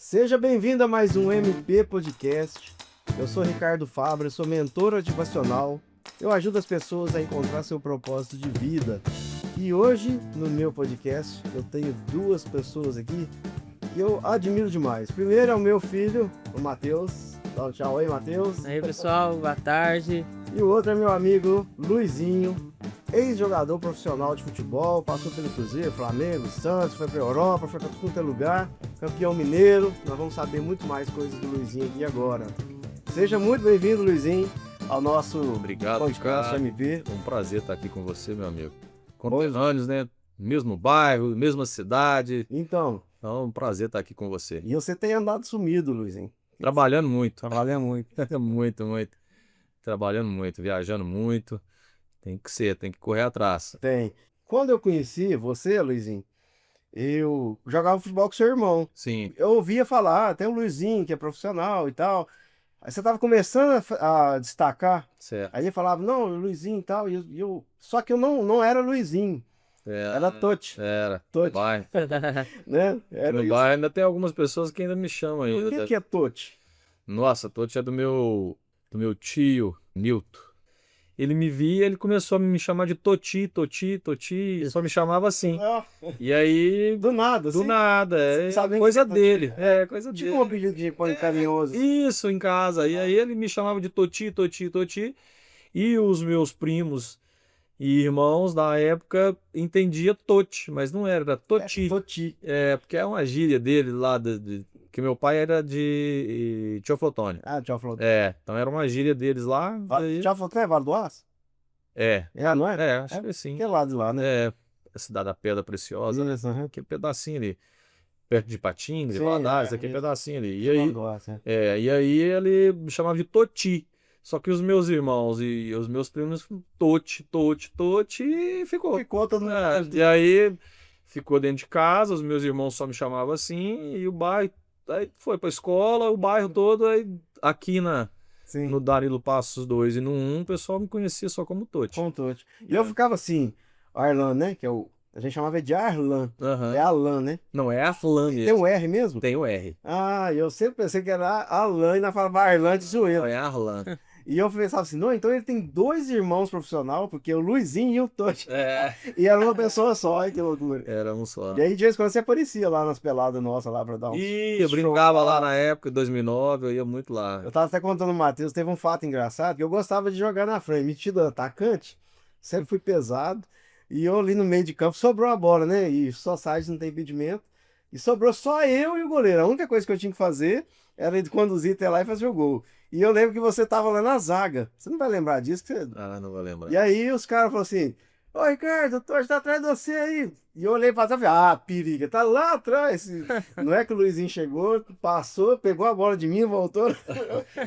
Seja bem-vindo a mais um MP Podcast. Eu sou Ricardo Fabra, sou mentor motivacional. Eu ajudo as pessoas a encontrar seu propósito de vida. E hoje, no meu podcast, eu tenho duas pessoas aqui que eu admiro demais. Primeiro é o meu filho, o Matheus. Dá um tchau aí, Matheus. E aí, pessoal, boa tarde. E o outro é meu amigo Luizinho, ex-jogador profissional de futebol, passou pelo Cruzeiro, Flamengo, Santos, foi para Europa, foi para todo lugar, campeão mineiro. Nós vamos saber muito mais coisas do Luizinho aqui agora. Seja muito bem-vindo, Luizinho, ao nosso Obrigado, podcast Ricardo. MP. Um prazer estar aqui com você, meu amigo. Contemporâneos, né? Mesmo bairro, mesma cidade. Então, Então, um prazer estar aqui com você. e você tem andado sumido, Luizinho. Trabalhando muito. Trabalha muito. Muito. Trabalhando muito, viajando muito. Tem que ser, tem que correr atrás. Tem. Quando eu conheci você, Luizinho, eu jogava futebol com seu irmão. Sim, Eu ouvia falar, tem o Luizinho que é profissional e tal. Aí você tava começando a destacar. certo. Aí ele falava, não, Luizinho e tal. Só que eu não era Luizinho, era Totti, Era. Totti, Bairro. né? Era No isso. bairro ainda tem algumas pessoas que ainda me chamam O ainda. que é Totti? Nossa, Totti é do meu tio, Nilton. Ele me via, ele começou a me chamar de Toti, e só me chamava assim. Ah, E aí, do nada, do assim. nada, é Sabe nem coisa que é dele, é coisa Tipo dele. um apelido que a gente põe carinhoso. Isso, em casa. E aí ele me chamava de Toti. E os meus primos e irmãos da época entendia Toti, mas não era Toti. Toti. É, porque é uma gíria dele lá, que meu pai era de Teoflotone. Ah, tchau, falou. É, então era uma gíria deles lá. Daí- Tchau, falou, é Vale do Aço? É, É, não é? acho que sim. Que lado de lá, né? É, a cidade da Pedra Preciosa, né? Isso, aham. Aquele pedacinho ali, perto de Patinga, de Sim, Valadares, é, aquele isso. pedacinho ali. E Vale aí, do Aço, é. e aí ele me chamava de Toti. Só que os meus irmãos e os meus primos, Toti, e ficou. Ficou todo mundo. E aí ficou dentro de casa, os meus irmãos só me chamavam assim, e o bairro, aí foi pra escola, o bairro todo, aí aqui Sim, no Darilo Passos 2 e no 1, o pessoal me conhecia só como Toti. com Totti. E eu ficava assim, Arlan, né? Que é o. A gente chamava de Arlan. Aham. É Alan, né? Não, é Arlan Tem mesmo. um R mesmo? Tem o R. Ah, eu sempre pensei que era Alan e ainda falava Arlan de Não, zoeira. é Arlan. E eu pensava assim, não, então ele tem dois irmãos profissionais, porque o Luizinho e o Totti. É. E era uma pessoa só, ai que loucura. Era um só. E aí, de vez em quando você aparecia lá nas peladas nossas lá pra dar um. E eu brincava lá na época, em 2009, eu ia muito lá. Eu tava até contando o Matheus, teve um fato engraçado, que eu gostava de jogar na frente, metido atacante, sempre fui pesado, e eu ali no meio de campo, sobrou a bola, né, e só sai não tem impedimento, e sobrou só eu e o goleiro, a única coisa que eu tinha que fazer era ele conduzir até lá e fazer o gol. E eu lembro que você tava lá na zaga, você não vai lembrar disso, que você... Ah, não vou lembrar. E aí os caras falaram assim, ô Ricardo, o Torres tá atrás de você aí. E eu olhei pra trás e falei, ah, periga, tá lá atrás. Não é que o Luizinho chegou, passou, pegou a bola de mim, voltou.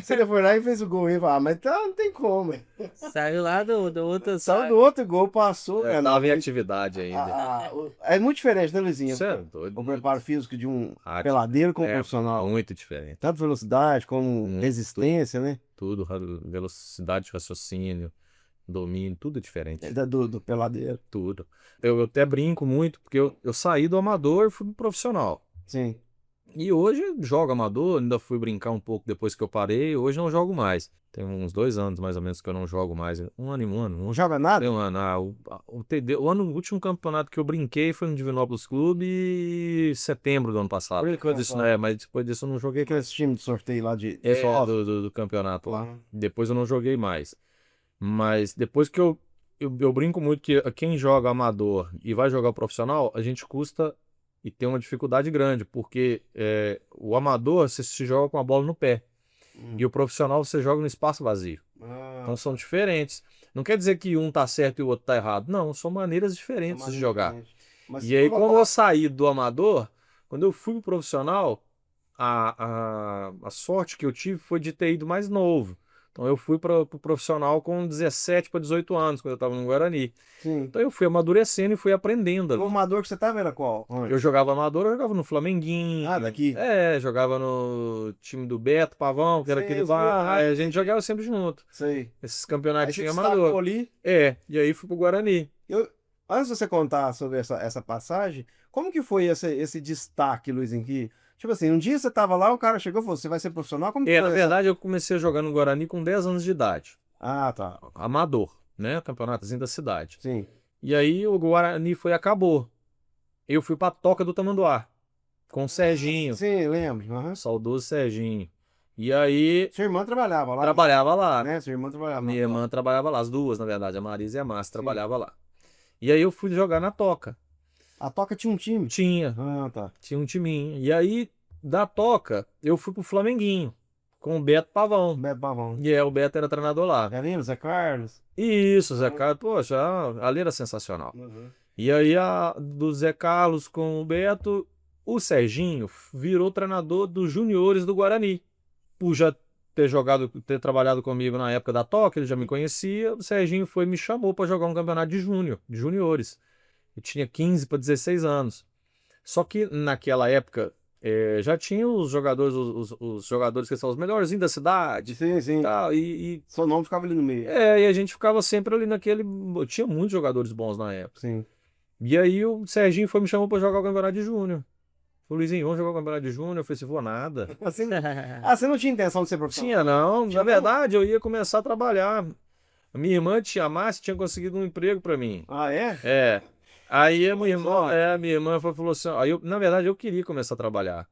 Você foi lá e fez o gol. E eu falei, ah, mas tá, não tem como. Saiu lá do outro. Saiu do outro gol, passou. Eu não, tava em atividade ainda. é muito diferente, né, Luizinho? Você é doido. O preparo físico de um Ah, peladeiro com um é profissional. muito diferente. Tanto velocidade como resistência, né? Tudo, velocidade de raciocínio, domínio, tudo diferente. Do peladeiro. Tudo. Eu até brinco muito, porque eu saí do amador e fui pro profissional. Sim. E hoje jogo amador, ainda fui brincar um pouco depois que eu parei, hoje não jogo mais. Tem uns 2 anos mais ou menos que eu não jogo mais. Um ano. Não joga nada? Tem um ano. O último campeonato que eu brinquei foi no Divinópolis Clube em setembro do ano passado. Depois disso, né? Mas depois disso eu não joguei. Aqueles times de sorteio lá de É, do campeonato lá. lá. Depois eu não joguei mais. Mas depois que eu brinco muito que quem joga amador e vai jogar profissional, a gente custa e tem uma dificuldade grande, porque o amador você se joga com a bola no pé. E o profissional você joga no espaço vazio. Então são diferentes. Não quer dizer que um tá certo e o outro tá errado. Não, são maneiras diferentes de jogar. Mas E aí, quando eu saí do amador, quando eu fui pro profissional, a sorte que eu tive foi de ter ido mais novo. Então eu fui pro profissional com 17 para 18 anos, quando eu estava no Guarani. Sim. Então eu fui amadurecendo e fui aprendendo. O amador que você tava era qual? Eu jogava amador, eu jogava no Flamenguinho. Ah, daqui? Jogava no time do Beto Pavão, que era Sei, aquele sei. lá. Aí a gente jogava sempre junto. Sei. Esses Aí campeonatos você tinha destacou amador. ali. E aí fui pro Guarani. Antes de você contar sobre essa passagem, como que foi esse destaque, Luizinho, que Tipo assim, um dia você tava lá, o cara chegou e falou, você vai ser profissional? Como que Na foi verdade, eu comecei a jogar no Guarani com 10 anos de idade. Ah, tá. Amador, né? Campeonatozinho da cidade. Sim. E aí o Guarani acabou. Eu fui pra Toca do Tamanduá, com o Serginho, Sim, lembro. Aham. saudoso Serginho. E aí Sua irmã trabalhava lá, trabalhava lá. né? Sua irmã trabalhava Minha na irmã trabalhava lá, as duas, na verdade, a Marisa e a Márcia Sim. trabalhavam lá. E aí eu fui jogar na Toca. A Toca tinha um time? Tinha Tá. um timinho. E aí, da Toca, eu fui pro Flamenguinho, com o Beto Pavão. Beto Pavão. E o Beto era treinador lá. Lembra, Zé Carlos? Isso, Zé Carlos, poxa, ali era sensacional. Uhum. E aí, do Zé Carlos com o Beto, o Serginho virou treinador dos juniores do Guarani. Por já ter trabalhado comigo na época da Toca, ele já me conhecia, o Serginho me chamou para jogar um campeonato de juniores. Eu tinha 15 para 16 anos. Só que naquela época já tinha os jogadores, os jogadores que são os melhorzinhos da cidade. Sim, sim. Tal, e Seu nome ficava ali no meio. e a gente ficava sempre ali naquele. Tinha muitos jogadores bons na época. Sim. E aí o Serginho me chamou para jogar o campeonato de júnior. Falei, Luizinho, vamos jogar o campeonato de júnior? Eu falei assim, vou nada. Assim, você não tinha intenção de ser profissional? Tinha não, na verdade eu ia começar a trabalhar. A minha irmã, a Márcia, tinha conseguido um emprego para mim. Ah, é? É. Aí a minha irmã falou assim, aí na verdade eu queria começar a trabalhar.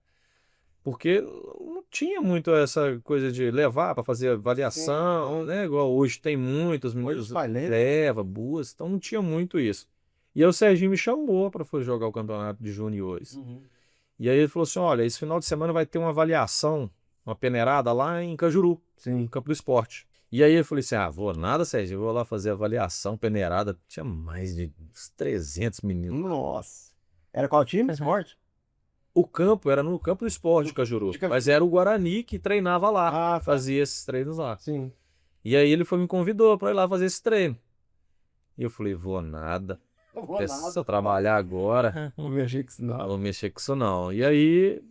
Porque não tinha muito essa coisa de levar para fazer avaliação, né? Igual hoje tem muitos meninos leva, busca, então não tinha muito isso. E aí o Serginho me chamou para jogar o campeonato de juniores. Uhum. E aí ele falou assim, olha, esse final de semana vai ter uma avaliação, uma peneirada lá em Cajuru, Sim. no Campo do Esporte. E aí eu falei assim, vou nada, Sérgio, eu vou lá fazer avaliação, peneirada. Tinha mais de uns 300 meninos. Nossa. Era qual time? Esporte? O campo era no Campo do Esporte de Cajuru, mas era o Guarani que treinava lá, fazia esses treinos lá. Sim. E aí ele me convidou para ir lá fazer esse treino. E eu falei, vou nada. Se eu trabalhar agora, Não vou mexer com isso não. não vou mexer com isso não. E aí,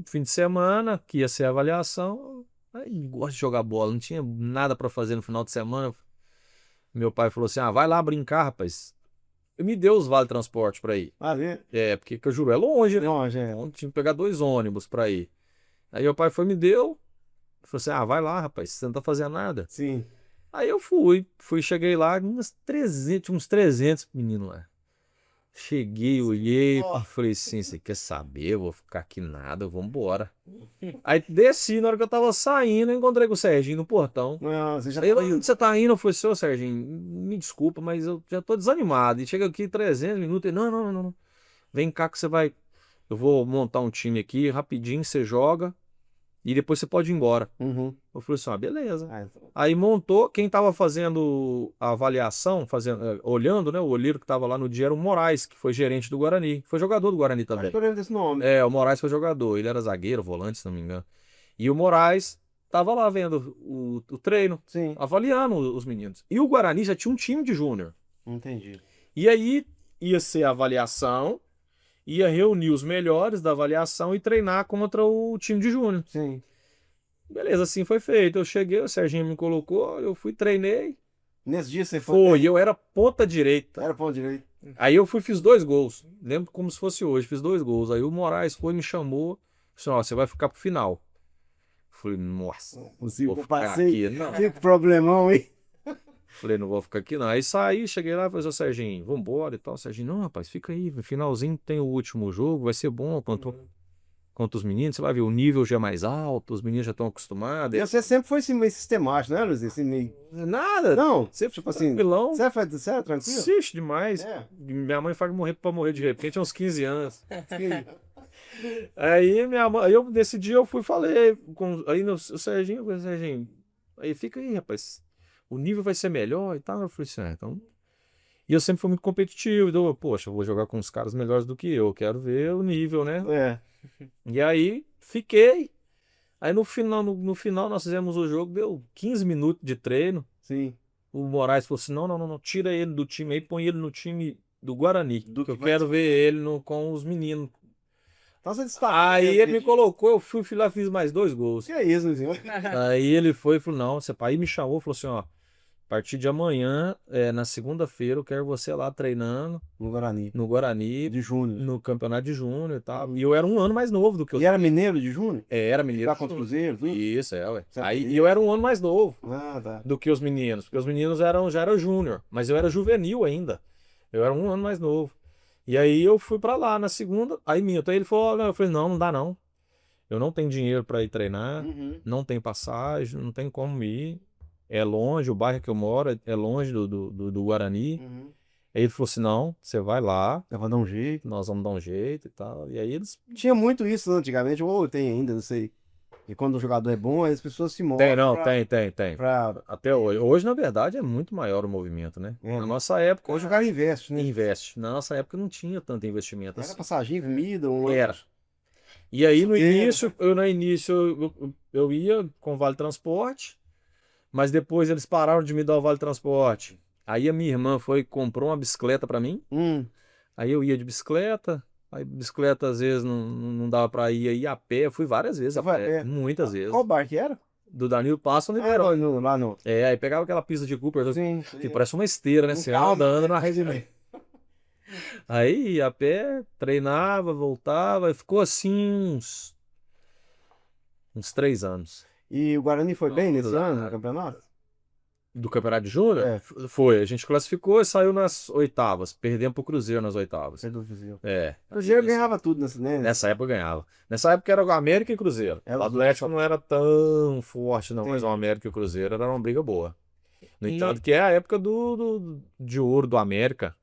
fim de semana, que ia ser a avaliação, aí gosto de jogar bola, não tinha nada para fazer no final de semana. Meu pai falou assim, vai lá brincar, rapaz. Me deu os vale transporte para ir. Porque Cajuru é longe, né? Longe, é. Então tinha que pegar 2 ônibus para ir. Aí meu pai me deu, falou assim, vai lá, rapaz, você não tá fazendo nada. Sim. Aí eu cheguei lá, tinha uns 300 meninos lá. Cheguei, olhei, falei assim, você quer saber? Eu vou ficar aqui nada, vamos embora. Aí desci, na hora que eu tava saindo, eu encontrei com o Serginho no portão. Não, você já Aí, tá indo. onde você tá indo? Eu falei, senhor Serginho, me desculpa, mas eu já tô desanimado. E chega aqui 300 minutos, ele, não. Vem cá que eu vou montar um time aqui, rapidinho, você joga. E depois você pode ir embora. Uhum. Eu falei assim, beleza. Aí montou, quem tava fazendo a avaliação, olhando, né, o olheiro que tava lá no dia era o Moraes, que foi gerente do Guarani. Foi jogador do Guarani também. Acho que eu lembro desse nome. O Moraes foi jogador, ele era zagueiro, volante, se não me engano. E o Moraes tava lá vendo o treino, Sim. avaliando os meninos. E o Guarani já tinha um time de júnior. Entendi. E aí ia ser a avaliação, ia reunir os melhores da avaliação e treinar contra o time de júnior. Sim. Beleza, assim foi feito. Eu cheguei, o Serginho me colocou, eu fui, treinei. Nesse dia você foi? Eu era ponta direita. Era ponta direita. Aí eu fiz 2 gols. Lembro como se fosse hoje, fiz 2 gols. Aí o Moraes me chamou, disse, você vai ficar pro final. Falei, nossa, vou ficar aqui, não. Que problemão, hein? Falei, não vou ficar aqui não. Aí saí, cheguei lá e falei, Serginho, vambora e tal. Serginho, não, rapaz, fica aí, no finalzinho tem o último jogo, vai ser bom contra os meninos, você vai ver, o nível já é mais alto, os meninos já estão acostumados. E você sempre foi assim, meio sistemático, né, Luiz? Assim, meio... Nada. Não, sempre tipo assim, tranquilão. Você é tranquilo? Assiste demais. É. Minha mãe faz pra morrer de repente, aos 15 anos. Aí minha mãe, aí nesse dia eu fui e falei aí o Serginho, eu falei, Serginho, aí fica aí, rapaz, o nível vai ser melhor e tal. Eu falei assim, então. E eu sempre fui muito competitivo, então, poxa, eu vou jogar com os caras melhores do que eu, quero ver o nível, né? E aí fiquei. Aí no final nós fizemos o jogo, deu 15 minutos de treino. Sim. O Moraes falou assim: não, tira ele do time aí, põe ele no time do Guarani. Que eu quero ver ele com os meninos. Então você destaca. Aí ele me colocou, eu fui lá, fiz mais 2 gols. Que é isso, senhor? Aí ele foi e falou: não, aí me chamou, falou assim: partir de amanhã, na segunda-feira, eu quero você lá treinando No Guarani. no Guarani, De Júnior. no campeonato de júnior e tal. E eu era um ano mais novo do que E era mineiro de Júnior? Era mineiro. Jogar contra o Cruzeiro, tudo? Isso, ué. Certo. Aí e eu era um ano mais novo Ah, tá. do que os meninos, porque os meninos já eram júnior, mas eu era juvenil ainda. Eu era um ano mais novo. E aí eu fui pra lá na segunda, aí minto, aí ele falou, eu falei, não dá não. Eu não tenho dinheiro pra ir treinar, Uhum. não tem passagem, não tem como ir. É longe, o bairro que eu moro é longe do Guarani. Uhum. Aí ele falou assim, não, você vai lá, Eu vou dar um jeito. nós vamos dar um jeito e tal. E aí eles... Tinha muito isso antigamente, ou tem ainda, não sei. E quando o jogador é bom, as pessoas se movem. Tem, não, pra- tem. pra- Até hoje. Hoje, na verdade, é muito maior o movimento, né? É. Na nossa época, Hoje o cara investe, né? investe. Na nossa época não tinha tanto investimento Era assim. passagem, comida, Era. E aí no Era. início eu ia com Vale Transporte, mas depois eles pararam de me dar o Vale Transporte. Aí a minha irmã foi e comprou uma bicicleta pra mim. Aí eu ia de bicicleta. Aí bicicleta às vezes não dava pra ir, aí a pé. Eu fui várias vezes a Você vai- pé, é. muitas vezes. Qual bar que era? Do Danilo Passo no Ah, Ribeirão. lá no... Aí pegava aquela pista de Cooper, Sim, que parece uma esteira, né? Um Você carro, andando na regimento. Aí ia a pé, treinava, voltava, e ficou assim uns 3 anos. E o Guarani foi bem nesse Não, ano no campeonato? Do Campeonato de Júnior? É. Foi. A gente classificou e saiu nas oitavas. Perdemos pro Cruzeiro nas oitavas. Perdão, Cruzeiro. É. O Cruzeiro ganhava tudo nesse, né? Nessa época ganhava. Nessa época era o América e Cruzeiro. Era O os Atlético não era tão forte, não. Sim. Mas o América e o Cruzeiro era uma briga boa. No E- entanto, que é a época de ouro do América.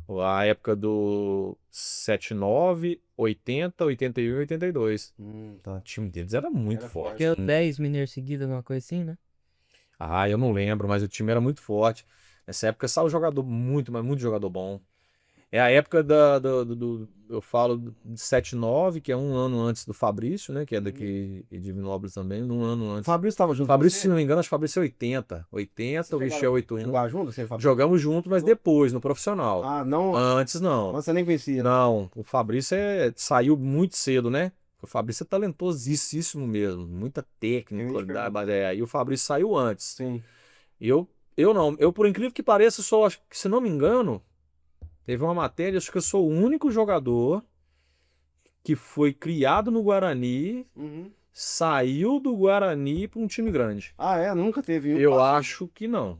A época do 79, 80, 81 e 82. Tá. O time deles era muito Era forte. Deu 10 mineiros seguidos, alguma coisa assim, né? Ah, eu não lembro, mas o time era muito forte. Nessa época saiu jogador muito, mas muito jogador bom. É a época eu falo de 79, que é um ano antes do Fabrício, né? Que é daqui de Divinópolis também, um ano O antes. Fabrício estava junto Fabrício, se com não me engano, acho que o Fabrício é 80. 80, o Michel 81. Jogar junto, você, Fabrício? Jogamos junto, mas depois, no profissional. Ah, não. Antes não. Você nem conhecia. Não, o Fabrício saiu muito cedo, né? O Fabrício é talentosíssimo mesmo, muita técnica, Eu ia te qualidade, perguntar. mas aí o Fabrício saiu antes. Sim. Eu não, eu por incrível que pareça, acho que se não me engano, teve uma matéria, acho que eu sou o único jogador que foi criado no Guarani, saiu do Guarani para um time grande. Ah, é? Nunca teve um. Eu acho que não.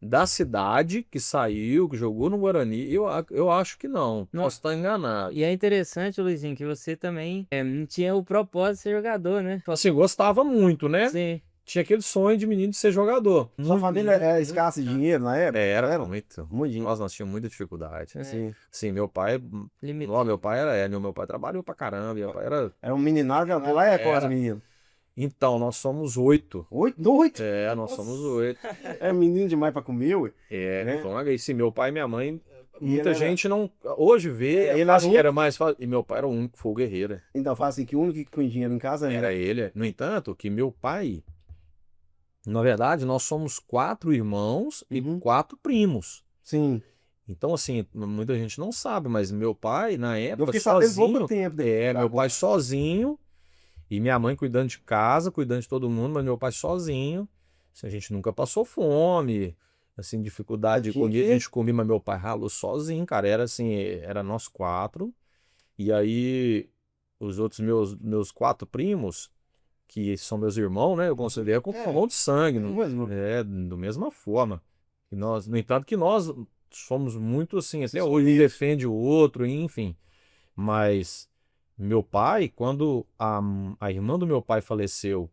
Da cidade que saiu, que jogou no Guarani, eu acho que não. Não. Posso estar enganado. E é interessante, Luizinho, que você também não tinha o propósito de ser jogador, né? Assim, gostava muito, né? Você Tinha aquele sonho de menino de ser jogador. Sua família era escassa de dinheiro na época? Era muito. Muito dinheiro. Nós tínhamos muita dificuldade. Sim. Sim, meu pai. limitou. Ó, meu pai meu pai trabalhou pra caramba. Meu pai era. Era um meninário, já lá é quase menino. Então, nós somos 8. 8? Nós somos 8. É menino demais pra comer, ué. Né? Foi uma vez. Sim, meu pai e minha mãe. E Muita ele era- gente não. Hoje vê, Ele acho era que era mais fácil. E meu pai era o único que foi o guerreiro. Então fala assim que o único que põe dinheiro em casa Era ele. No entanto, que meu pai. Na verdade, nós somos 4 irmãos e Uhum. 4 primos. Sim. Então, assim, muita gente não sabe, mas meu pai, na Eu época, fiquei sabendo pouco sozinho. tempo. Meu pai sozinho. E minha mãe cuidando de casa, cuidando de todo mundo, mas meu pai sozinho. Assim, a gente nunca passou fome, assim, dificuldade de Tinha comida, que- a gente comia, mas meu pai ralou sozinho, cara. Era assim, era nós 4. E aí, os outros meus 4 primos, que são meus irmãos, né? Eu considero como irmão de sangue, Mesmo. da mesma forma. E nós, no entanto, que nós somos muito assim, até hoje um defende o outro, enfim. Mas meu pai, quando a irmã do meu pai faleceu,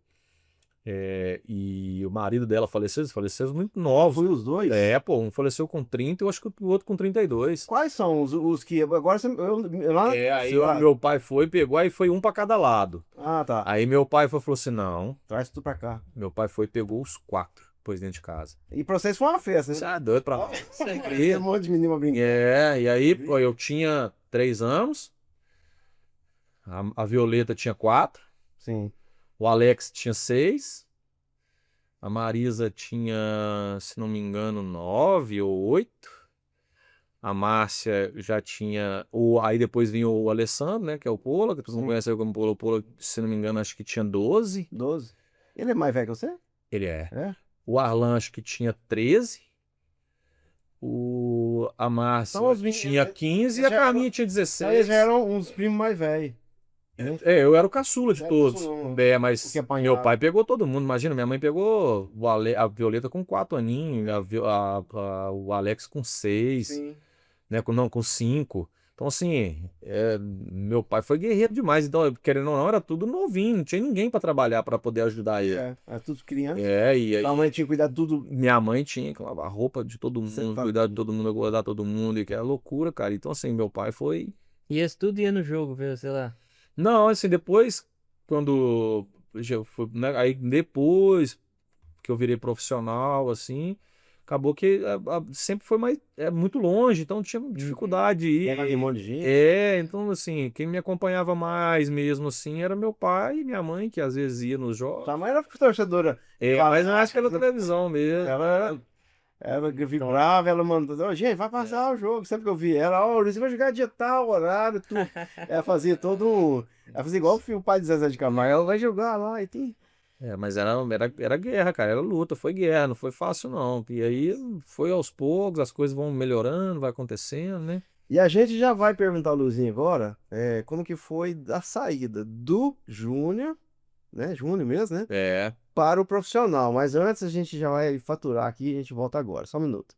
e o marido dela faleceu, eles faleceram muito novos. Foi os dois? Pô, um faleceu com 30 e eu acho que o outro com 32. Quais são os que. Agora você. Lá, Aí sei lá. meu pai pegou, aí foi um pra cada lado. Ah, tá. Aí meu pai falou assim: não. Traz tudo pra cá. Meu pai pegou os 4, pôs dentro de casa. E pra vocês foi uma festa, Você né? é doido pra. Tem um monte de menino pra brincar. E aí, pô, eu tinha 3 anos, a Violeta tinha 4, Sim. o Alex tinha 6, a Marisa tinha, se não me engano, 9 ou 8, a Márcia já tinha, aí depois vinha o Alessandro, né, que é o Pola, que todo mundo Sim. conhece como Pola, se não me engano, acho que tinha 12. 12. Ele é mais velho que você? Ele é. É? o Arlan acho que tinha 13, a Márcia Então, os meninos, tinha 15 e a já Carminha tinha Eles 16. já eram uns primos mais velhos. Né? Eu era o caçula de Já todos. caçulão, Mas o que apanhava. meu pai pegou todo mundo. Imagina, minha mãe pegou a Violeta com 4 aninhos, o Alex com 6, Sim. né? Com 5. Então, assim, meu pai foi guerreiro demais. Então, querendo ou não, era tudo novinho. Não tinha ninguém para trabalhar para poder ajudar ele. Era tudo criança. E aí Sua mãe tinha cuidado de tudo. minha mãe tinha que lavar a roupa de todo mundo, tá cuidar de todo mundo, guardar todo mundo, e que era loucura, cara. Então, assim, meu pai foi. E esse tudo ia no jogo, viu? Sei lá. Não, assim, depois, quando já fui, né, aí depois que eu virei profissional, assim, acabou que sempre foi muito longe, então tinha dificuldade de ir. Pegava de um monte de gente. Então, assim, quem me acompanhava mais mesmo, assim, era meu pai e minha mãe, que às vezes ia nos jogos. Sua mãe era torcedora. Mas eu acho que era televisão mesmo. Ela vibrava, ela mandou, gente, vai passar o jogo. Sempre que eu vi ela, você vai jogar dia tal, horário, tudo. Ela fazia todo. Ela fazia igual o pai de Zezé de Camargo, ela vai jogar lá e tem. Mas era guerra, cara, era luta, foi guerra, não foi fácil não. E aí foi aos poucos, as coisas vão melhorando, vai acontecendo, né? E a gente já vai perguntar ao Luizinho agora, como que foi a saída do Júnior, né? Júnior mesmo, né? Para o profissional. Mas antes a gente já vai faturar aqui e a gente volta agora. Só um minuto.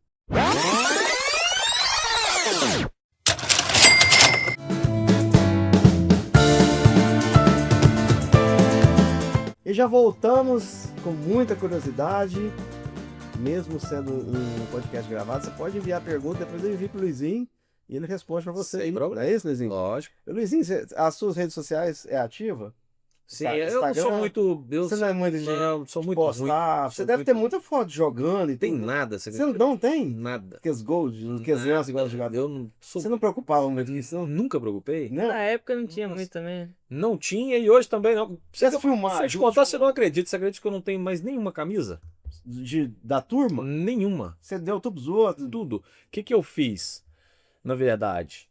E já voltamos com muita curiosidade. Mesmo sendo um podcast gravado, você pode enviar pergunta, depois eu envio pro Luizinho e ele responde para você. Sem problema. Não é isso, Luizinho? Lógico. Luizinho, as suas redes sociais é ativa? Sim, eu não sou muito. Você não é muito de sou muito postar. ruim. Você deve ter muita foto jogando e Tem tudo. nada. Você não tem? Nada. Aqueles gols, aqueles lances igual de jogador. Eu não sou. Você não preocupava muito com isso, não? Nunca preocupei. Não? Na época não tinha muito também. Não tinha e hoje também não. Você filmar? Se eu te contar, você não acredita. Você acredita que eu não tenho mais nenhuma camisa? Da turma? Nenhuma. Você deu tudo pros outros? Tudo. O que eu fiz, na verdade?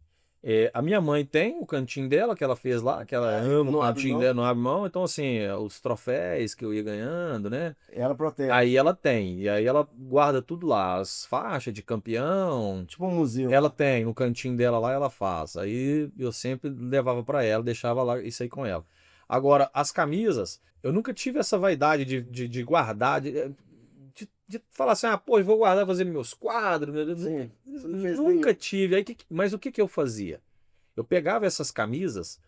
A minha mãe tem o cantinho dela, que ela fez lá, que ela ama não o abre cantinho mão? dela, não abre mão. Então, assim, os troféus que eu ia ganhando, né? Ela protege. Aí ela tem. E aí ela guarda tudo lá. As faixas de campeão. Tipo um museu. Ela tem, no cantinho dela lá, ela faz. Aí eu sempre levava pra ela, deixava lá isso aí com ela. Agora, as camisas, eu nunca tive essa vaidade de guardar, de falar assim, pô, eu vou guardar, fazer meus quadros. Sim, você não fez Nunca tive. Aí, mas o que eu fazia? Eu pegava essas camisas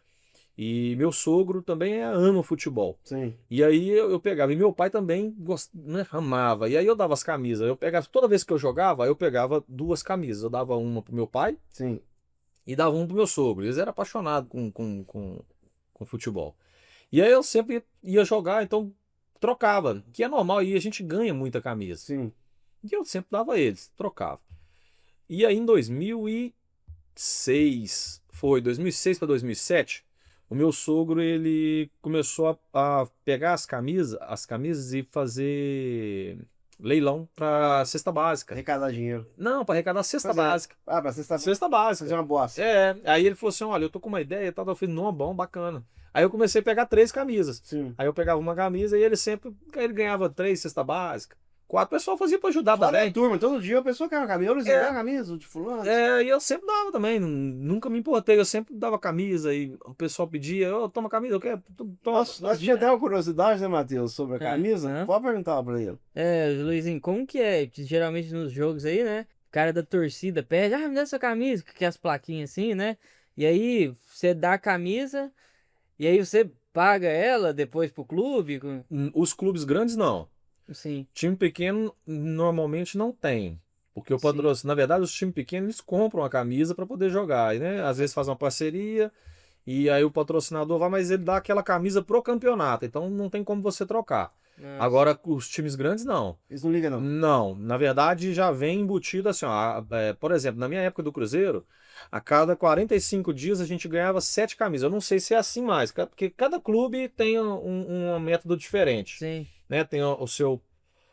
e meu sogro também ama futebol. Sim. E aí eu pegava, e meu pai também né, amava. E aí eu dava as camisas. Eu pegava, toda vez que eu jogava, eu pegava 2 camisas. Eu dava uma pro meu pai Sim. e dava uma pro meu sogro. Eles eram apaixonados com futebol. E aí eu sempre ia jogar, então trocava, que é normal, e a gente ganha muita camisa. Sim. E eu sempre dava a eles, trocava. E aí em 2006 para 2007, o meu sogro ele começou a pegar as camisas e fazer leilão para cesta básica. Arrecadar dinheiro. Não, para arrecadar cesta básica. Pra cesta Cesta básica. fazer uma boa ação. Aí ele falou assim, olha, eu tô com uma ideia e tal. Eu falei, não, bom, bacana. Aí eu comecei a pegar 3 camisas. Sim. Aí eu pegava uma camisa e ele ganhava 3 cesta básica. 4 pessoal fazia pra ajudar Fora também. a turma, todo dia a pessoa quer uma camisa. Eu quer uma camisa de fulano. E eu sempre dava também, nunca me importei, eu sempre dava camisa e o pessoal pedia, toma camisa, eu quero, toma. Nós tinha até uma curiosidade, né, Matheus, sobre a camisa. Pode perguntar pra ele. Luizinho, como que é? Geralmente nos jogos aí, né? O cara da torcida pede, me dá essa camisa, que é as plaquinhas assim, né? E aí você dá a camisa e aí você paga ela depois pro clube? Os clubes grandes não. Sim. Time pequeno normalmente não tem. Porque o patrocínio, na verdade, os times pequenos eles compram a camisa para poder jogar, né? Às vezes faz uma parceria e aí o patrocinador vai, mas ele dá aquela camisa pro campeonato, então não tem como você trocar. Nossa. Agora, os times grandes não. Eles não ligam, não? Não, na verdade já vem embutido assim, ó, por exemplo, na minha época do Cruzeiro, a cada 45 dias a gente ganhava 7 camisas. Eu não sei se é assim mais, porque cada clube tem um método diferente. Sim. Né? Tem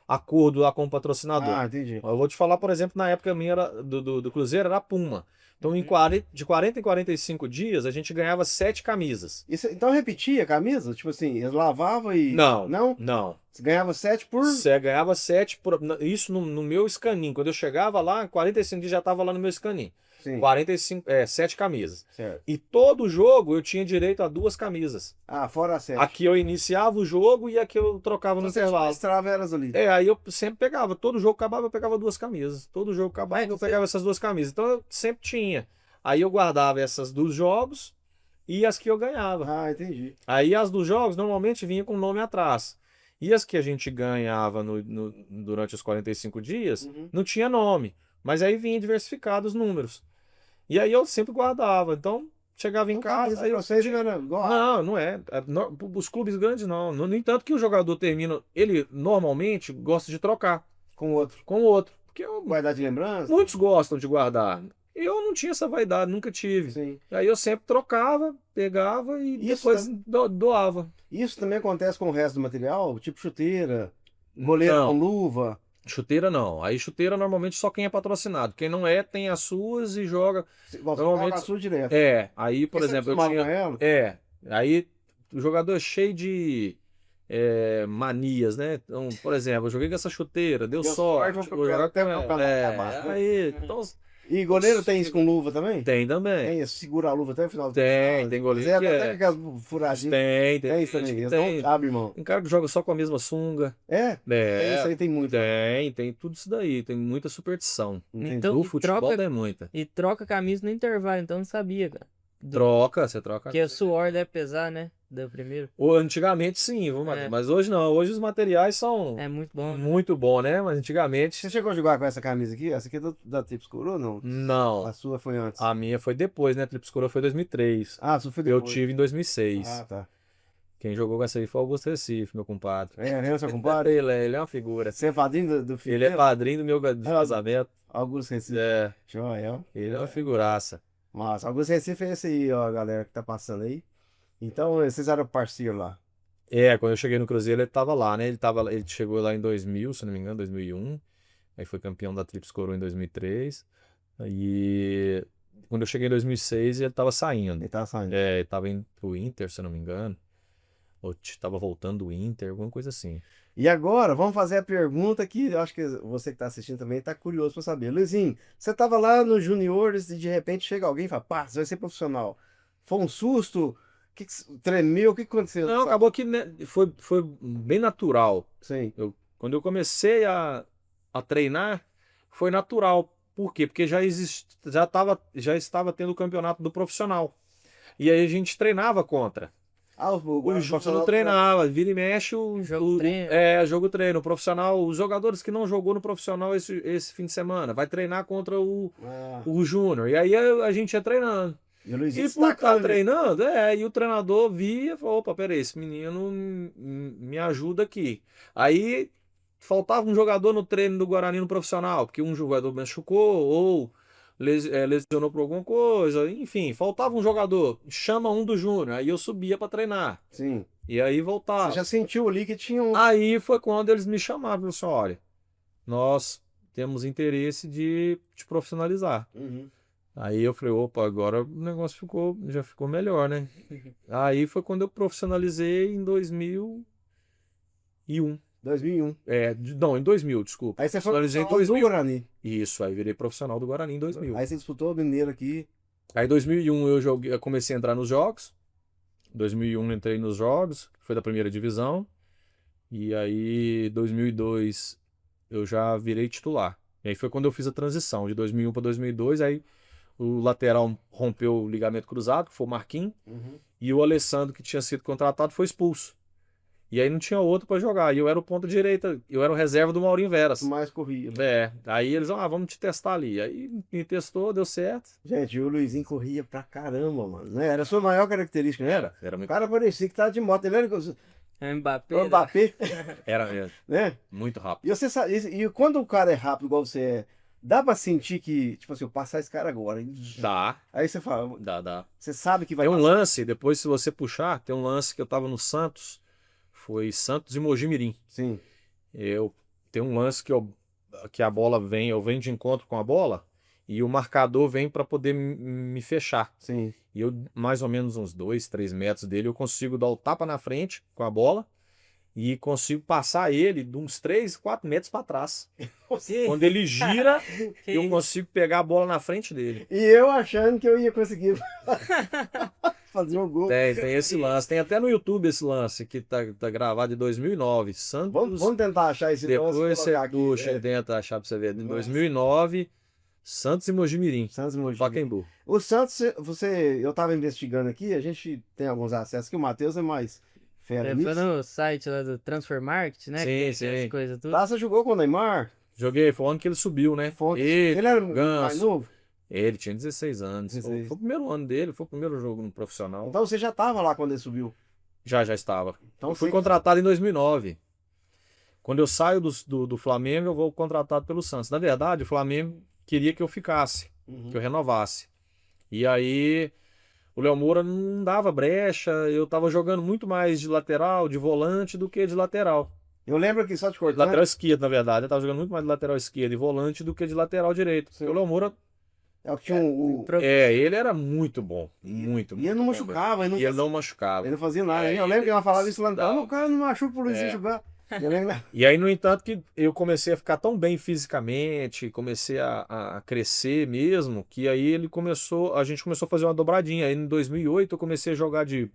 acordo lá com o patrocinador. Ah, entendi. Eu vou te falar, por exemplo, na época minha do Cruzeiro era a Puma. Então, de 40 em 45 dias, a gente ganhava 7 camisas. Então repetia a camisa? Tipo assim, eles lavavam e... Não, Não? não. Você ganhava 7 por... Você ganhava 7 por... Isso no meu escaninho. Quando eu chegava lá, 45 dias já estava lá no meu escaninho. Sim, 7 camisas. certo. E todo jogo eu tinha direito a 2 camisas. Ah, fora a 7. Aqui eu iniciava o jogo e aqui eu trocava no intervalo. Estrava elas ali. Aí eu sempre pegava. Todo jogo acabava, eu pegava 2 camisas. Todo jogo acabava, eu pegava essas 2 camisas. Então eu sempre tinha. Aí eu guardava essas dos jogos e as que eu ganhava. Ah, entendi. Aí as dos jogos normalmente vinha com o nome atrás. E as que a gente ganhava durante os 45 dias, Uhum. não tinha nome. Mas aí vinha diversificado os números. E aí eu sempre guardava. Então, chegava em casa. Aí Pra vocês não era igual. não é. Os clubes grandes não. No entanto que o jogador termina, ele normalmente gosta de trocar Com o outro. com o outro. Porque Guardar de lembrança? muitos gostam de guardar. Eu não tinha essa vaidade, nunca tive. Sim. Aí eu sempre trocava, pegava e Isso depois doava. Isso também acontece com o resto do material? Tipo chuteira, goleiro Não. com luva. Chuteira não. Aí chuteira normalmente só quem é patrocinado. Quem não é, tem as suas e joga. Você Normalmente- coloca a sua direto. Aí, por Porque você exemplo, eu acostumava tinha. com ela? Aí o jogador é cheio de manias, né? Então, por exemplo, eu joguei com essa chuteira, deu Deu sorte. sorte, Vou jogar com até o campeonato acabar, né? Aí, então, E goleiro tem isso com luva também? tem também. Tem, segura a luva até o final do Tem goleiro Zé, que até é. com aquelas furadinhas. Tem isso também. gente que Eles tem. não abrem mão. Tem cara que joga só com a mesma sunga. É? Isso É, aí tem muito. tem tudo isso daí. Tem muita superstição. Entendi. Então, O e futebol troca- tem muita. E troca camisa no intervalo, então não sabia, cara. Você troca. Porque o suor deve pesar, né? Do primeiro. Ou antigamente sim, É. mas hoje não. Hoje os materiais são É muito bom. Né? muito bons, né? Mas antigamente, Você chegou a jogar com essa camisa aqui? Essa aqui é da Trips Coroa ou não? não. A sua foi antes. A minha foi depois, né? Trips Coroa foi 2003. Ah, a sua foi Eu depois. tive em 2006. Ah, tá. Quem jogou com essa aí foi o Augusto Recife, meu compadre. É seu compadre? Ele é uma figura. Você é padrinho do filho Ele é dele? padrinho do meu casamento. Augusto Recife. É, Joel. ele é uma figuraça. Mas Augusto Recife é esse aí, ó, galera que tá passando aí. Então, vocês eram parceiros lá. Quando eu cheguei no Cruzeiro, ele tava lá, né? Ele chegou lá em 2000, se não me engano, 2001. Aí foi campeão da Tríplice Coroa em 2003. Aí, quando eu cheguei em 2006, ele tava saindo. Ele tava saindo. Ele tava indo pro Inter, se eu não me engano. Ou tava voltando do Inter, alguma coisa assim. E agora, vamos fazer a pergunta que eu acho que você que tá assistindo também tá curioso pra saber. Luizinho, você tava lá nos juniores e de repente chega alguém e fala, pá, você vai ser profissional. Foi um susto? Tremeu? O que aconteceu? Não, acabou que né, foi bem natural. Sim. Quando eu comecei a treinar, foi natural. Por quê? Porque já estava tendo o campeonato do profissional. E aí a gente treinava contra. O jogo não treinava, vira e mexe Jogo treino. jogo treino. O profissional, os jogadores que não jogou no profissional esse fim de semana, vai treinar contra o Júnior. E aí a gente ia treinando. E o Luizinho E por estar destacando, né? treinando, e o treinador via e falou, opa, peraí, esse menino me ajuda aqui. Aí faltava um jogador no treino do Guarani no profissional, porque um jogador machucou ou lesionou por alguma coisa, enfim, faltava um jogador, chama um do Júnior, aí eu subia para treinar, Sim. e aí voltava. Você já sentiu ali que tinha um... Aí foi quando eles me chamaram, falaram assim, olha, nós temos interesse de te profissionalizar. Uhum. Aí eu falei, opa, agora o negócio já ficou melhor, né? Aí foi quando eu profissionalizei em 2001. 2001. Não, em 2000, desculpa. Aí você foi Profissionalizei em profissional do 2000. Guarani. Isso, aí virei profissional do Guarani em 2000. Aí você disputou o Mineiro aqui. Aí em 2001 eu comecei a entrar nos jogos. Em 2001 entrei nos jogos, foi da primeira divisão. E aí em 2002 eu já virei titular. E aí foi quando eu fiz a transição de 2001 para 2002, aí o lateral rompeu o ligamento cruzado, que foi o Marquinhos, e o Alessandro, que tinha sido contratado, foi expulso. E aí não tinha outro para jogar. E eu era o ponta direita, eu era o reserva do Maurinho Veras. Mais corria. Né? Aí eles, vamos te testar ali. Aí me testou, deu certo. Gente, o Luizinho corria pra caramba, mano. Né? Era a sua maior característica, não era? Era O muito. cara parecia que tava de moto. Ele era É Mbappé. o Mbappé, Era mesmo. né? Muito rápido. E você sabe, e quando o cara é rápido igual você é, dá pra sentir que, tipo assim, eu passar esse cara agora. Dá. Aí você fala, Dá. você sabe que vai Tem um passar. lance, depois se você puxar, tem um lance que eu tava no Santos. Foi Santos e Mogi Mirim. Sim. Eu tem um lance que a bola vem, eu venho de encontro com a bola e o marcador vem para poder me fechar. Sim. E eu, mais ou menos uns 2, 3 metros dele, eu consigo dar o tapa na frente com a bola e consigo passar ele de uns 3, 4 metros para trás. Que- Quando ele gira, que eu isso? consigo pegar a bola na frente dele. E eu achando que eu ia conseguir fazer um gol. Tem esse lance. Tem até no YouTube esse lance que tá gravado em 2009. Santos. Vamos tentar achar esse lance e Depois você colocar aqui. puxa É, e tenta achar pra você ver. Em Nossa. 2009, Santos e Mojimirim. Santos e Mogi. Pacaembu. O Santos, eu tava investigando aqui, a gente tem alguns acessos que o Matheus é mais fera Foi nisso. no site lá do Transfer Market, né? Sim, que tem sim. essas coisas tudo. Taça jogou com o Neymar. Joguei, foi o ano que ele subiu, né? Ele era mais Ganso. novo. Ele tinha 16 anos. 16. Foi o primeiro ano dele, foi o primeiro jogo no profissional. Então você já tava lá quando ele subiu. Já estava. Então Eu fui você- contratado em 2009. Quando eu saio do Flamengo, eu vou contratado pelo Santos. Na verdade, o Flamengo queria que eu ficasse, Uhum. que eu renovasse. E aí, o Léo Moura não dava brecha, eu tava jogando muito mais de lateral, de volante, do que de lateral. Eu lembro que só te De cortando. lateral esquerdo, na verdade. Eu tava jogando muito mais de lateral esquerdo e volante do que de lateral direito. Porque o Léo Moura, É o que tinha o. ele era muito bom. Muito, E ele não bom, machucava, velho. E ele não machucava. ele não fazia nada. É, eu lembro que ela falava isso lá no não. o cara não machuca pro Luizinho É. jogar. Eu lembro. E aí, no entanto, que eu comecei a ficar tão bem fisicamente, comecei a crescer mesmo, que aí a gente começou a fazer uma dobradinha. Aí em 2008 eu comecei a jogar de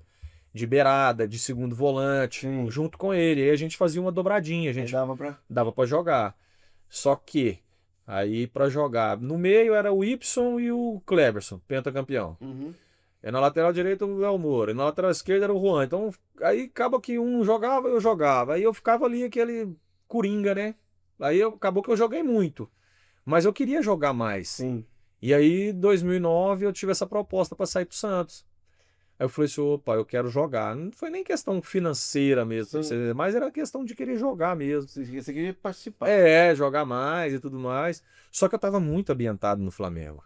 beirada, de segundo volante, Sim. junto com ele. Aí a gente fazia uma dobradinha, a Aí gente dava pra. dava pra jogar. Só que aí pra jogar, no meio era o Y e o Cleberson, pentacampeão. Uhum. E na lateral direita o Léo Moura, e na lateral esquerda era o Juan. Então aí acaba que um jogava, eu jogava. Aí eu ficava ali aquele coringa, né? Acabou que eu joguei muito. Mas eu queria jogar mais. Sim. E aí, em 2009, eu tive essa proposta para sair pro Santos. Aí eu falei assim, opa, eu quero jogar. Não foi nem questão financeira mesmo, Sim. mas era questão de querer jogar mesmo. Você queria participar. Jogar mais e tudo mais. Só que eu tava muito ambientado no Flamengo.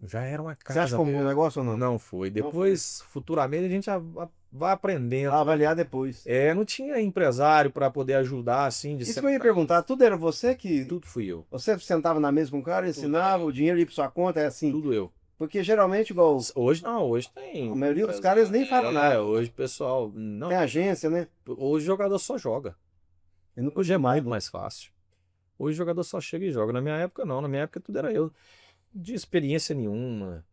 Já era uma Você acha casa. que foi um bom negócio ou não? Não foi. Depois, futuramente, a gente vai aprendendo. Vai avaliar depois. Não tinha empresário para poder ajudar, assim, de Isso ser- que eu ia perguntar, tudo era você que. Tudo fui eu. Você sentava na mesa com o cara, ensinava, o dinheiro ia pra sua conta, é assim. Tudo eu. Porque geralmente, igual Hoje não, hoje tem. a maioria dos caras nem falam nada. Hoje, pessoal, não. Tem agência, né? Hoje o jogador só joga. Eu nunca Hoje é mais. muito mais fácil. Hoje o jogador só chega e joga. Na minha época, não. Na minha época, tudo era eu. De experiência nenhuma.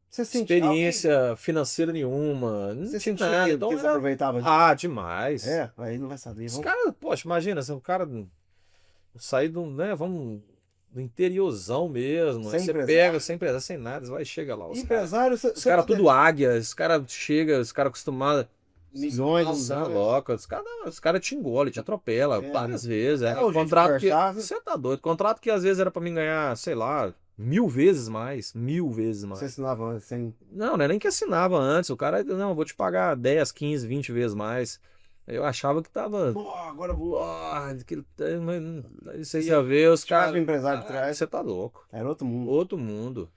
Você sentia. Experiência financeira nenhuma. Não Você tinha sentia nada. que Então você era... aproveitava disso? Ah, demais. Aí não vai saber. Os Vamos... caras, poxa, imagina, se um cara sair do, né, vamos, do interiorzão mesmo. Sem Aí você empresário. pega, sem empresário, sem nada, você vai chega lá. Os caras Empresário, você cara tudo águia, os caras chegam, os caras acostumados. milhões, Nossa, louca, os cara te engolem, te atropela É. várias vezes. Era o jeito de contrato que. conversar, né? Você tá doido? Contrato que às vezes era pra mim ganhar, sei lá, 1000 vezes mais. 1000 vezes mais. Você ensinava sem. Não é nem que assinava antes. O cara, não, eu vou te pagar 10, 15, 20 vezes mais. Eu achava que tava. Pô, agora eu vou. Aí você ia ver os Caso o caras. empresário de trás. Você tá louco. Era outro mundo. Outro mundo.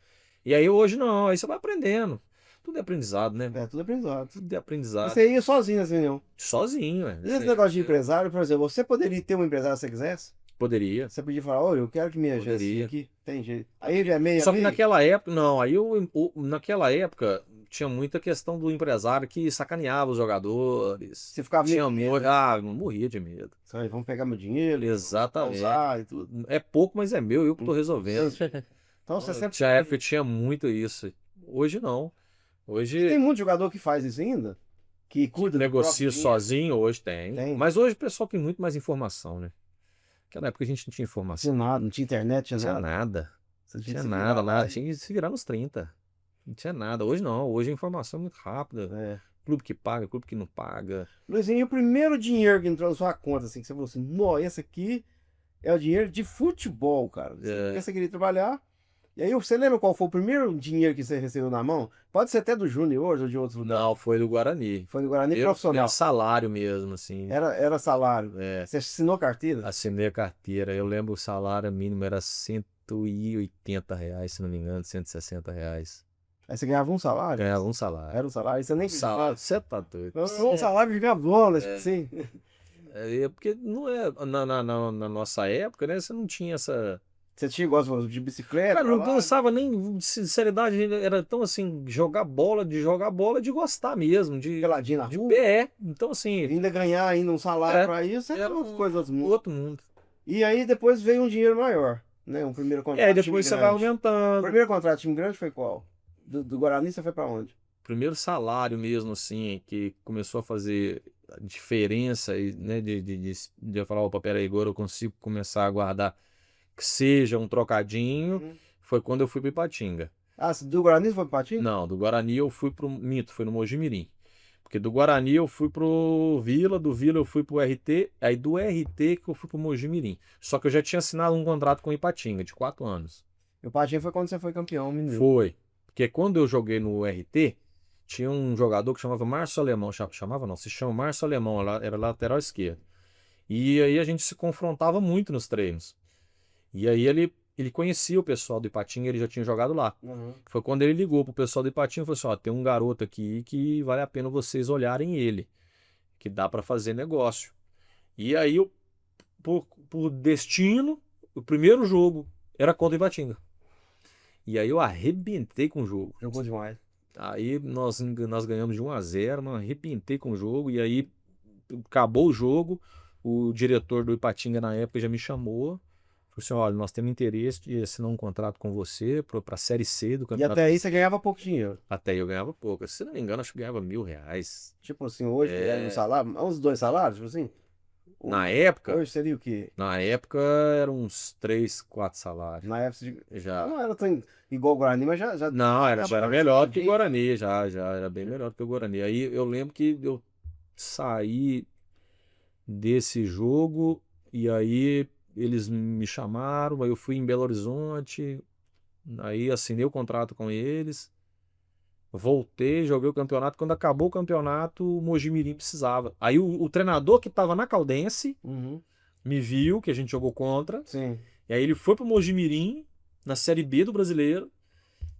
E aí hoje não, aí você vai aprendendo. Tudo é aprendizado, né? É tudo aprendizado. Tudo é aprendizado. Você ia sozinho assim, não. Sozinho, E esse negócio de empresário, por exemplo, você poderia ter um empresário se você quisesse? Poderia. Você podia falar, olha, eu quero que minha agência Poderia. aqui tem jeito. Aí ele é meio. Só que naquela época, não, aí naquela época tinha muita questão do empresário que sacaneava os jogadores. Você ficava meio Tinha com medo. muito. Morria de medo. Aí, vamos pegar meu dinheiro, Exatamente. usar e tudo. É pouco, mas é meu, eu que tô resolvendo. Então você sempre. Tinha época que tinha muito isso. Hoje não. Hoje Tem muito jogador que faz isso ainda? Que cuida do negocia próprio dinheiro. sozinho, hoje tem. Tem. Mas hoje o pessoal tem muito mais informação, né? Naquela época a gente não tinha Não informação. tinha nada, não tinha internet, Não tinha tinha nada. nada. Você Não tinha tinha que se nada, virar lá nada. e- Tinha que se virar nos 30. Não tinha nada. Hoje não. Hoje a informação é muito rápida. É. Clube que paga, clube que não paga. Luizinho, e o primeiro dinheiro que entrou na sua conta, assim, que você falou assim, não, esse aqui é o dinheiro de futebol, cara. Porque você queria trabalhar. E aí, você lembra qual foi o primeiro dinheiro que você recebeu na mão? Pode ser até do Júnior ou de outro lugar. Não, foi do Guarani. Foi no Guarani Eu profissional. era salário mesmo, assim. Era salário. É. Você assinou carteira? Assinei a carteira. Eu lembro o salário mínimo era R$ 180, se não me engano, R$ 160. Aí você ganhava um salário? Ganhava um salário. Era um salário, aí você nem Salário. Você tá doido. Um salário de jogar bola, tipo assim. É porque não é na nossa época, né? Você não tinha essa. Você tinha gosto de bicicleta? Cara, pra não lá? pensava nem, sinceridade, era tão assim, jogar bola, de gostar mesmo, Peladinho na de rua? pé. Então, assim, Ainda ganhar ainda um salário é, pra isso, é era umas coisas muito. outro mundo. E aí depois veio um dinheiro maior, né? Um primeiro E aí contrato time depois você vai grande. O aumentando. primeiro contrato time grande foi qual? Do Guarani você foi pra onde? Primeiro salário mesmo, assim, que começou a fazer a diferença, né, de eu falar, opa, peraí, agora eu consigo começar a guardar que seja um trocadinho, Uhum. foi quando eu fui para Ipatinga. Ah, do Guarani você foi pro Patinho? Não, do Guarani eu fui pro Mito, foi no Mojimirim. Porque do Guarani eu fui pro Vila, do Vila eu fui pro RT, aí do RT que eu fui pro Mojimirim. Só que eu já tinha assinado um contrato com o Ipatinga de 4 anos. E o Patinho foi quando você foi campeão, menino. Foi. Porque quando eu joguei no RT, tinha um jogador que chamava Márcio Alemão, chamava não, se chama Márcio Alemão, era lateral esquerdo. E aí a gente se confrontava muito nos treinos. E aí ele conhecia o pessoal do Ipatinga, ele já tinha jogado lá. Uhum. Foi quando ele ligou pro pessoal do Ipatinga e falou assim, ó, tem um garoto aqui que vale a pena vocês olharem ele, que dá para fazer negócio. E aí, por destino, o primeiro jogo era contra o Ipatinga. E aí eu arrebentei com o jogo. Jogou demais. Aí nós ganhamos de 1-0, mano, arrebentei com o jogo, e aí acabou o jogo, o diretor do Ipatinga na época já me chamou, falou assim, olha, nós temos interesse de assinar um contrato com você para a Série C do E campeonato. até aí você ganhava pouco dinheiro. Até aí eu ganhava pouco, se não me engano acho que ganhava R$ 1.000. Tipo assim, hoje é um salário, uns 2 salários, tipo assim. Na época, Hoje seria o quê? eram uns 3, 4 salários. Na época Já. não era tão igual o Guarani, mas já Não, já era melhor que o de- Guarani, já era bem melhor que o Guarani. Aí eu lembro que eu saí desse jogo e aí eles me chamaram, aí eu fui em Belo Horizonte, aí assinei o contrato com eles, voltei, joguei o campeonato. Quando acabou o campeonato, o Mojimirim precisava. Aí o treinador que estava na Caldense Uhum. me viu, que a gente jogou contra, Sim. e aí ele foi pro Mojimirim, na Série B do Brasileiro,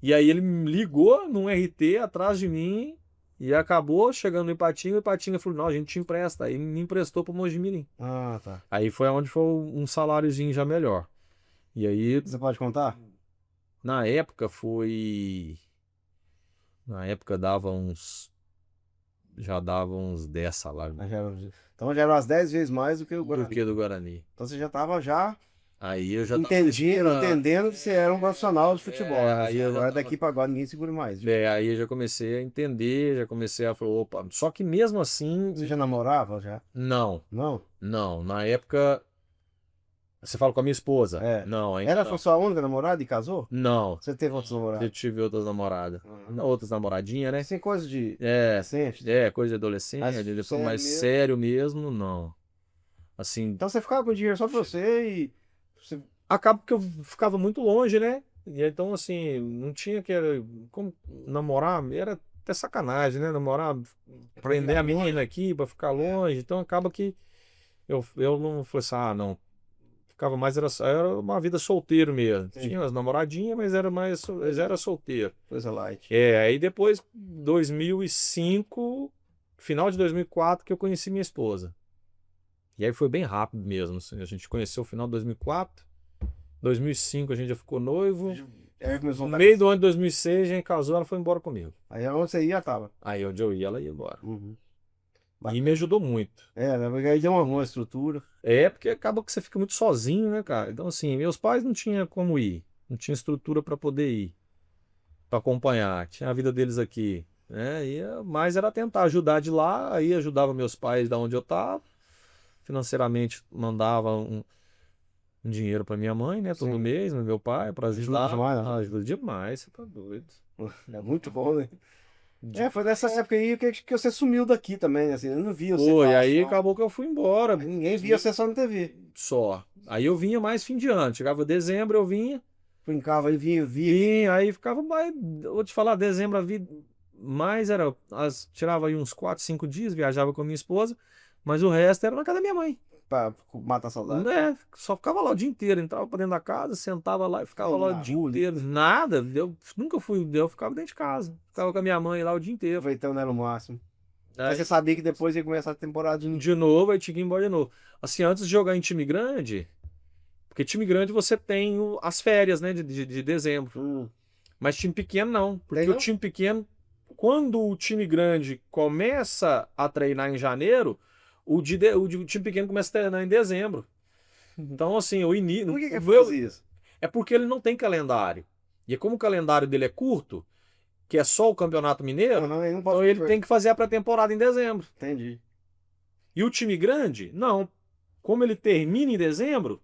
e aí ele me ligou num RT atrás de mim e acabou chegando no Ipatinga, e o Ipatinga falou, não, a gente te empresta. Aí me emprestou pro Mojimirim. Ah, tá. Aí foi onde foi um saláriozinho já melhor. E aí, Você pode contar? na época foi... Na época já dava uns 10 salários Então já eram umas 10 vezes mais do que o do Guarani. que do Guarani. Então você já estava já Aí eu já tava entendendo que você era um profissional de futebol. É, Né? aí eu já Agora tava- daqui para agora ninguém segura mais. Aí eu já comecei a entender, já comecei a falar, opa, só que mesmo assim, Você já namorava já? não, Não? na época, você fala com a minha esposa? É. Não, ainda Ela não. foi sua única namorada e casou? Não, Você teve outros eu namorados? tive outras namoradas. Uhum. Outras namoradinhas, né? Sem coisa de É, adolescente? coisa de adolescente, Mas depois, sério mas mesmo? sério mesmo, não. Assim, Então você ficava com dinheiro só pra você e. Você... acaba que eu ficava muito longe, né? E então, assim, não tinha que. Como namorar, era até sacanagem, né? Namorar, prender a menina aqui pra ficar longe. Então acaba que eu não falei assim, ah, não. Ficava mais, era uma vida solteiro mesmo. Sim. Tinha umas namoradinhas, mas era solteiro. Coisa light. Aí depois, 2005, final de 2004, que eu conheci minha esposa. E aí foi bem rápido mesmo, assim. A gente conheceu no final de 2004. 2005 a gente já ficou noivo. Aí começou No a... meio do ano de 2006 a gente casou, ela foi embora comigo. Aí onde você ia, tava. Aí onde eu ia, ela ia embora. Uhum. E me ajudou muito. É, né? Porque aí deu uma estrutura. Porque acaba que você fica muito sozinho, né, cara? Então, assim, meus pais não tinham como ir. Não tinha estrutura para poder ir. Para acompanhar. Tinha a vida deles aqui. Né? Mas era tentar ajudar de lá. Aí ajudava meus pais da onde eu tava. Financeiramente mandava um dinheiro para minha mãe, né? Todo Sim. mês, meu pai, para Ajuda ajudar. demais, né? Ajuda demais, você tá doido. É muito bom, né? É, foi nessa época aí que você sumiu daqui também, né? Assim, eu não via você. Foi, falar aí só. acabou que eu fui embora. Ninguém via você só na TV. Só. Aí eu vinha mais fim de ano. Chegava dezembro, eu vinha. Brincava aí, via. Vinha, aí ficava mais. Vou te falar, dezembro a vida. Mais era. Tirava aí uns 4, 5 dias, viajava com a minha esposa. Mas o resto era na casa da minha mãe. Pra matar a saudade. Só ficava lá o dia inteiro. Entrava pra dentro da casa, sentava lá e ficava lá o dia rua, inteiro. Nada. Eu nunca fui. Eu ficava dentro de casa. Ficava com a minha mãe lá o dia inteiro. Aproveitando era o máximo. Mas você sabia que depois ia começar a temporada de novo. De novo, aí tinha que ir embora de novo. Assim, antes de jogar em time grande, porque time grande você tem as férias, né, de dezembro. Mas time pequeno não. Porque Tem o não? time pequeno, quando o time grande começa a treinar em janeiro, o time pequeno começa a treinar em dezembro. Então, assim, o início. Por que faz isso? É porque ele não tem calendário. E como o calendário dele é curto, que é só o Campeonato Mineiro, Não, eu não então posso... ele tem que fazer a pré-temporada em dezembro. Entendi. E o time grande, não. Como ele termina em dezembro,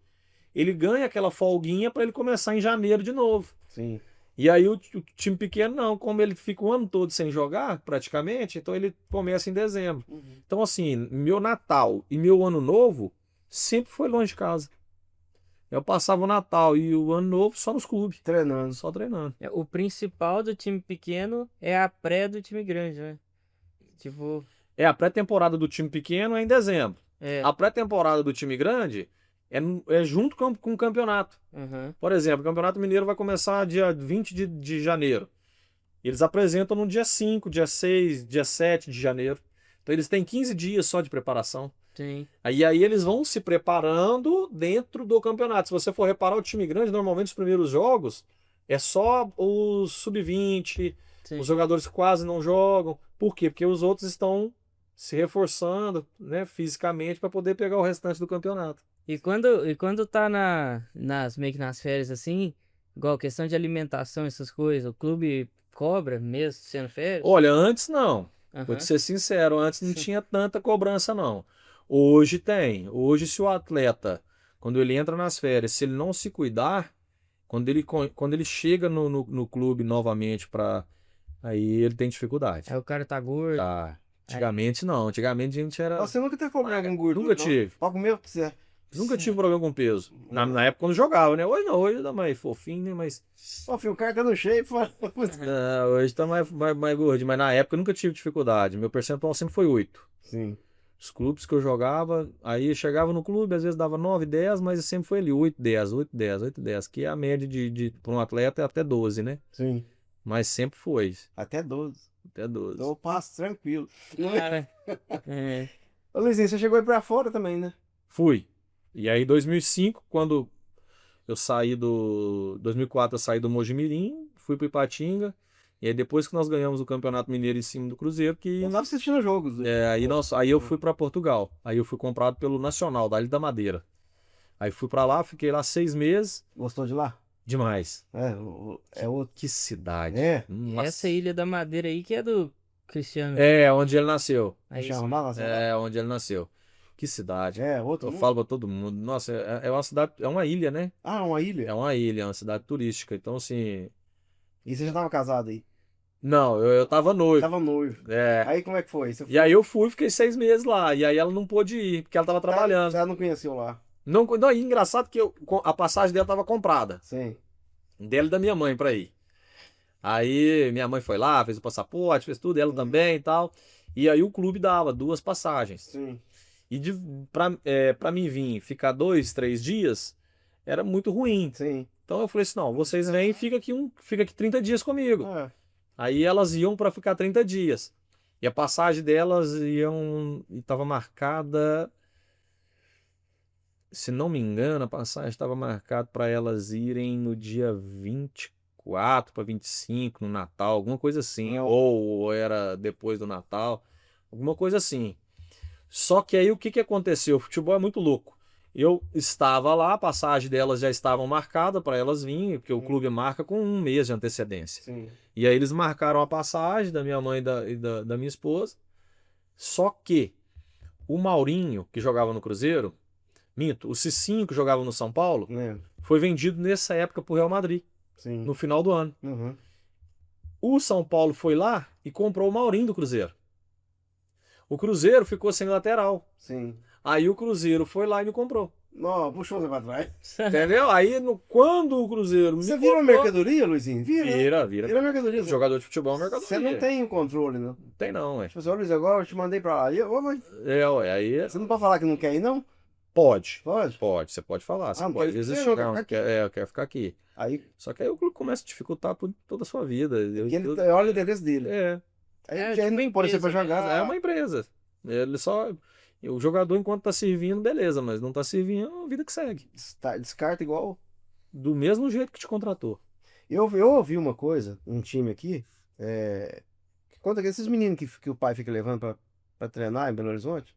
ele ganha aquela folguinha para ele começar em janeiro de novo. Sim. E aí o time pequeno não, como ele fica o ano todo sem jogar, praticamente, então ele começa em dezembro. Então assim, meu Natal e meu Ano Novo sempre foi longe de casa. Eu passava o Natal e o Ano Novo só nos clubes, Treinando. só treinando. O principal do time pequeno é a pré do time grande, né? Tipo, A pré-temporada do time pequeno é em dezembro. é. A pré-temporada do time grande é junto com o campeonato. Aham. Por exemplo, o Campeonato Mineiro vai começar dia 20 de janeiro. Eles apresentam no dia 5, dia 6, dia 7 de janeiro. Então eles têm 15 dias só de preparação. Sim. Aí eles vão se preparando dentro do campeonato. Se você for reparar, o time grande, normalmente os primeiros jogos é só os sub-20, Sim. os jogadores que quase não jogam. Por quê? Porque os outros estão se reforçando, né, fisicamente para poder pegar o restante do campeonato. E quando tá meio que nas férias assim, igual questão de alimentação, essas coisas, o clube cobra mesmo sendo férias? Olha, antes não. Vou Aham. te ser sincero, antes não tinha tanta cobrança, não. Hoje tem. Hoje, se o atleta, quando ele entra nas férias, se ele não se cuidar, quando ele chega no clube novamente, aí ele tem dificuldade. Aí o cara tá gordo. Tá. Antigamente não. Antigamente a gente era. Você nunca teve problema com gordura, Nunca não? tive. Pra comer, você... Nunca tive problema com peso. Na época quando jogava, né? Hoje não, hoje tá mais fofinho, né? Mas. Ó, filho, o cara tá no shape. Hoje tá mais gordinho. Mas na época eu nunca tive dificuldade. Meu percentual sempre foi 8. Sim. Os clubes que eu jogava, aí chegava no clube, às vezes dava 9, 10, mas sempre foi ali 8, 10, 8, 10, 8, 10, que é a média para um atleta é até 12, né? Sim. Mas sempre foi, Até 12. até 12. Então eu passo tranquilo. Cara, é. Ô, Luizinho, você chegou aí pra fora também, né? Fui. E aí, em 2005, quando eu saí 2004, eu saí do Mojimirim, fui pro Ipatinga. E aí, depois que nós ganhamos o Campeonato Mineiro em cima do Cruzeiro, que. Eu tava assistindo jogos. Aí eu fui para Portugal. Aí eu fui comprado pelo Nacional, da Ilha da Madeira. Aí fui para lá, fiquei lá 6 meses. Gostou de lá? Demais. É outro. Que cidade. É. Nossa. Essa Ilha da Madeira aí que é do Cristiano. É, onde ele nasceu. Aí, Chama lá, É, onde ele nasceu. Que cidade. outro. Eu falo pra todo mundo. Nossa, é uma cidade, é uma ilha, né? Ah, uma ilha? É uma ilha, é uma cidade turística. Então, assim. E você já tava casado aí? Não, eu tava noivo. Tava noivo. É. Aí como é que foi? Você E aí eu fui, fiquei 6 meses lá. E aí ela não pôde ir, porque ela tava trabalhando. Você não conheceu lá? Não, e engraçado que a passagem dela tava comprada. Sim. Dela e da minha mãe pra ir. Aí minha mãe foi lá, fez o passaporte, fez tudo, ela também e tal. E aí o clube dava 2 passagens. Sim. E pra mim vir ficar 2, 3 dias, era muito ruim. Sim. Então eu falei assim, não, vocês vêm e fica aqui 30 dias comigo. É. Aí elas iam pra ficar 30 dias. E a passagem delas estava marcada, se não me engano, a passagem estava marcada para elas irem no dia 24 para 25, no Natal, alguma coisa assim. Ou era depois do Natal, alguma coisa assim. Só que aí o que aconteceu? O futebol é muito louco. Eu estava lá, a passagem delas já estavam marcada para elas virem, porque o clube marca com 1 mês de antecedência. Sim. E aí eles marcaram a passagem da minha mãe e da minha esposa. Só que o Maurinho, que jogava no Cruzeiro, o Cicinho, que jogava no São Paulo, foi vendido nessa época pro Real Madrid, Sim. no final do ano. Uhum. O São Paulo foi lá e comprou o Maurinho do Cruzeiro. O Cruzeiro ficou sem lateral. Sim. Aí o Cruzeiro foi lá e me comprou. Não, puxou você pra trás. Entendeu? Aí quando o Cruzeiro me Você comprou... vira mercadoria, Luizinho? Vira. Vira Mercadoria. jogador de futebol é mercadoria. Você não tem o controle, não. Não tem não, ué. Tipo assim, ó, Luiz, agora eu te mandei pra lá. Mas Ué, aí... você não pode falar que não quer ir, não? Pode. Pode? Pode, você pode falar. Você não pode quer resistir. não, Não, eu quero ficar aqui. Aí, Só que aí o clube começa a dificultar toda a sua vida. porque ele olha o endereço dele. É. Aí É, já tipo não pode ser pra empresa jogar. É uma empresa. Ele só. O jogador, enquanto tá servindo, beleza, mas não tá servindo, é a vida que segue. Descarta igual. Do mesmo jeito que te contratou. Eu ouvi uma coisa, um time aqui, que conta que esses meninos que o pai fica levando pra treinar em Belo Horizonte,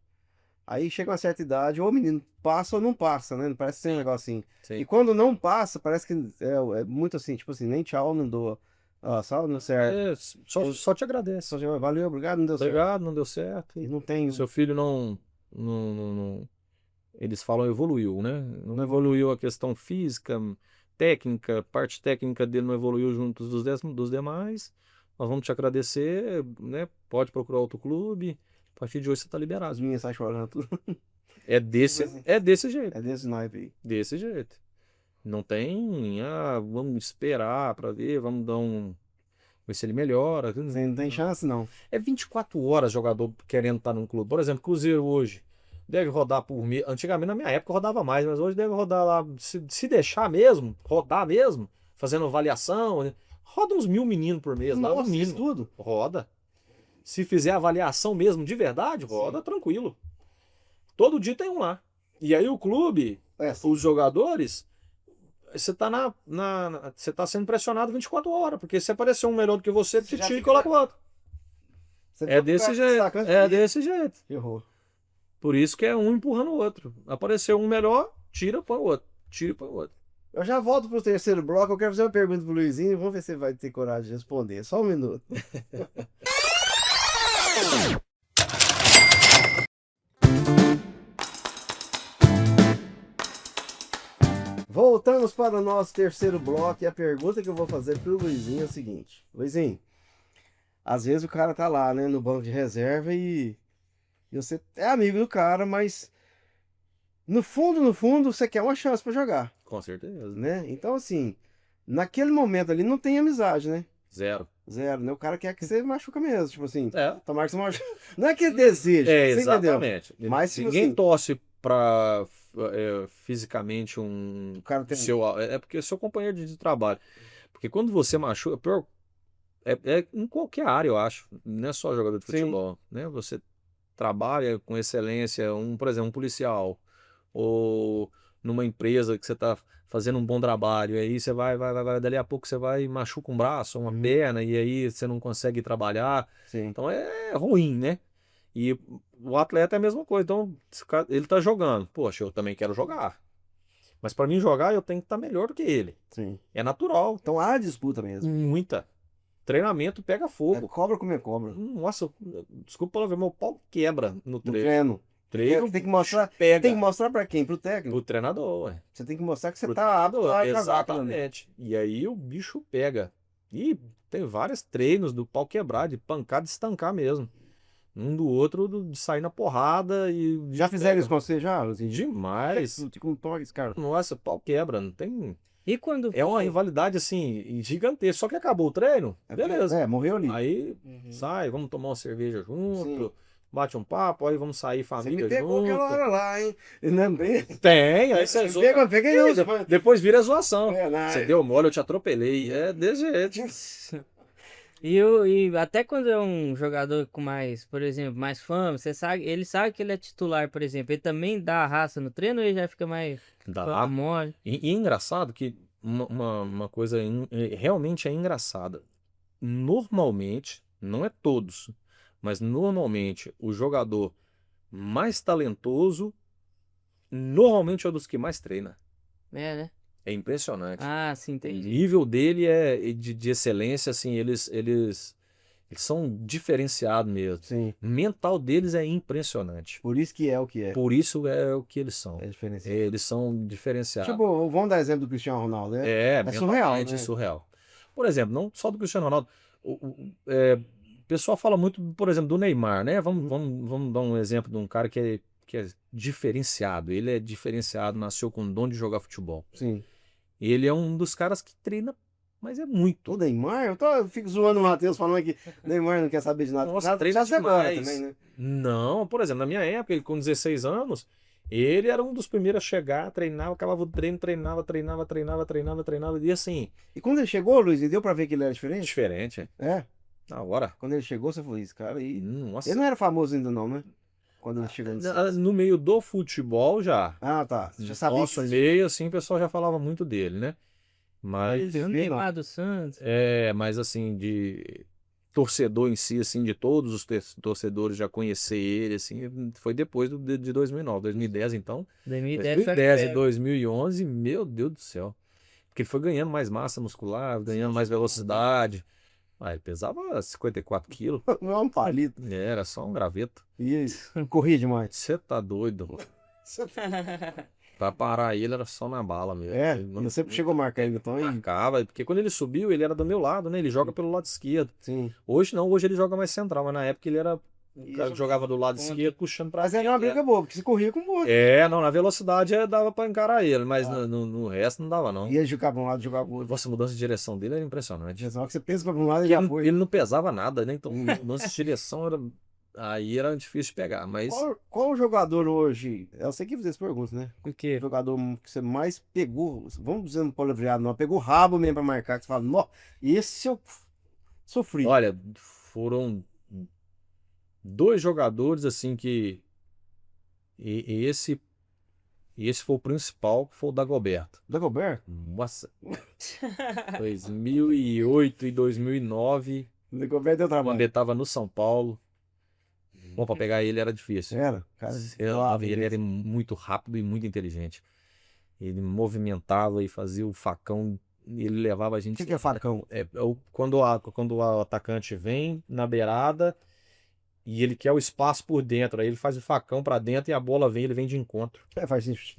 aí chega uma certa idade, ou o menino passa ou não passa, né? Parece ser um negocinho. E Sim. quando não passa, parece que é muito assim, tipo assim, nem tchau, não dou. Ó, só não certo. É, só te agradece. Só chama, valeu, obrigado, não deu certo. Obrigado, não deu certo. E não tem. Seu filho não- eles falam evoluiu, né? Não evoluiu a questão física, técnica, parte técnica dele não evoluiu junto dos demais. Nós vamos te agradecer, né? Pode procurar outro clube. A partir de hoje você está As liberado. meninas saem chorando tudo. É desse jeito. É desse naipe aí. Desse jeito. Não tem, vamos esperar para ver, vamos ver se ele melhora. Você não tem chance, não. É 24 horas jogador querendo estar num clube. Por exemplo, Cruzeiro hoje deve rodar por mês. Antigamente, na minha época, rodava mais, mas hoje deve rodar lá. Se deixar mesmo, rodar mesmo, fazendo avaliação, né? Roda uns 1.000 meninos por mês lá, no Nossa, isso mínimo. tudo. Roda. Se fizer avaliação mesmo de verdade, roda tranquilo. Todo dia tem um lá. E aí o clube, os jogadores, você tá você tá sendo pressionado 24 horas, porque se aparecer um melhor do que você Você te já tira e fica- coloca o outro. Você É fica desse jeito. sacando É e desse jeito. errou. Por isso que é um empurrando o outro. Apareceu um melhor, tira, põe o outro. Tira, põe o outro. Eu já volto pro terceiro bloco. Eu quero fazer uma pergunta pro Luizinho. Vamos ver se ele vai ter coragem de responder. Só um minuto. Voltamos para o nosso terceiro bloco. E a pergunta que eu vou fazer pro Luizinho é o seguinte: Luizinho, às vezes o cara tá lá, né, no banco de reserva e você é amigo do cara, mas no fundo, você quer uma chance pra jogar, Com certeza. né? Então, assim, naquele momento ali não tem amizade, né? Zero. Zero, né? O cara quer que você machuca mesmo, tipo assim, É. tomara que você machuca. Não é que ele deseja, É, você entendeu? exatamente. Mas, tipo ninguém assim- torce pra fisicamente um O cara tem. é porque é seu companheiro de trabalho. Porque quando você machuca, pior, é em qualquer área, eu acho. Não é só jogador de Sim. futebol, né? Você trabalha com excelência, por exemplo, um policial ou numa empresa que você está fazendo um bom trabalho, e aí você vai, dali a pouco você vai e machuca um braço, uma Uhum. perna, e aí você não consegue trabalhar. Sim. Então é ruim, né? E o atleta é a mesma coisa. Então, ele tá jogando. Poxa, eu também quero jogar. Mas para mim jogar, eu tenho que estar melhor do que ele. Sim. É natural. Então há disputa mesmo. Muita. Treinamento pega É fogo. cobra comer cobra. Nossa, desculpa palavrão, meu pau quebra no No treino. treino. Treino Tem que mostrar. pega Tem que mostrar pra quem? Pro técnico. pro treinador, ué. Você tem que mostrar que você Pro tá apto treinador, a jogar aquilo ali. exatamente. E aí o bicho pega. E tem vários treinos do pau quebrar, de pancada e estancar mesmo. Um do outro, de sair na porrada e. Já fizeram isso com você já, Luizinho? Demais. Com toques, cara. Nossa, pau quebra, não tem. E quando É uma foi? rivalidade assim, gigantesca. Só que acabou o treino, beleza. É, morreu ali. Aí Uhum. sai, vamos tomar uma cerveja junto, Sim. bate um papo, aí vamos sair Você me família pegou junto. aquela hora lá, hein? Não bem. Tem, aí você zoa. Peguei não, você foi. Depois vira zoação. É, não, Você deu mole, eu te atropelei. É desse jeito. E até quando é um jogador com mais, por exemplo, mais fama, ele sabe que ele é titular, por exemplo, ele também dá a raça no treino ou ele já fica mais Dá. mole? E é engraçado que uma coisa realmente é engraçada. Normalmente, não é todos, mas normalmente o jogador mais talentoso normalmente é um dos que mais treina. É, né? É impressionante. Ah, sim, O entendi. nível dele é de excelência, assim, eles são diferenciados mesmo. Sim. O mental deles é impressionante. Por isso que é o que é. Por isso é o que eles são. É diferente. Eles são diferenciados. Tipo, vamos dar exemplo do Cristiano Ronaldo, né? É surreal, mentalmente né? surreal. Por exemplo, não só do Cristiano Ronaldo. O pessoal fala muito, por exemplo, do Neymar, né? Vamos dar um exemplo de um cara que é diferenciado. Ele é diferenciado, nasceu com o dom de jogar futebol. Sim. Ele é um dos caras que treina, mas é muito. O Neymar, eu fico zoando o Matheus falando que o Neymar não quer saber de nada. Nossa, Nada, treina já agora demais. também, né? Não, por exemplo, na minha época, ele com 16 anos, ele era um dos primeiros a chegar, treinava, acabava o treino, treinava, e assim, E quando ele chegou, Luiz, e deu pra ver que ele era diferente? diferente. É. Agora. Quando ele chegou, você falou, esse cara aí... Nossa. Ele não era famoso ainda não, né? Quando ele chegou no Santos. No meio do futebol já. Ah, tá. Você já sabia Nosso que... meio, assim, o pessoal já falava muito dele, né? Mas, O Neymar do Santos. mas assim, de torcedor em si, assim, de todos os torcedores já conhecer ele, assim, foi depois de 2009, 2010, então. 2010 foi 2010 e febre. 2011, meu Deus do céu. Porque ele foi ganhando mais massa muscular, ganhando mais velocidade. Ah, ele pesava 54 quilos. Não é um palito. Era só um graveto. Isso. Corria demais. Você tá doido. Pra parar ele era só na bala mesmo. É, Ele não eu sempre chegou a marcar ele, então, e... marcava, porque quando ele subiu, ele era do meu lado, né? Ele joga pelo lado esquerdo. Sim. Hoje não, hoje ele joga mais central, mas na época ele era o cara Isso. que jogava do lado esquerdo, puxando pra Mas era uma briga boa, porque você corria com o outro. Não, na velocidade dava pra encarar ele, mas no resto não dava, não. Ia jogar pra um lado, jogar pro outro. Nossa, a mudança de direção dele era impressionante. Só que você pensa pra um lado e Porque já ele, foi. ele não pesava nada, né? Então, mudança de direção aí era difícil de pegar, mas Qual jogador hoje? Eu sei que vocês perguntam, né? O quê? O jogador que você mais pegou, vamos dizer no palavreado, não, pegou rabo mesmo pra marcar, que você fala, nó, esse eu sofri. olha, foram dois jogadores assim que e esse foi o principal, que foi o Dagoberto. Dagoberto? Nossa, 2008 e 2009, Dagoberto deu quando trabalho. ele estava no São Paulo. Bom, para pegar ele era difícil. Era? Cara, Ele era muito rápido e muito inteligente. Ele movimentava e fazia o facão, ele levava a O gente. que é facão? Quando o atacante vem na beirada e ele quer o espaço por dentro, aí ele faz o facão para dentro e a bola vem, ele vem de encontro. Faz isso.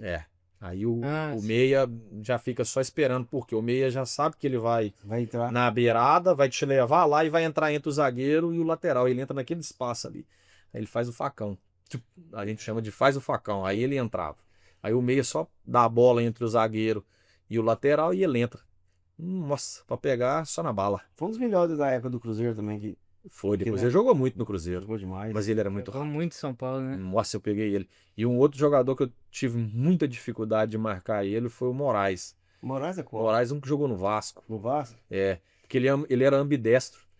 Aí o sim. meia já fica só esperando, porque o meia já sabe que ele vai Vai entrar. na beirada, vai te levar lá e vai entrar entre o zagueiro e o lateral. Ele entra naquele espaço ali. Aí ele faz o facão. Tipo, a gente chama de faz o facão. Aí ele entrava. Aí o meia só dá a bola entre o zagueiro e o lateral e ele entra. Nossa, pra pegar só na bala. Foi um dos melhores da época do Cruzeiro também, que Foi, depois Que ele jogou muito no Cruzeiro. jogou demais. Mas ele era muito Jogou rápido. muito em São Paulo, né? Nossa, eu peguei ele. E um outro jogador que eu tive muita dificuldade de marcar ele foi o Moraes. Moraes é O qual? Moraes, um que jogou no Vasco. No Vasco? Porque ele era ambidestro.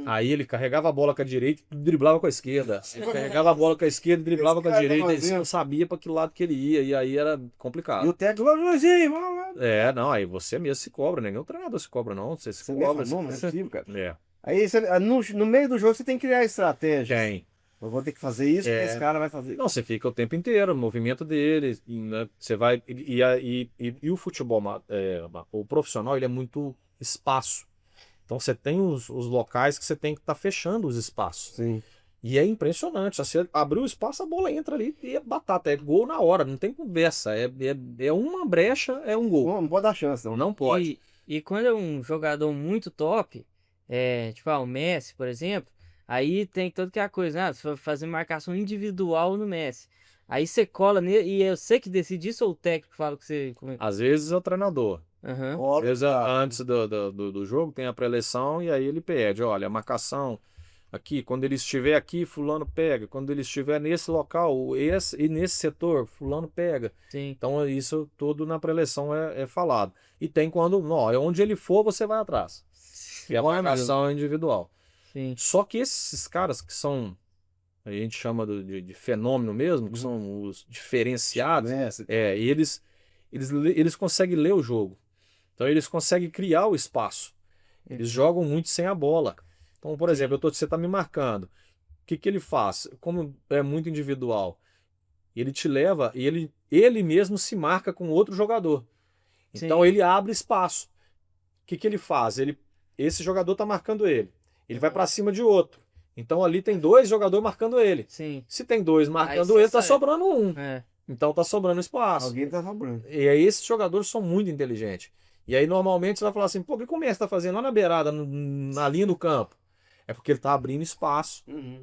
Aí ele carregava a bola com a direita e driblava com a esquerda. Ele carregava a bola com a esquerda e driblava com a Esse cara tá direita. E você fazendo. não sabia para que lado que ele ia. E aí era complicado. E o técnico, vamos, Luizinho, vamos. Não, aí você mesmo se cobra, né? Nem o treinador se cobra, não. Você se Você mesmo cobra. fala, não é possível, cara. É. Aí no meio do jogo você tem que criar estratégia. Quem? Eu vou ter que fazer isso, porque É. esse cara vai fazer. Não, você fica o tempo inteiro, o movimento dele, né? Você vai. E o futebol, o profissional, ele é muito espaço. Então você tem os locais que você tem que estar fechando os espaços. Sim. E é impressionante. Se você abrir o espaço, a bola entra ali e é batata. É gol na hora, não tem conversa. É uma brecha, é um gol. Não pode dar chance, não. Não pode. E quando é um jogador muito top, tipo o Messi, por exemplo, aí tem toda aquela coisa, você vai fazer marcação individual no Messi. Aí você cola nele, e eu sei que decide isso ou o técnico fala que você. Às vezes é o treinador. Aham. Às Óbvio, vezes, tá. antes do jogo, tem a pré-eleição e aí ele pede, olha, a marcação aqui, quando ele estiver aqui, fulano pega. Quando ele estiver nesse local, e nesse setor, fulano pega. Sim. Então, isso tudo na pré-eleição é falado. E tem quando, não, onde ele for, você vai atrás. E a marcação é individual. Sim. Só que esses caras que são, a gente chama de fenômeno mesmo, que são os diferenciados, Messi. eles conseguem ler o jogo. Então eles conseguem criar o espaço. Eles jogam muito sem a bola. Então, por exemplo, você está me marcando. O que ele faz? Como é muito individual, ele te leva e ele mesmo se marca com outro jogador. Então Sim. ele abre espaço. O que ele faz? Esse jogador está marcando ele. Ele vai para cima de outro. Então ali tem dois jogadores marcando ele. Sim. Se tem dois marcando você ele, tá sai. sobrando um. É. Então tá sobrando espaço. Alguém tá sobrando. E aí esses jogadores são muito inteligentes. E aí normalmente você vai falar assim, pô, e como é que você tá fazendo lá na beirada, na linha do campo? É porque ele tá abrindo espaço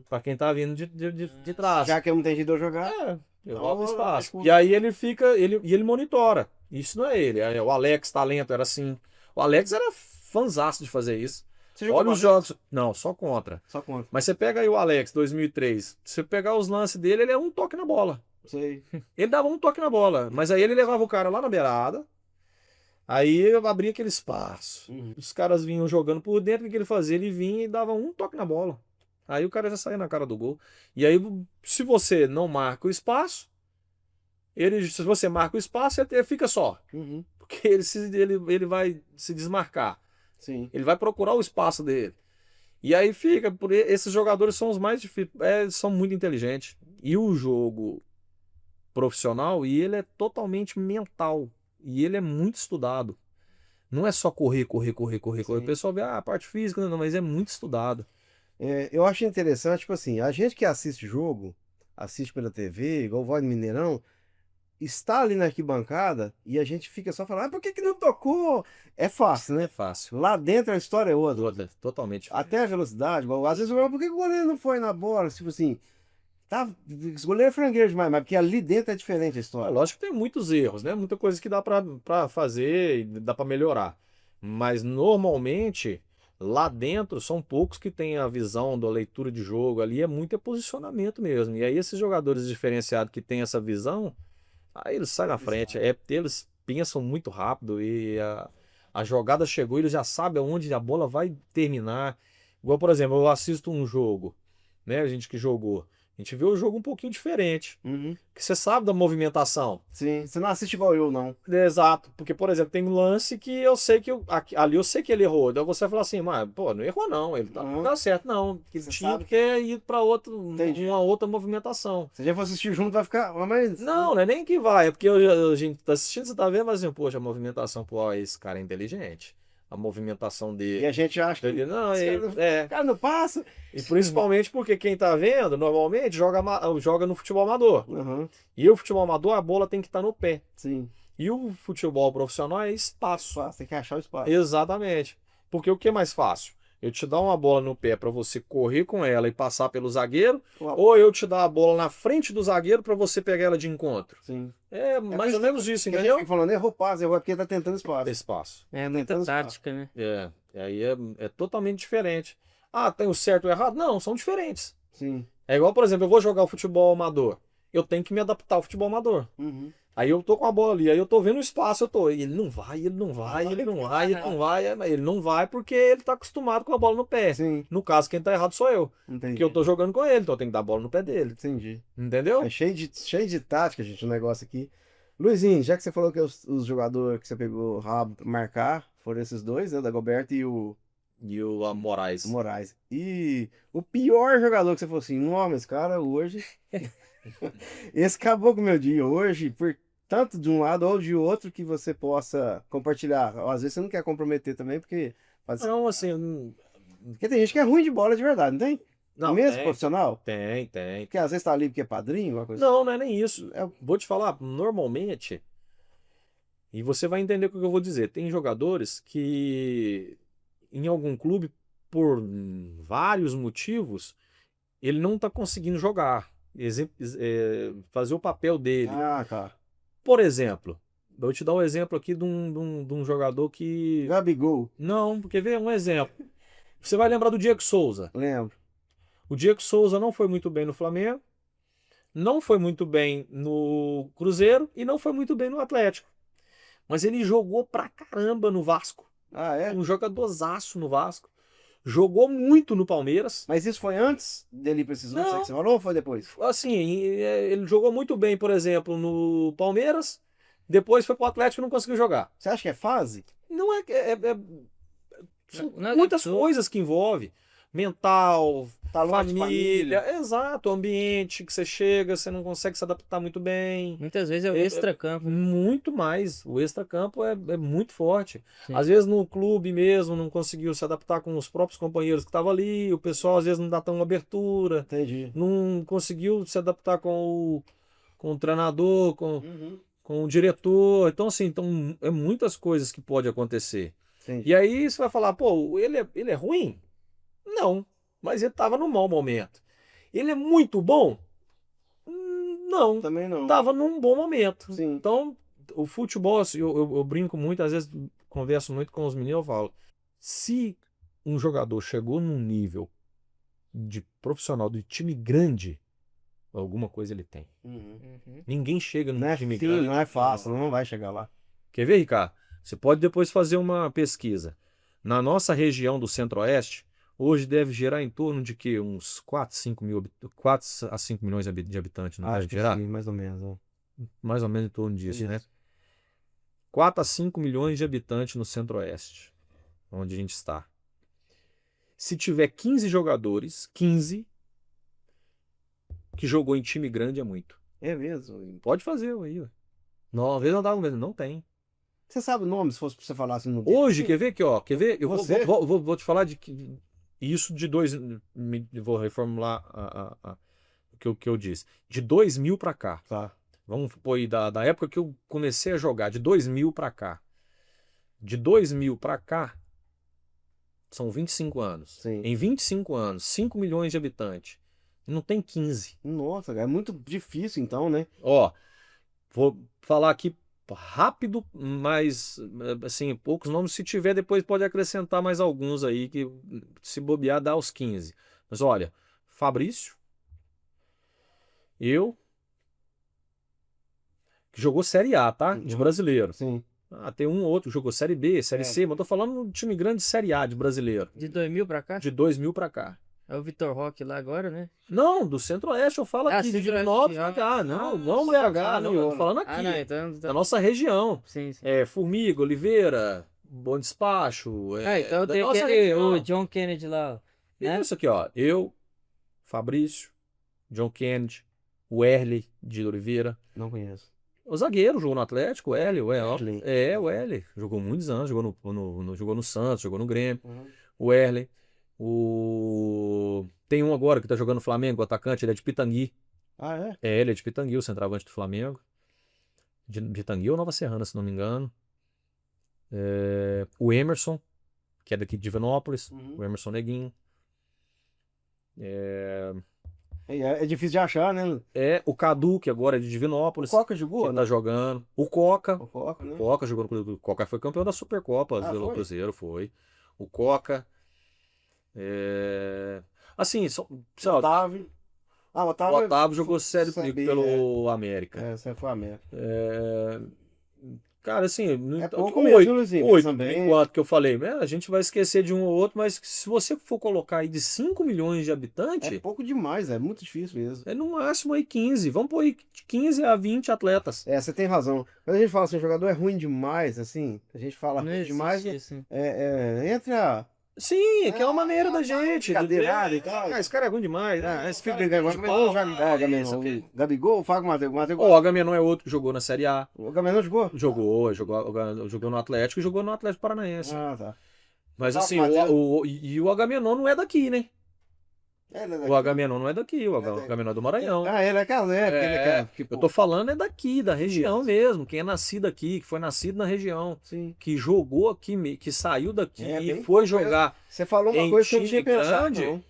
para quem tá vindo de trás. Já que eu não tenho jeito de eu jogar. Eu Então, abro espaço. acho que- E aí ele fica, ele monitora. Isso não é ele. O Alex Talento era assim. O Alex era fanzaço de fazer isso. Você jogou Olha os basquete? jogos. Não, só contra. Só conta. Mas você pega aí o Alex, 2003. Se você pegar os lances dele, ele é um toque na bola. Sei. Ele dava um toque na bola. Mas aí ele levava o cara lá na beirada. Aí eu abria aquele espaço. Uhum. Os caras vinham jogando por dentro, o que ele fazia? Ele vinha e dava um toque na bola. Aí o cara já saía na cara do gol. E aí, se você não marca o espaço, se você marca o espaço, ele fica só. Uhum. Porque ele vai se desmarcar. Sim. Ele vai procurar o espaço dele. E aí fica, esses jogadores são os mais difíceis, são muito inteligentes. E o jogo profissional, e ele é totalmente mental. E ele é muito estudado. Não é só correr, correr, correr, correr, correr. O Sim. pessoal vê a parte física, não, mas é muito estudado. Eu acho interessante, tipo assim, a gente que assiste jogo, assiste pela TV, igual o Voz do Mineirão, está ali na arquibancada e a gente fica só falando, por que que não tocou? É fácil, É né? fácil. Lá dentro a história é outra. Totalmente. Até a velocidade, igual, às vezes eu falo, por que que o goleiro não foi na bola? Tipo assim, tá, esse goleiro é frangueiro demais, mas porque ali dentro é diferente a É história. lógico que tem muitos erros, né? Muita coisa que dá pra fazer e dá pra melhorar. Mas normalmente, lá dentro, são poucos que têm a visão da leitura de jogo ali, é muito posicionamento mesmo. E aí esses jogadores diferenciados que têm essa visão, aí eles saem na frente. Eles pensam muito rápido e a jogada chegou, eles já sabem aonde a bola vai terminar. Igual, por exemplo, eu assisto um jogo, né? A gente que jogou. A gente vê o jogo um pouquinho diferente. Uhum. Que você sabe da movimentação. Sim, você não assiste igual eu, não. Exato. Porque, por exemplo, tem um lance que eu sei que ali eu sei que ele errou. Então você fala assim, mas, pô, não errou não. Ele Uhum. tá certo, não. Que Você tinha sabe. que ir para Entendi. uma outra movimentação. Se a gente for assistir junto, vai ficar. Mas. Não, não é nem que vai, é porque a gente tá assistindo, você tá vendo, mas assim, poxa, a movimentação, pô, ó, esse cara é inteligente. A movimentação E dele. a gente acha que. Não, Esse é. cara não passa. E principalmente porque quem tá vendo, normalmente, joga no futebol amador. Uhum. E o futebol amador, a bola tem que estar no pé. Sim. E o futebol profissional é espaço. Espaço, tem que achar o espaço. Exatamente. Porque o que é mais fácil? Eu te dar uma bola no pé para você correr com ela e passar pelo zagueiro, ou eu te dar a bola na frente do zagueiro para você pegar ela de encontro. Sim. É mais ou menos isso, Que a gente entendeu? fica falando, errou passe, errou é porque tá tentando espaço. Espaço. É Tentando muita espaço. tática, né? Aí é totalmente diferente. Ah, tem o certo e o errado? Não, são diferentes. Sim. É igual, por exemplo, eu vou jogar o futebol amador. Eu tenho que me adaptar ao futebol amador. Uhum. Aí eu tô com a bola ali, aí eu tô vendo o espaço, e ele não vai, ele não vai, ele não vai, ele não vai, mas ele não vai porque ele tá acostumado com a bola no pé. Sim. No caso, quem tá errado sou eu. Entendi. Porque eu tô jogando com ele, então eu tenho que dar a bola no pé dele. Entendi. Entendeu? É cheio de tática, gente, o negócio aqui. Luizinho, já que você falou que os jogadores que você pegou rabo pra marcar foram esses dois, né? O Dagoberto e o E o Moraes. Moraes. E o pior jogador que você falou assim, não, esse cara hoje. Esse acabou com o meu dia hoje, por tanto de um lado ou de outro que você possa compartilhar. Às vezes você não quer comprometer também, porque. Não, assim. Porque tem gente que é ruim de bola de verdade, não tem? Não, Mesmo tem, profissional? tem. Porque às vezes tá ali porque é padrinho, uma coisa Não, não é nem isso. Vou te falar, normalmente. E você vai entender o que eu vou dizer. Tem jogadores que, em algum clube, por vários motivos, ele não tá conseguindo jogar. Fazer o papel dele. Ah, cara. Por exemplo, vou te dar um exemplo aqui de um jogador que. Gabigol, Não, porque vê um exemplo. Você vai lembrar do Diego Souza. lembro. O Diego Souza não foi muito bem no Flamengo, não foi muito bem no Cruzeiro e não foi muito bem no Atlético. Mas ele jogou pra caramba no Vasco. Ah, é? Um jogadorzaço no Vasco. Jogou muito no Palmeiras. Mas isso foi antes dele ir pra esses outros Não. aí que você falou ou foi depois? Assim, ele jogou muito bem, por exemplo, no Palmeiras. Depois foi pro Atlético e não conseguiu jogar. Você acha que é fase? Não são Não muitas adaptou. coisas que envolve. Mental, Tá longe de família, exato, ambiente que você chega, você não consegue se adaptar muito bem. Muitas vezes é o extracampo. Muito mais. O extracampo é muito forte. Sim. Às vezes no clube mesmo não conseguiu se adaptar com os próprios companheiros que estavam ali, o pessoal às vezes não dá tão abertura, Entendi. não conseguiu se adaptar com o treinador, Uhum. com o diretor. Então, assim, é muitas coisas que pode acontecer. Entendi. E aí você vai falar, pô, ele é ruim? Não, mas ele estava num mau momento. Ele é muito bom? Não, Também não. estava num bom momento. Sim. Então, o futebol, assim, eu brinco muito, às vezes converso muito com os meninos, eu falo, se um jogador chegou num nível de profissional de time grande, alguma coisa ele tem. Uhum. Uhum. Ninguém chega num Não é, time sim, grande. não é fácil, não vai chegar lá. Quer ver, Ricardo? Você pode depois fazer uma pesquisa. Na nossa região do Centro-Oeste, hoje deve gerar em torno de que uns 4 a 5 milhões de habitantes, não Acho deve que gerar? sim, mais ou menos. Ó. Mais ou menos em torno disso, né? Isso. 4 a 5 milhões de habitantes no Centro-Oeste, onde a gente está. Se tiver 15 jogadores, 15 que jogou em time grande é muito. É mesmo. Pode fazer aí, ué. Não, às vezes não dá mesmo, não tem. Você sabe o nome, se fosse pra você falar assim no Hoje, quer ver aqui, ó? Quer ver? Eu Você? vou te falar de isso de dois. Vou reformular o que eu disse. De 2000 pra cá. Tá. Vamos pôr aí da época que eu comecei a jogar, de 2000 pra cá. De 2000 pra cá, são 25 anos. Sim. Em 25 anos, 5 milhões de habitantes. Não tem 15. Nossa, cara, é muito difícil então, né? Ó, vou falar aqui rápido, mas assim, poucos nomes. Se tiver, depois pode acrescentar mais alguns aí, que se bobear dá os 15. Mas olha, Fabrício, eu, que jogou Série A, tá? De Uhum. brasileiro. Sim. Ah, tem um ou outro que jogou Série B, Série É. C, mas eu tô falando de time grande de Série A de brasileiro. De 2000 pra cá? De 2000 pra cá. É o Vitor Roque lá agora, né? Não, do Centro-Oeste eu falo Ah, aqui, de Centro-Oeste, 9 pra cá. Não BH, não. Eu tô falando aqui. Ah, não, então... Da nossa região. Sim, sim. É, Formiga, Oliveira, Bom Despacho. Então da tem nossa aquele, região. o John Kennedy lá, né? Isso aqui, ó. Eu, Fabrício, John Kennedy, o Erley de Oliveira. Não conheço. O zagueiro jogou no Atlético, o Erley. O Erley. o Erley. Jogou muitos anos, jogou jogou no Santos, jogou no Grêmio. Uhum. O Erley. Tem um agora que tá jogando no Flamengo, o atacante, ele é de Pitangui. Ah, é? Ele é de Pitangui, o centroavante do Flamengo. De Pitangui ou Nova Serrana, se não me engano. O Emerson, que é daqui de Divinópolis. Uhum. O Emerson Neguinho. É difícil de achar, né? O Cadu, que agora é de Divinópolis. O Coca jogou, que né? tá jogando. O Coca. O Coca, né? O Coca jogou no O Coca foi campeão da Supercopa Ah, pelo foi? Cruzeiro, foi. O Coca. Assim, sei lá, Otávio. Ah, o o Otávio. Otávio jogou Série Série B, pelo América. Você foi a América. Cara, assim, É pouco oito, mesmo, Luizinho. oito, Também. enquanto que eu falei, a gente vai esquecer de um ou outro, mas se você for colocar aí de 5 milhões de habitantes, É pouco demais, é muito difícil mesmo. é no máximo aí 15. Vamos pôr aí de 15 a 20 atletas. Você tem razão. Quando a gente fala assim, o jogador é ruim demais, assim, a gente fala Não ruim existe demais, isso. entre a... Sim, que é uma maneira da gente. Cadeirada e tal. Esse cara é ruim demais. Esse fica brigando igual o Agamenon. O Gabigol, o Fábio Matheus. O Agamenon é outro que jogou na Série A. O Agamenon jogou? Jogou no Atlético e jogou no Atlético Paranaense. Ah, tá. Mas Fábio assim, Matheus. o Agamenon não é daqui, né? Ele O Agamenon não é daqui, o Agamenon é do Maranhão. ele é caseiro, porque ele é Eu tô falando é daqui, da região mesmo. Quem é nascido aqui, que foi nascido na região, Sim. que jogou aqui, que saiu daqui É, e bem foi pouco, jogar. Você falou uma Em coisa que eu não time tinha pensado, grande, não.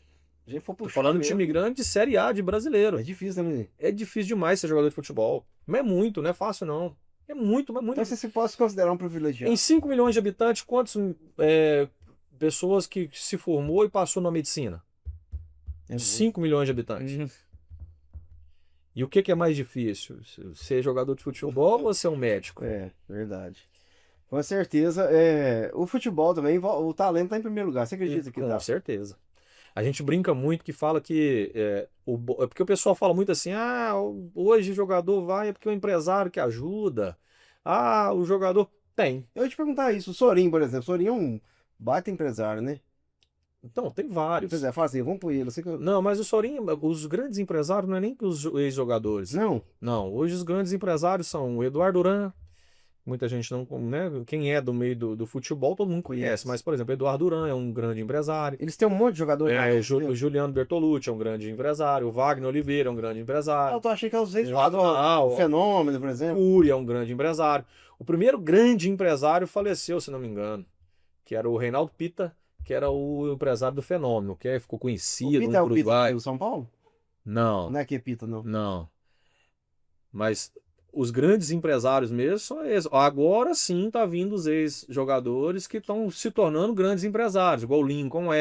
A gente for Tô puxar falando de mesmo. time grande de Série A, de brasileiro. É difícil também. É difícil demais ser jogador de futebol. Não é muito, não é fácil não. É muito, mas muito. Então você se pode se considerar um privilegiado. Em 5 milhões de habitantes, quantas pessoas que se formou e passou na medicina? É 5 milhões de habitantes. E o que é mais difícil? Ser jogador de futebol ou ser um médico? Verdade. Com certeza. O futebol também, o talento tá em primeiro lugar. Você acredita que Com tá? certeza. A gente brinca muito que fala que porque o pessoal fala muito assim, hoje o jogador vai é porque o empresário que ajuda. O jogador tem. Eu ia te perguntar isso. O Sorin, por exemplo. O Sorin é um baita empresário, né? Então, tem vários. Pois é, fala assim, vamos por ele. Não, mas o Sorin, os grandes empresários não é nem os ex-jogadores. Não. Não, hoje os grandes empresários são o Eduardo Duran. Muita gente não, né? Quem é do meio do futebol, todo mundo conhece. Mas, por exemplo, Eduardo Duran é um grande empresário. Eles têm um monte de jogador. O Juliano Bertolucci é um grande empresário. O Wagner Oliveira é um grande empresário. Eu achei que eram os ex o Fenômeno, por exemplo. Cury é um grande empresário. O primeiro grande empresário faleceu, se não me engano, que era o Reinaldo Pita, que era o empresário do Fenômeno, que ficou O conhecido Pita é no o Pita Uruguai. do São Paulo? Não, Não é que é Pita, não. não. Mas os grandes empresários mesmo são esses. Agora sim tá vindo os ex-jogadores que estão se tornando grandes empresários, igual o Lincoln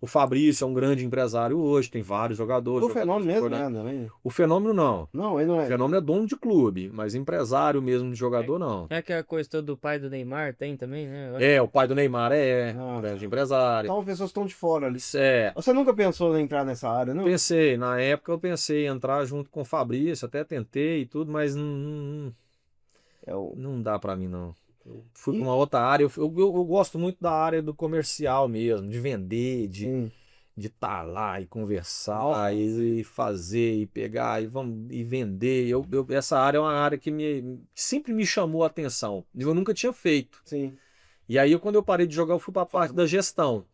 O Fabrício é um grande empresário hoje, tem vários jogadores. O Fenômeno mesmo, né? né? Também. O Fenômeno não. Não, ele não O é. Fenômeno é dono de clube, mas empresário mesmo de jogador não. É que a coisa toda do pai do Neymar tem também, né? Eu acho É, o pai do Neymar Ah, grande empresário. então pessoas estão de fora ali. Isso é. Você nunca pensou em entrar nessa área, não? Pensei, na época eu pensei em entrar junto com o Fabrício, até tentei e tudo, mas É o... não dá pra mim não. Eu fui E- pra uma outra área, eu gosto muito da área do comercial mesmo, de vender, Sim. de estar lá e conversar Ó. e fazer e pegar e vender. Essa área é uma área que sempre me chamou a atenção. Eu nunca tinha feito. Sim. E aí, quando eu parei de jogar, eu fui para a parte da gestão.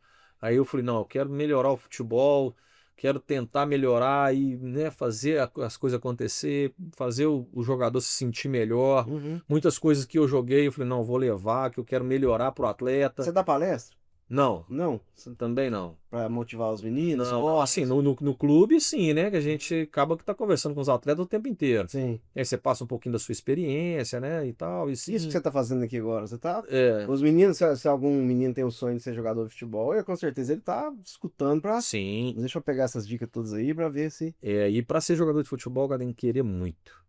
Aí eu falei, não, eu quero melhorar o futebol, quero tentar melhorar e, né, fazer as coisas acontecer, fazer o jogador se sentir melhor. Uhum. Muitas coisas que eu joguei, eu falei, não, eu vou levar, que eu quero melhorar pro atleta. Você dá palestra? Não, Não. também não. Pra motivar os meninos? Não, esportes? assim, no clube sim, né? Que a gente acaba que tá conversando com os atletas o tempo inteiro. Sim. Aí você passa um pouquinho da sua experiência, né? E tal. E sim, Isso que você tá fazendo aqui agora, você tá... é, Os meninos, se algum menino tem o sonho de ser jogador de futebol, com certeza ele tá escutando pra... sim. Deixa eu pegar essas dicas todas aí pra ver se... E para ser jogador de futebol, cara, tem que querer muito.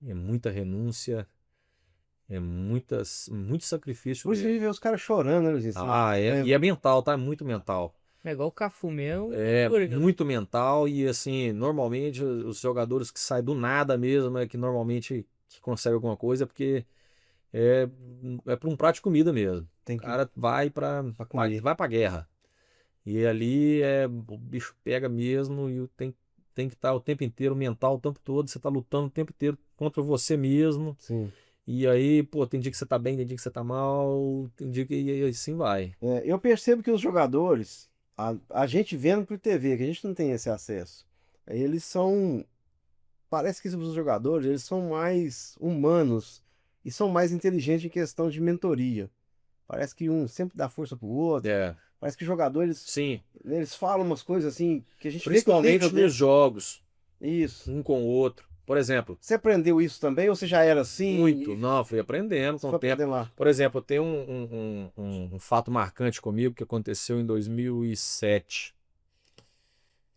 É muita renúncia, é muito sacrifício Por isso que a mesmo. gente vê os caras chorando, né, Luiz? E é mental, tá? É muito mental. que é igual o Cafu mesmo. É Por- muito mental e assim, normalmente os jogadores que saem do nada mesmo, é que normalmente que conseguem alguma coisa, é porque é para um prato de comida mesmo. Tem O que... cara vai Pra comer. vai pra guerra. E ali o bicho pega mesmo e tem que estar o tempo inteiro mental, o tempo todo, você tá lutando o tempo inteiro contra você mesmo. Sim. E aí, pô, tem dia que você tá bem, tem dia que você tá mal, tem dia que e assim vai. Eu percebo que os jogadores, a gente vendo por TV, que a gente não tem esse acesso, eles são, parece que os jogadores, eles são mais humanos e são mais inteligentes em questão de mentoria. Parece que um sempre dá força pro outro. É, Parece que os jogadores, sim. eles falam umas coisas assim que a gente vê que Principalmente dentro nos deles. jogos, Isso. um com o outro. Por exemplo, Você aprendeu isso também ou você já era assim? muito. E Não, fui aprendendo você com foi o tempo. aprendendo lá? Por exemplo, tem um fato marcante comigo que aconteceu em 2007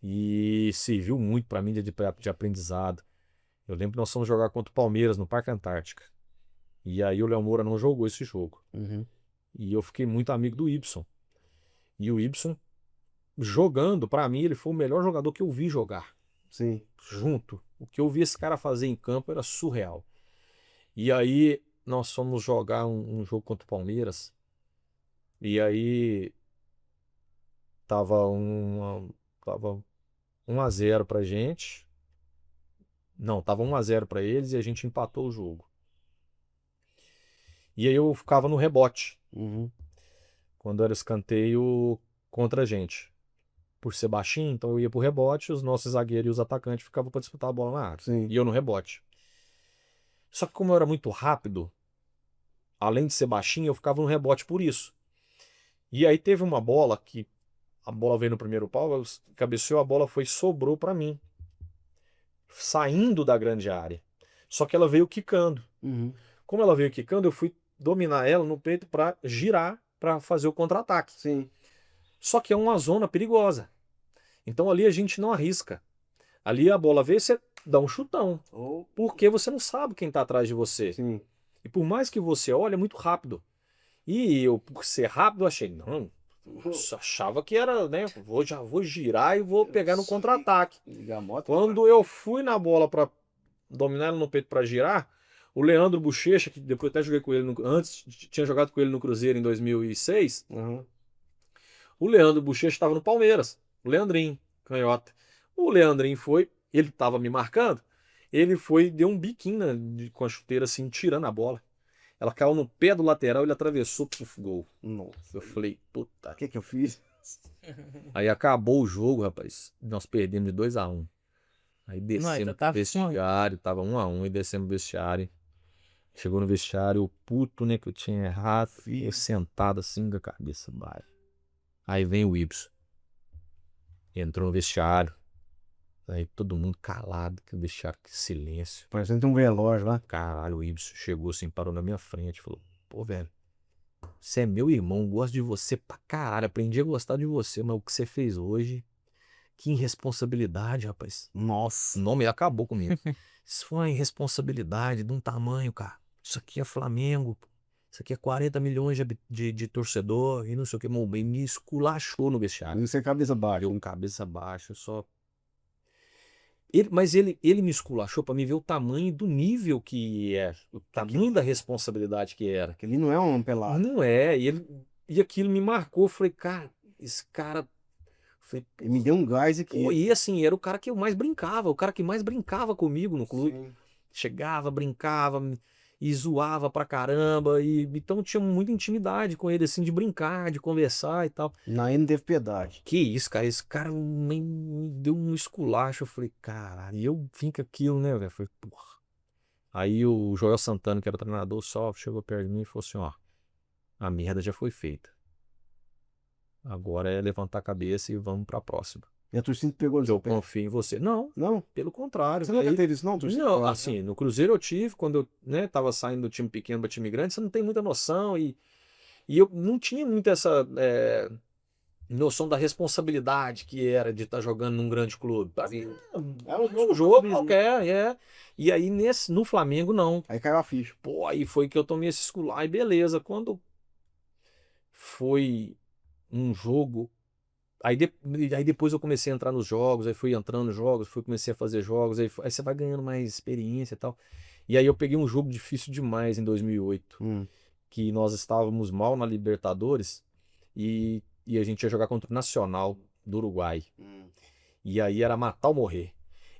e serviu muito para mim de aprendizado. Eu lembro que nós fomos jogar contra o Palmeiras no Parque Antártica. E aí o Léo Moura não jogou esse jogo. Uhum. E eu fiquei muito amigo do Ibson. E o Ibson, jogando, pra mim, ele foi o melhor jogador que eu vi jogar. Sim. Junto. O que eu vi esse cara fazer em campo era surreal. E aí nós fomos jogar um jogo contra o Palmeiras. E aí tava 1-0 pra gente. Não, tava 1-0 pra eles e a gente empatou o jogo. E aí eu ficava no rebote, Uhum. quando era escanteio contra a gente. Por ser baixinho, então eu ia pro rebote, os nossos zagueiros e os atacantes ficavam para disputar a bola na área. Sim. E eu no rebote. Só que como eu era muito rápido, além de ser baixinho, eu ficava no rebote por isso. E aí teve uma bola que a bola veio no primeiro pau, eu cabeceou, a bola sobrou para mim, saindo da grande área. Só que ela veio quicando. Uhum. Como ela veio quicando, eu fui dominar ela no peito para girar, para fazer o contra-ataque. Sim. Só que é uma zona perigosa. Então ali a gente não arrisca. Ali a bola veio, você dá um chutão. Ou... Porque você não sabe quem está atrás de você. Sim. E por mais que você olhe, é muito rápido. E eu, por ser rápido, achei, não, achava que era, né? Já vou girar e vou pegar no contra-ataque. Ligar a moto. Quando eu fui na bola para dominar ela no peito para girar, o Leandro Bochecha, que depois até joguei com ele antes, tinha jogado com ele no Cruzeiro em 2006. Uhum. O Leandro Bochecha estava no Palmeiras. O Leandrinho, canhota. O Leandrinho ele estava me marcando, ele foi e deu um biquinho com a chuteira assim, tirando a bola. Ela caiu no pé do lateral, ele atravessou, puf, gol. Nossa. Eu falei, puta. O que eu fiz? Aí acabou o jogo, rapaz. Nós perdemos de 2-1. Aí descemos tá pro vestiário, tava 1-1 e descemos pro vestiário. Chegou no vestiário, o puto, né, que eu tinha errado, eu sentado assim com a cabeça baixa. Aí vem o Ibson. Entrou no vestiário. Aí todo mundo calado, que vestiário, que silêncio. Parecendo um velório lá. Caralho, o Ibson chegou assim, parou na minha frente, falou, pô, velho, você é meu irmão, gosto de você pra caralho, aprendi a gostar de você, mas o que você fez hoje, que irresponsabilidade, rapaz. Nossa. O nome acabou comigo. Isso foi uma irresponsabilidade de um tamanho, cara. Isso aqui é Flamengo. Isso aqui é 40 milhões de torcedor e não sei o que. Me esculachou no vestiário. Você é cabeça baixa. Eu cabeça baixa, só. Mas ele me esculachou pra me ver o tamanho do nível que é. O tamanho da responsabilidade que era. Que ele não é um pelado. Não é. E aquilo me marcou. Eu falei, cara, esse cara. Falei, Ele me deu um gás aqui. pô, e assim, era o cara que eu mais brincava, o cara que mais brincava comigo no clube. Sim. Chegava, brincava e zoava pra caramba. Então tinha muita intimidade com ele, assim, de brincar, de conversar e tal. Na ele não teve piedade. Que isso, cara? Esse cara me deu um esculacho. Eu falei, caralho, e eu vim com aquilo, né, velho? Falei, porra. Aí o Joel Santana, que era o treinador, só chegou perto de mim e falou assim: ó, a merda já foi feita. Agora é levantar a cabeça e vamos pra próxima. E a torcida pegou no Eu seu pé. confio em você. Não, Não? pelo contrário. Você nunca Aí- teve isso, não, torcida? Não, assim, no Cruzeiro eu tive, quando eu, né, tava saindo do time pequeno para time grande, você não tem muita noção e eu não tinha muita essa noção da responsabilidade que era de estar jogando num grande clube. Pra mim, É um um jogo qualquer, E aí no Flamengo não. Aí caiu a ficha. Pô, aí foi que eu tomei esse escular e beleza. Quando foi um jogo, aí depois eu comecei a entrar nos jogos, aí fui entrando nos jogos, comecei a fazer jogos, aí você vai ganhando mais experiência e tal. E aí eu peguei um jogo difícil demais em 2008, que nós estávamos mal na Libertadores e a gente ia jogar contra o Nacional do Uruguai. E aí era matar ou morrer.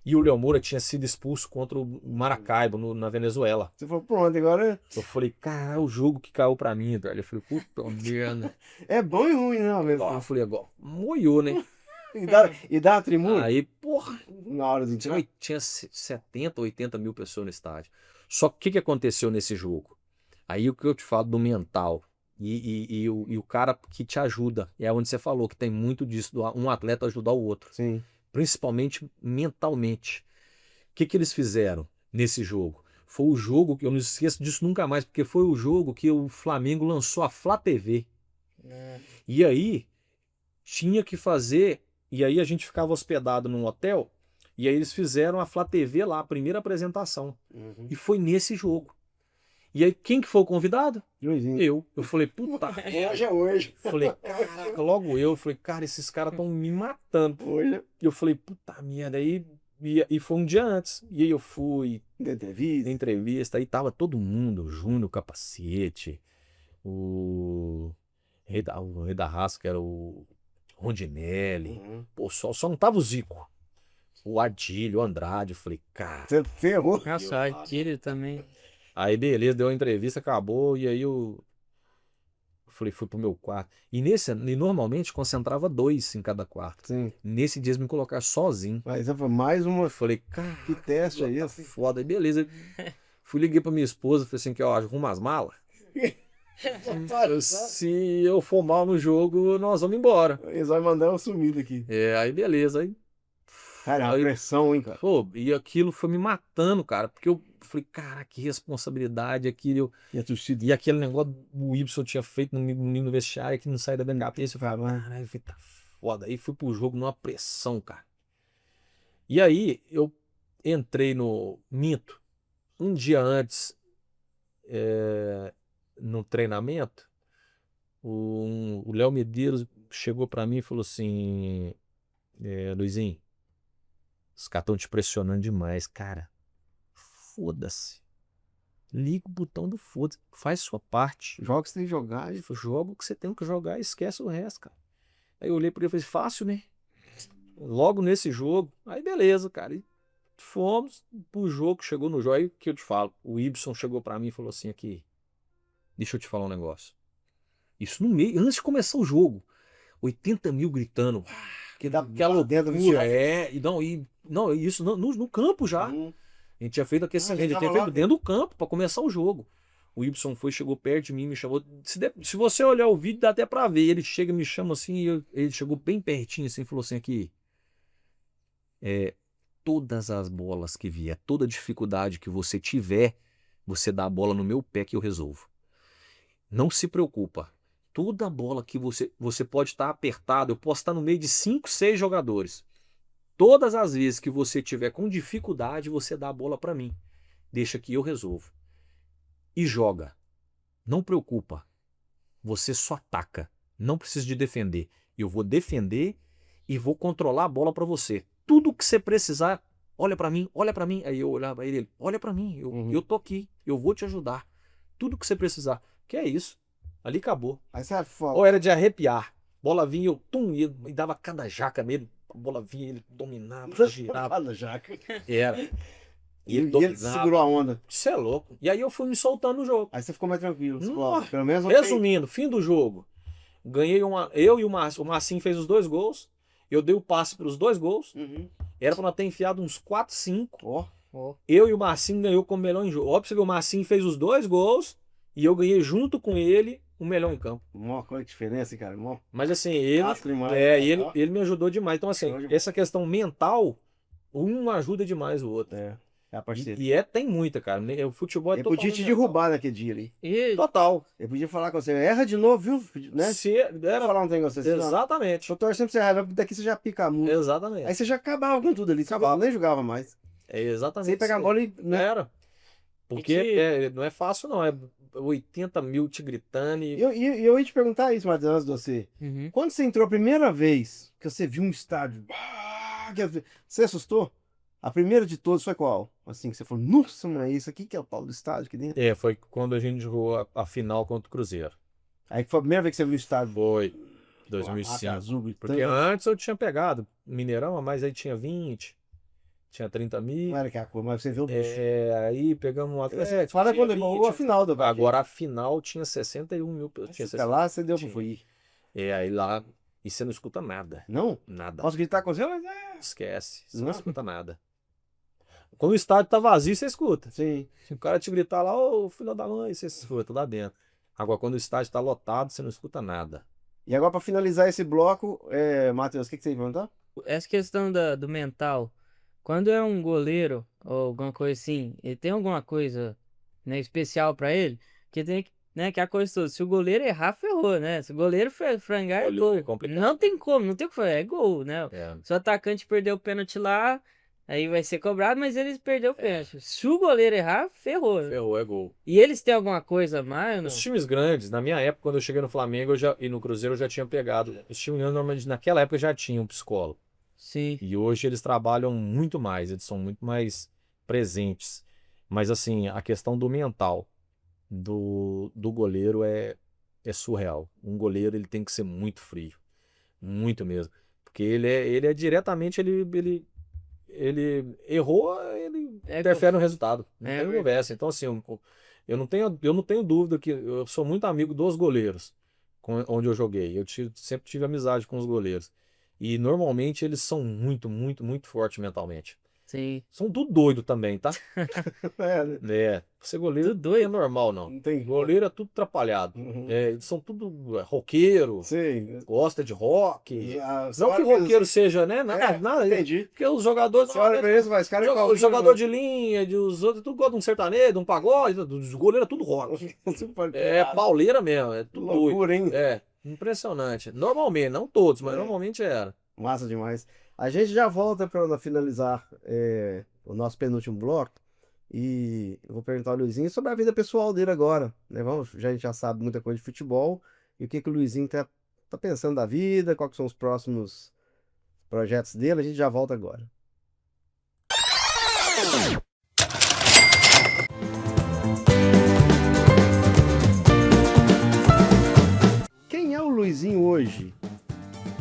E o Léo Moura tinha sido expulso contra o Maracaibo, na Venezuela. Você falou, pronto, agora Eu falei, cara, o jogo que caiu pra mim, velho. Eu falei, puta merda. é bom e ruim, né? Ao mesmo Eu tempo. falei, agora, moiou, né? E dá uma tremula Aí, porra, na hora de entrar. tinha 70, 80 mil pessoas no estádio. Só que o que aconteceu nesse jogo? Aí o que eu te falo do mental e o cara que te ajuda, é onde você falou que tem muito disso, um atleta ajudar o outro, Sim. principalmente mentalmente. O que eles fizeram nesse jogo? Foi o jogo que eu não esqueço disso nunca mais, porque foi o jogo que o Flamengo lançou a Flá TV. E aí tinha que fazer, e aí a gente ficava hospedado num hotel, e aí eles fizeram a Flá TV lá, a primeira apresentação. E foi nesse jogo. E aí quem que foi o convidado? Luizinho. Eu falei, puta. Hoje é hoje. Falei, caraca, logo eu. Falei, cara, esses caras estão me matando. Hoje E eu falei, puta merda. E foi um dia antes. E aí eu fui, é entrevista. entrevista, aí tava todo mundo, o Júnior Capacete, o Rei da Raça, que era o Rondinelli. Pô, só não tava o Zico. O Ardilho, o Andrade. Eu falei, cara. Você ferrou. Nossa, o Artilho também. Aí beleza, deu a entrevista, acabou, e aí eu falei, fui pro meu quarto. E normalmente concentrava 2 em cada quarto. Sim. Nesse dia eles me colocaram sozinho. Mas foi mais uma. Eu falei, cara, Que teste é esse? foda. Aí beleza. Fui, liguei pra minha esposa, falei assim, que ó, arruma as malas. Se eu for mal no jogo, nós vamos embora. Eles vão mandar uma sumida aqui. Aí beleza. Aí, Cara, é uma aí, pressão, hein, cara. pô, e aquilo foi me matando, cara. Porque eu falei, cara, que responsabilidade aquilo. E a torcida. E aquele negócio o Ibson tinha feito no vestiário que não sai da minha cabeça. Eu falei, caralho, tá foda. Aí fui pro jogo numa pressão, cara. E aí eu entrei no Minto. Um dia antes, no treinamento, o Léo Medeiros chegou pra mim e falou assim, Luizinho, os caras estão te pressionando demais, cara. Foda-se. Liga o botão do foda-se. Faz sua parte. Joga que você tem que jogar. Joga o que você tem que jogar e esquece o resto, cara. Aí eu olhei pra ele e falei, fácil, né? Logo nesse jogo. Aí beleza, cara. E fomos pro jogo, chegou no jogo. Aí que eu te falo, o Ibson chegou pra mim e falou assim aqui, deixa eu te falar um negócio. Isso no meio, antes de começar o jogo. 80 mil gritando. Que dá Aquela dentro do loucura. vestiário. Não, isso no campo já. A gente tinha feito aquecimento, a gente tinha feito dentro do campo pra começar o jogo. O Ibson chegou perto de mim, me chamou. Se você olhar o vídeo, dá até pra ver. Ele chega, me chama assim, ele chegou bem pertinho assim, falou assim aqui. Todas as bolas que vier, toda dificuldade que você tiver, você dá a bola no meu pé que eu resolvo. não se preocupa. Toda bola que você pode estar apertado, eu posso estar no meio de 5, 6 jogadores. Todas as vezes que você tiver com dificuldade, você dá a bola para mim. Deixa que eu resolvo. E joga. Não preocupa. Você só ataca. Não precisa de defender. Eu vou defender e vou controlar a bola para você. Tudo que você precisar, olha para mim, olha para mim. Aí eu olhava para ele, olha para mim, eu tô aqui, eu vou te ajudar. Tudo que você precisar. Que é isso. Ali acabou. Aí você foda. Ou era de arrepiar. Bola vinha, eu e dava cada jaca nele. A bola vinha, ele dominava, girava. Fala, Jaca. Era. E ele segurou a onda. Isso é louco. E aí eu fui me soltando no jogo. Aí você ficou mais tranquilo. Você falou, ó, Nossa. pelo menos eu Resumindo, fim do jogo. Ganhei eu e o Marcinho fez os 2 gols. Eu dei o passe para os 2 gols. Uhum. Era para nós ter enfiado uns 4, 5. Ó, Ó. Eu e o Marcinho ganhou como melhor em jogo. Óbvio que o Marcinho fez os 2 gols e eu ganhei junto com ele o melhor em campo. qual é a diferença, cara? Mó Mas assim, ele, astro demais. ele me ajudou demais. Então assim, Show de bola. essa questão mental, um ajuda demais o outro. É a parceria. E tem muita, cara. O futebol é Ele podia te derrubar naquele dia ali. E total. Ele podia falar com você, erra de novo, viu? Né? Se Era era falar um trem com você. exatamente. Tô torcendo pra você errar, daqui você já pica muito. Exatamente. Aí você já acabava com tudo ali. Você nem jogava mais. É exatamente. Você ia pegar a isso. bola e. Né? Era. Porque não é fácil, não. É 80 mil te gritando e. Eu ia te perguntar isso, Matheus, antes de você. Uhum. Quando você entrou a primeira vez que você viu um estádio, você assustou? A primeira de todos foi qual? Assim, que você falou, nossa, mano, isso aqui que é o pau do estádio aqui dentro. Foi quando a gente jogou a final contra o Cruzeiro. Aí foi a primeira vez que você viu o estádio. Foi Máfia 2005. azul, gritando. Porque antes eu tinha pegado Mineirão, mas aí tinha 20, tinha 30 mil. Não era que a cor, mas você viu o bicho. Aí pegamos um Atlético. Fala tinha quando 20. a final do Agora a final tinha 61 mil. Tinha Fica lá, você deu pra Tinha. fui. Aí lá. E você não escuta nada. Não? Nada. Posso gritar com você? Mas Esquece. Você não Não. escuta nada. Quando o estádio tá vazio, você escuta. sim. Se o cara te gritar lá, ô filho da mãe, você escuta lá dentro. Agora, quando o estádio tá lotado, você não escuta nada. E agora, pra finalizar esse bloco, Matheus, o que você ia perguntar? Essa questão do mental, quando é um goleiro ou alguma coisa assim, ele tem alguma coisa, né, especial pra ele, que tem que, né, que é a coisa toda, se o goleiro errar, ferrou, né? Se o goleiro frangar, é Goleiro gol. é complicado. Não tem como, não tem o que fazer, é gol, né? É. Se o atacante perdeu o pênalti lá, aí vai ser cobrado, mas eles perderam o pênalti. Se o goleiro errar, ferrou. Ferrou, é gol. E eles têm alguma coisa a mais ou não? Os times grandes, na minha época, quando eu cheguei no Flamengo e no Cruzeiro, eu já tinha pegado. Os times grandes, normalmente, naquela época, já tinham um psicólogo. Sim. E hoje eles trabalham muito mais, eles são muito mais presentes. Mas, assim, a questão do mental do goleiro é surreal. Um goleiro, ele tem que ser muito frio. Muito mesmo. Porque ele é diretamente, ele errou, ele interfere no resultado. Não tem conversa. Então, assim, eu não tenho dúvida que eu sou muito amigo dos goleiros onde eu joguei. Sempre tive amizade com os goleiros. E normalmente eles são muito, muito, muito fortes mentalmente. Sim. São tudo doido também, tá? Né? Ser goleiro Tudo doido. não é normal, não. Não tem. Goleiro é tudo atrapalhado. Uhum. Eles são tudo roqueiro, Sim. gosta de rock. Ah, Não que roqueiro seja, né? Nada. Entendi. Porque os jogadores. Você olha pra isso, mas cara O jogador de linha, os outros, tudo gosta de um sertanejo, de um pagode, dos goleiros é tudo rock. É pauleira mesmo, é tudo loucura, hein? doido. É, impressionante. Normalmente, não todos, mas normalmente era. Massa demais. A gente já volta para finalizar o nosso penúltimo bloco. E eu vou perguntar ao Luizinho sobre a vida pessoal dele agora. Né? A gente já sabe muita coisa de futebol. E o que o Luizinho tá pensando da vida, quais são os próximos projetos dele. A gente já volta agora. Quem é o Luizinho hoje?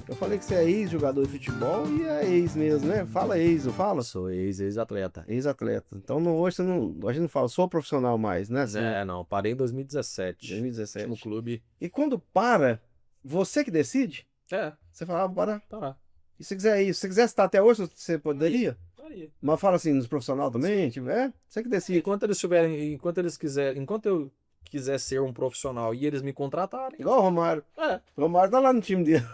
Eu falei que você é ex-jogador de futebol e é ex mesmo, né? Fala ex, eu falo? Sou ex-atleta. Ex-atleta. Então hoje a gente não fala, sou profissional mais, né? Não, parei em 2017. 2017. No clube. E quando para, você que decide? É, Você fala, parar. parar. E se quiser ir, se você quisesse estar até hoje, você poderia? Aí. Mas fala assim, nos profissionais também, tipo, você que decide. Enquanto eu quiser ser um profissional e eles me contratarem. Igual o Romário. O Romário tá lá no time dele.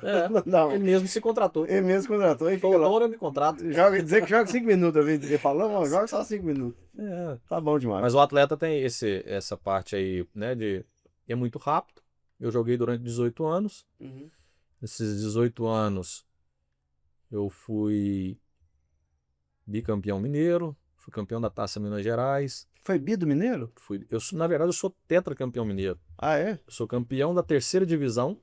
Não, Ele mesmo se contratou. ele mesmo contratou e Foi fica o lá. dono, eu me contrato. Dizer que joga 5 minutos, eu vi ele falando, mas joga só 5 minutos. É. Tá bom demais. Mas o atleta tem essa parte aí, né, é muito rápido. Eu joguei durante 18 anos. Nesses 18 anos, eu fui bicampeão mineiro, fui campeão da Taça Minas Gerais. Foi bi do Mineiro? Na verdade, eu sou tetracampeão mineiro. Ah, é? Eu sou campeão da terceira divisão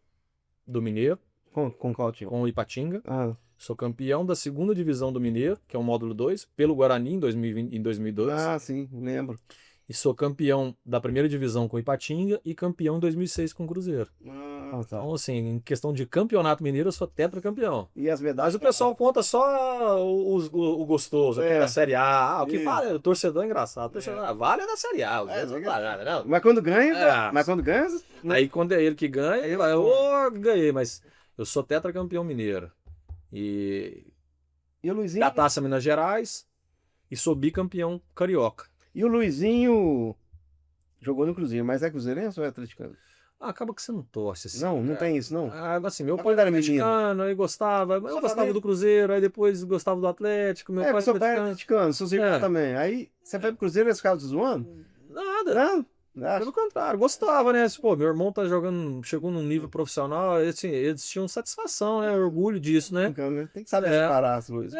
do Mineiro, Com qual time? com o Ipatinga. Ah, Sou campeão da segunda divisão do Mineiro, que é o módulo 2, pelo Guarani em 2002. sim, lembro. E sou campeão da primeira divisão com o Ipatinga e campeão em 2006 com o Cruzeiro. Ah, tá. Então, assim, em questão de campeonato mineiro, eu sou tetracampeão. E as Mas medalhas? o pessoal conta só o gostoso, aquele da Série A. O que Isso. fala, o torcedor é engraçado. O torcedor, vale é da Série A. Não vale nada, não. Mas quando ganha, É. mas quando ganha, Aí quando é ele que ganha, ele vai, ô, ganhei, mas eu sou tetracampeão mineiro. E e o Luizinho, da Taça Minas Gerais e sou bicampeão carioca. e o Luizinho jogou no Cruzeiro, mas é cruzeirense ou é atleticano? Acaba que você não torce assim. Não, não cara. tem isso, não. Assim, meu Mas pai quando era era menino? mexicano, aí gostava. Eu Sua gostava família? do Cruzeiro, aí depois gostava do Atlético. Meu É, pai porque seu pai era atleticano. atleticano, seus irmãos É. também. Aí você foi pro Cruzeiro e eles ficavam te zoando? Nada. Não? Pelo contrário, gostava, né? Pô, meu irmão tá jogando, chegou num nível profissional, assim, eles tinham satisfação, né? Orgulho disso, né? Tem que saber É. separar as coisas.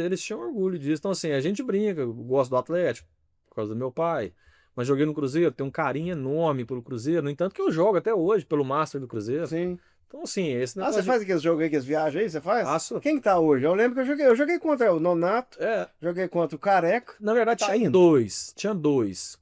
Eles tinham orgulho disso. Então, assim, a gente brinca, eu gosto do Atlético, por causa do meu pai. Mas joguei no Cruzeiro, tenho um carinho enorme pelo Cruzeiro. No entanto, que eu jogo até hoje pelo Master do Cruzeiro. Sim. Então, assim, esse Ah, negócio. você faz aqueles jogos aí, aqueles viagens aí, você faz? Faço. Quem que tá hoje? Eu lembro que eu joguei. Eu joguei contra o Nonato, É, joguei contra o Careca. na verdade, Tá tinha indo? dois. Tinha dois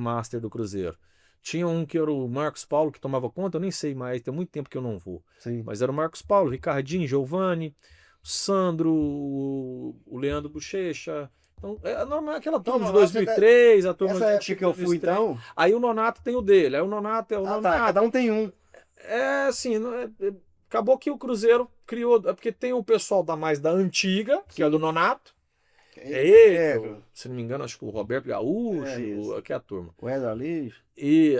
Master do Cruzeiro. Tinha um que era o Marcos Paulo, que tomava conta, eu nem sei mais, tem muito tempo que eu não vou. Sim. Mas era o Marcos Paulo, o Ricardinho, Giovanni, o Sandro, o Leandro Bochecha. Então, é normal, aquela turma de Nonato, 2003, a turma Essa de época que eu fui, 2003. então. Aí o Nonato tem o dele, aí o Nonato é o Ah, Nonato. tá. Cada um tem um. É assim, acabou que o Cruzeiro criou, porque tem o pessoal mais da antiga, que é do Nonato. É ele, se não me engano, acho que o Roberto Gaúcho, isso. aqui é a turma. O Éder ali.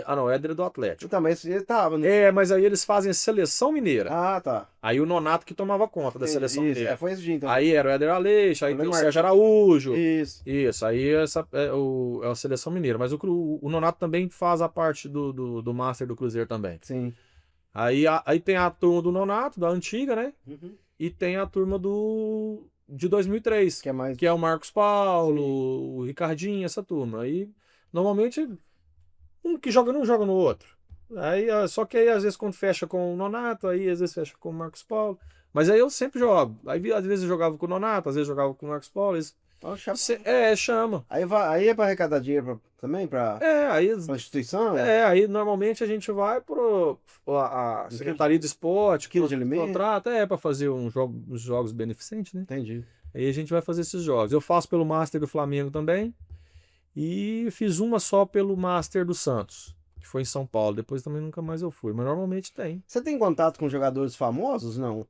Não, o Éder é do Atlético. Também ele tava, né? Mas aí eles fazem seleção mineira. Ah, tá. Aí o Nonato que tomava conta da seleção Isso, mineira. foi esse dia, então. Aí era o Éder Aleixo, aí Eu tem o lembro. Sérgio Araújo. Isso. Isso, aí é a seleção mineira. Mas o Nonato também faz a parte do Master do Cruzeiro também. Sim. Aí tem a turma do Nonato, da antiga, né? Uhum. E tem a turma de 2003, Que é mais. que é o Marcos Paulo, o Ricardinho, essa turma. Aí, normalmente, um que joga não joga no outro. Aí, só que aí, às vezes, quando fecha com o Nonato, aí às vezes fecha com o Marcos Paulo. Mas aí eu sempre jogo. Aí, às vezes, eu jogava com o Nonato, às vezes jogava com o Marcos Paulo. Então, chama. Chama. Aí é pra arrecadar dinheiro também pra Aí instituição? aí normalmente a gente vai a Secretaria de Esporte, Quilo de alimento? contrata, para fazer uns jogos beneficentes, né? Entendi. Aí a gente vai fazer esses jogos. Eu faço pelo Master do Flamengo também e fiz uma só pelo Master do Santos, que foi em São Paulo. Depois também nunca mais eu fui, mas normalmente tem. Você tem contato com jogadores famosos? Não.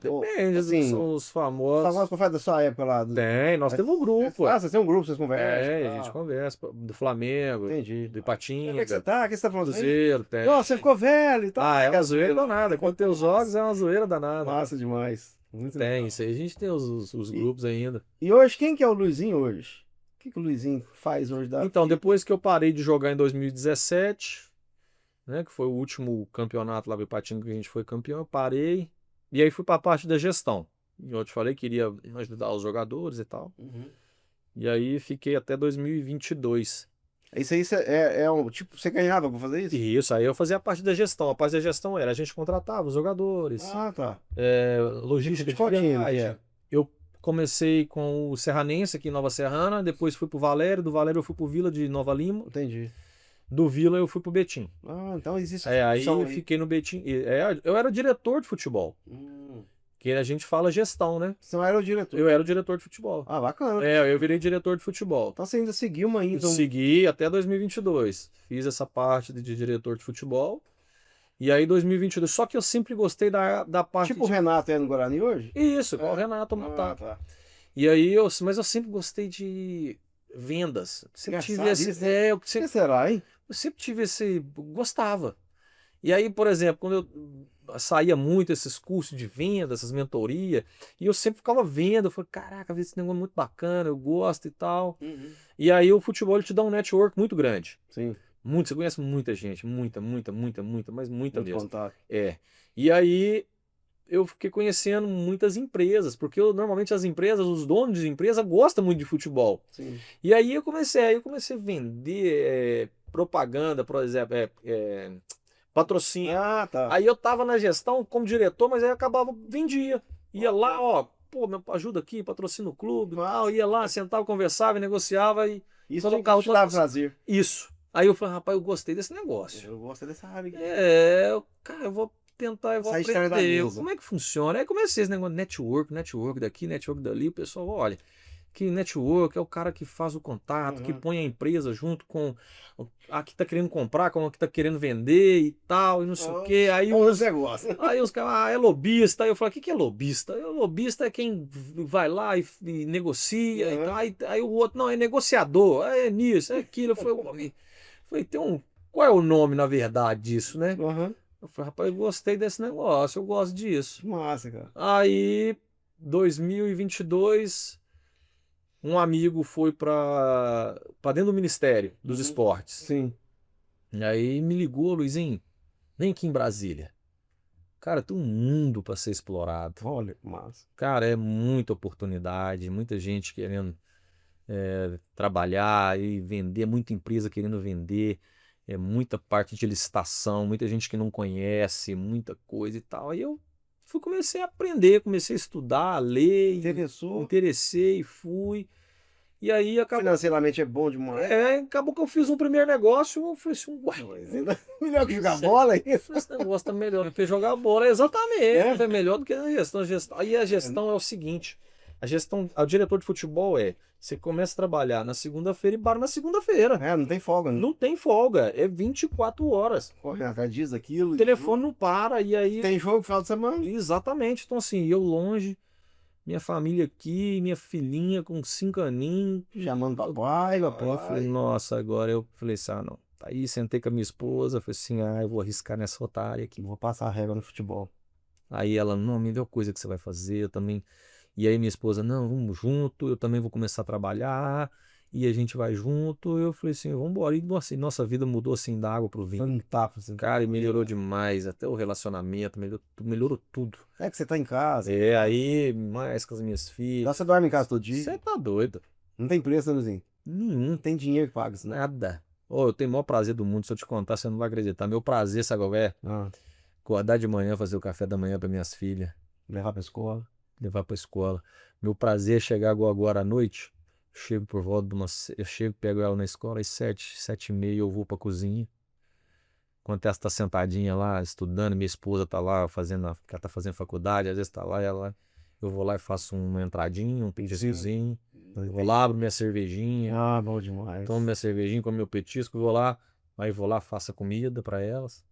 Depende, assim, são os famosos. Famosos que faz da sua época lá. Tem, nós temos um grupo. Ah, vocês têm um grupo, vocês conversam? A gente conversa do Flamengo, Entendi. do Como é que Ipatinga, você tá? O que você tá falando? Cruzeiro, tem. Nossa, você ficou velho e tal. É uma zoeira danada. Quando tem os jogos, é uma zoeira danada. Massa demais. Muito legal. Tem, isso aí. A gente tem os grupos ainda. E hoje, quem que é o Luizinho hoje? O que o Luizinho faz hoje da... Então, depois que eu parei de jogar em 2017, né, que foi o último campeonato lá do Ipatinga que a gente foi campeão, eu parei. E aí fui para a parte da gestão. Eu te falei que queria ajudar os jogadores e tal. Uhum. E aí fiquei até 2022. Isso aí tipo, você ganhava pra fazer isso? Isso, aí eu fazia a parte da gestão. A parte da gestão era, a gente contratava os jogadores, Ah, tá. logística de Tipo aqui, viagem. Eu comecei com o Serranense aqui em Nova Serrana, depois fui pro Valério, do Valério eu fui pro Vila de Nova Lima, Entendi. do Vila eu fui pro Betim. Ah, então existe Aí função eu fiquei no Betim. Eu era diretor de futebol, que a gente fala gestão, né? Você não era o diretor. Eu era o diretor de futebol. Ah, bacana. Eu virei diretor de futebol. Então você ainda seguiu uma Eu ainda. segui até 2022. Fiz essa parte de diretor de futebol. E aí 2022. Só que eu sempre gostei da parte Tipo o Renato é no Guarani hoje? Isso, igual o Renato Matar. Tá. E aí mas eu sempre gostei de vendas. Sempre tive Engraçado isso, né? O que será, hein? eu sempre tive gostava. E aí, por exemplo, quando eu saía muito esses cursos de venda, essas mentorias, e eu sempre ficava vendo, eu falei, caraca, esse negócio é muito bacana, eu gosto e tal. E aí o futebol ele te dá um network muito grande. Sim. Muito, você conhece muita gente, muita, mas muita Muito mesmo. contato. É. E aí eu fiquei conhecendo muitas empresas, porque normalmente as empresas, os donos de empresa gostam muito de futebol. Sim. E aí eu comecei a vender propaganda, por exemplo, patrocínio. Ah, tá. Aí eu tava na gestão como diretor, mas aí acabava, vendia. Ia lá, ó, pô, me ajuda aqui, patrocina o clube, tal. Ia lá, sentava, conversava, negociava e Isso colocava te dava prazer. isso. Aí eu falei, rapaz, eu gostei desse negócio. Eu gosto dessa área aqui. Cara, eu vou tentar, eu vou Sai de trás da aprender. mesa. Como é que funciona? Aí comecei esse negócio de network daqui, network dali. O pessoal, olha, que network é o cara que faz o contato, que põe a empresa junto com a que tá querendo comprar, com a que tá querendo vender e tal, e não sei o quê. Aí os negócios. Aí os caras, é lobista. Aí eu falei, o que é lobista? Lobista é quem vai lá e negocia e tal. Aí o outro, não, é negociador. É nisso, é aquilo. Falei, qual é o nome, na verdade, disso, né? Aham. Eu falei, rapaz, eu gostei desse negócio, eu gosto disso. Massa, cara. Aí, 2022, um amigo foi para dentro do Ministério dos Esportes. Sim. E aí me ligou, Luizinho, vem aqui em Brasília. Cara, tem um mundo para ser explorado. Olha que massa. Cara, é muita oportunidade, muita gente querendo trabalhar e vender, muita empresa querendo vender, muita parte de licitação, muita gente que não conhece, muita coisa e tal. Aí eu comecei a aprender, comecei a estudar, a ler, Interessou. interessei, fui. E aí acabou. Financeiramente é bom demais. Acabou que eu fiz um primeiro negócio, eu falei assim, uai, Melhor que jogar bola é isso. esse negócio tá melhor do que jogar bola, exatamente, é melhor do que a gestão. Aí a gestão é o seguinte, o diretor de futebol você começa a trabalhar na segunda-feira e para na segunda-feira. Não tem folga. Não tem folga, é 24 horas. Corre atrás disso, aquilo. O telefone não para, e aí... Tem jogo no final de semana. Exatamente, então assim, eu longe, minha família aqui, minha filhinha com 5 aninhos. Chamando papai. Eu falei, nossa, agora eu falei assim, não. Aí sentei com a minha esposa, falei assim, eu vou arriscar nessa otária aqui. Vou passar a régua no futebol. Aí ela, não, melhor coisa que você vai fazer, eu também. E aí minha esposa, não, vamos junto, eu também vou começar a trabalhar, e a gente vai junto. Eu falei assim, vamos embora. E nossa vida mudou assim da água pro vinho. Fantástico. Assim. Cara, e melhorou demais, até o relacionamento, melhorou tudo. É que você tá em casa. Aí, mais com as minhas filhas. Lá você dorme em casa todo dia. Você tá doido? Não tem preço, né, Luizinho? Nenhum. Não tem dinheiro que paga isso, né? Nada. Eu tenho o maior prazer do mundo, se eu te contar, você não vai acreditar. Meu prazer, sabe qual é? Acordar de manhã, fazer o café da manhã para minhas filhas. Levar pra escola. Levar pra escola. Meu prazer é chegar agora à noite. Chego por volta de eu chego, pego ela na escola, às 7h30 eu vou pra cozinha. Enquanto ela tá sentadinha lá, estudando, minha esposa tá lá ela tá fazendo faculdade, às vezes tá lá, eu vou lá e faço uma entradinha, um petiscozinho. Eu vou lá, abro minha cervejinha. Bom demais. Tomo minha cervejinha, como meu petisco, vou lá, faço a comida pra elas.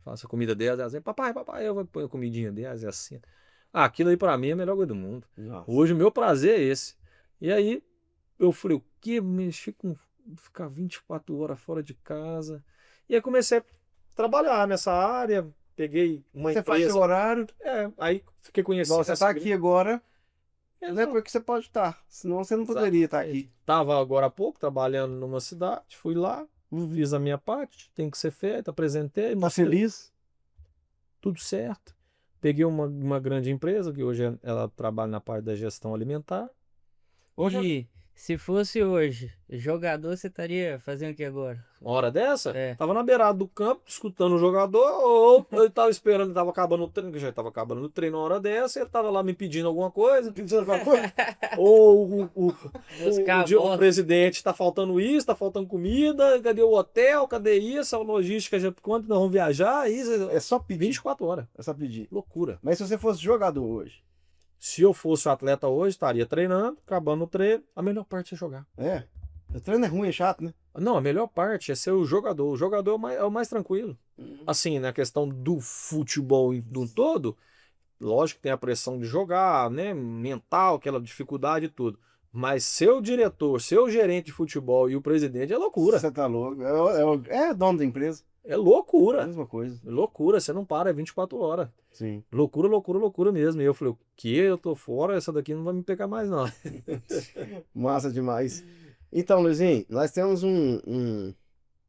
Faço a comida delas, elas dizem, papai, eu vou pôr a comidinha delas, é assim. Aquilo aí pra mim é a melhor coisa do mundo. Nossa. Hoje o meu prazer é esse. E aí eu falei, o quê? Mexer com ficar 24 horas fora de casa. E aí comecei a trabalhar nessa área, peguei uma Você empresa. faz seu horário. Aí fiquei conhecendo. Você tá aqui agora, não é porque você pode estar, senão você não poderia estar aqui. Tava agora há pouco trabalhando numa cidade, fui lá, fiz a minha parte, tem que ser feito, apresentei. Tá feliz? Tudo certo. Peguei uma grande empresa, que hoje ela trabalha na parte da gestão alimentar. Hoje, se fosse hoje, jogador, você estaria fazendo o que agora? Uma hora dessa, É. tava na beirada do campo, escutando o jogador, ou eu tava esperando, tava acabando o treino, que já tava acabando o treino uma hora dessa, ele tava lá me pedindo alguma coisa, ou o presidente, tá faltando isso, tá faltando comida, cadê o hotel, cadê isso, a logística, quanto nós vamos viajar, isso É só pedir. 24 horas. É só pedir. Loucura. Mas se você fosse jogador hoje? Se eu fosse atleta hoje, estaria treinando, acabando o treino, a melhor parte é jogar. O treino é ruim, é chato, né? Não, a melhor parte é ser o jogador. O jogador é o mais tranquilo. Assim, na questão do futebol do todo, lógico que tem a pressão de jogar, né? Mental, aquela dificuldade e tudo. Mas seu diretor, seu gerente de futebol e o presidente é loucura. Você tá louco. É dono da empresa. É loucura. É a mesma coisa. Loucura, você não para, é 24 horas. Sim. Loucura, loucura, loucura mesmo. E eu falei, o que? Eu tô fora, essa daqui não vai me pegar mais, não. Massa demais. Então, Luizinho, nós temos um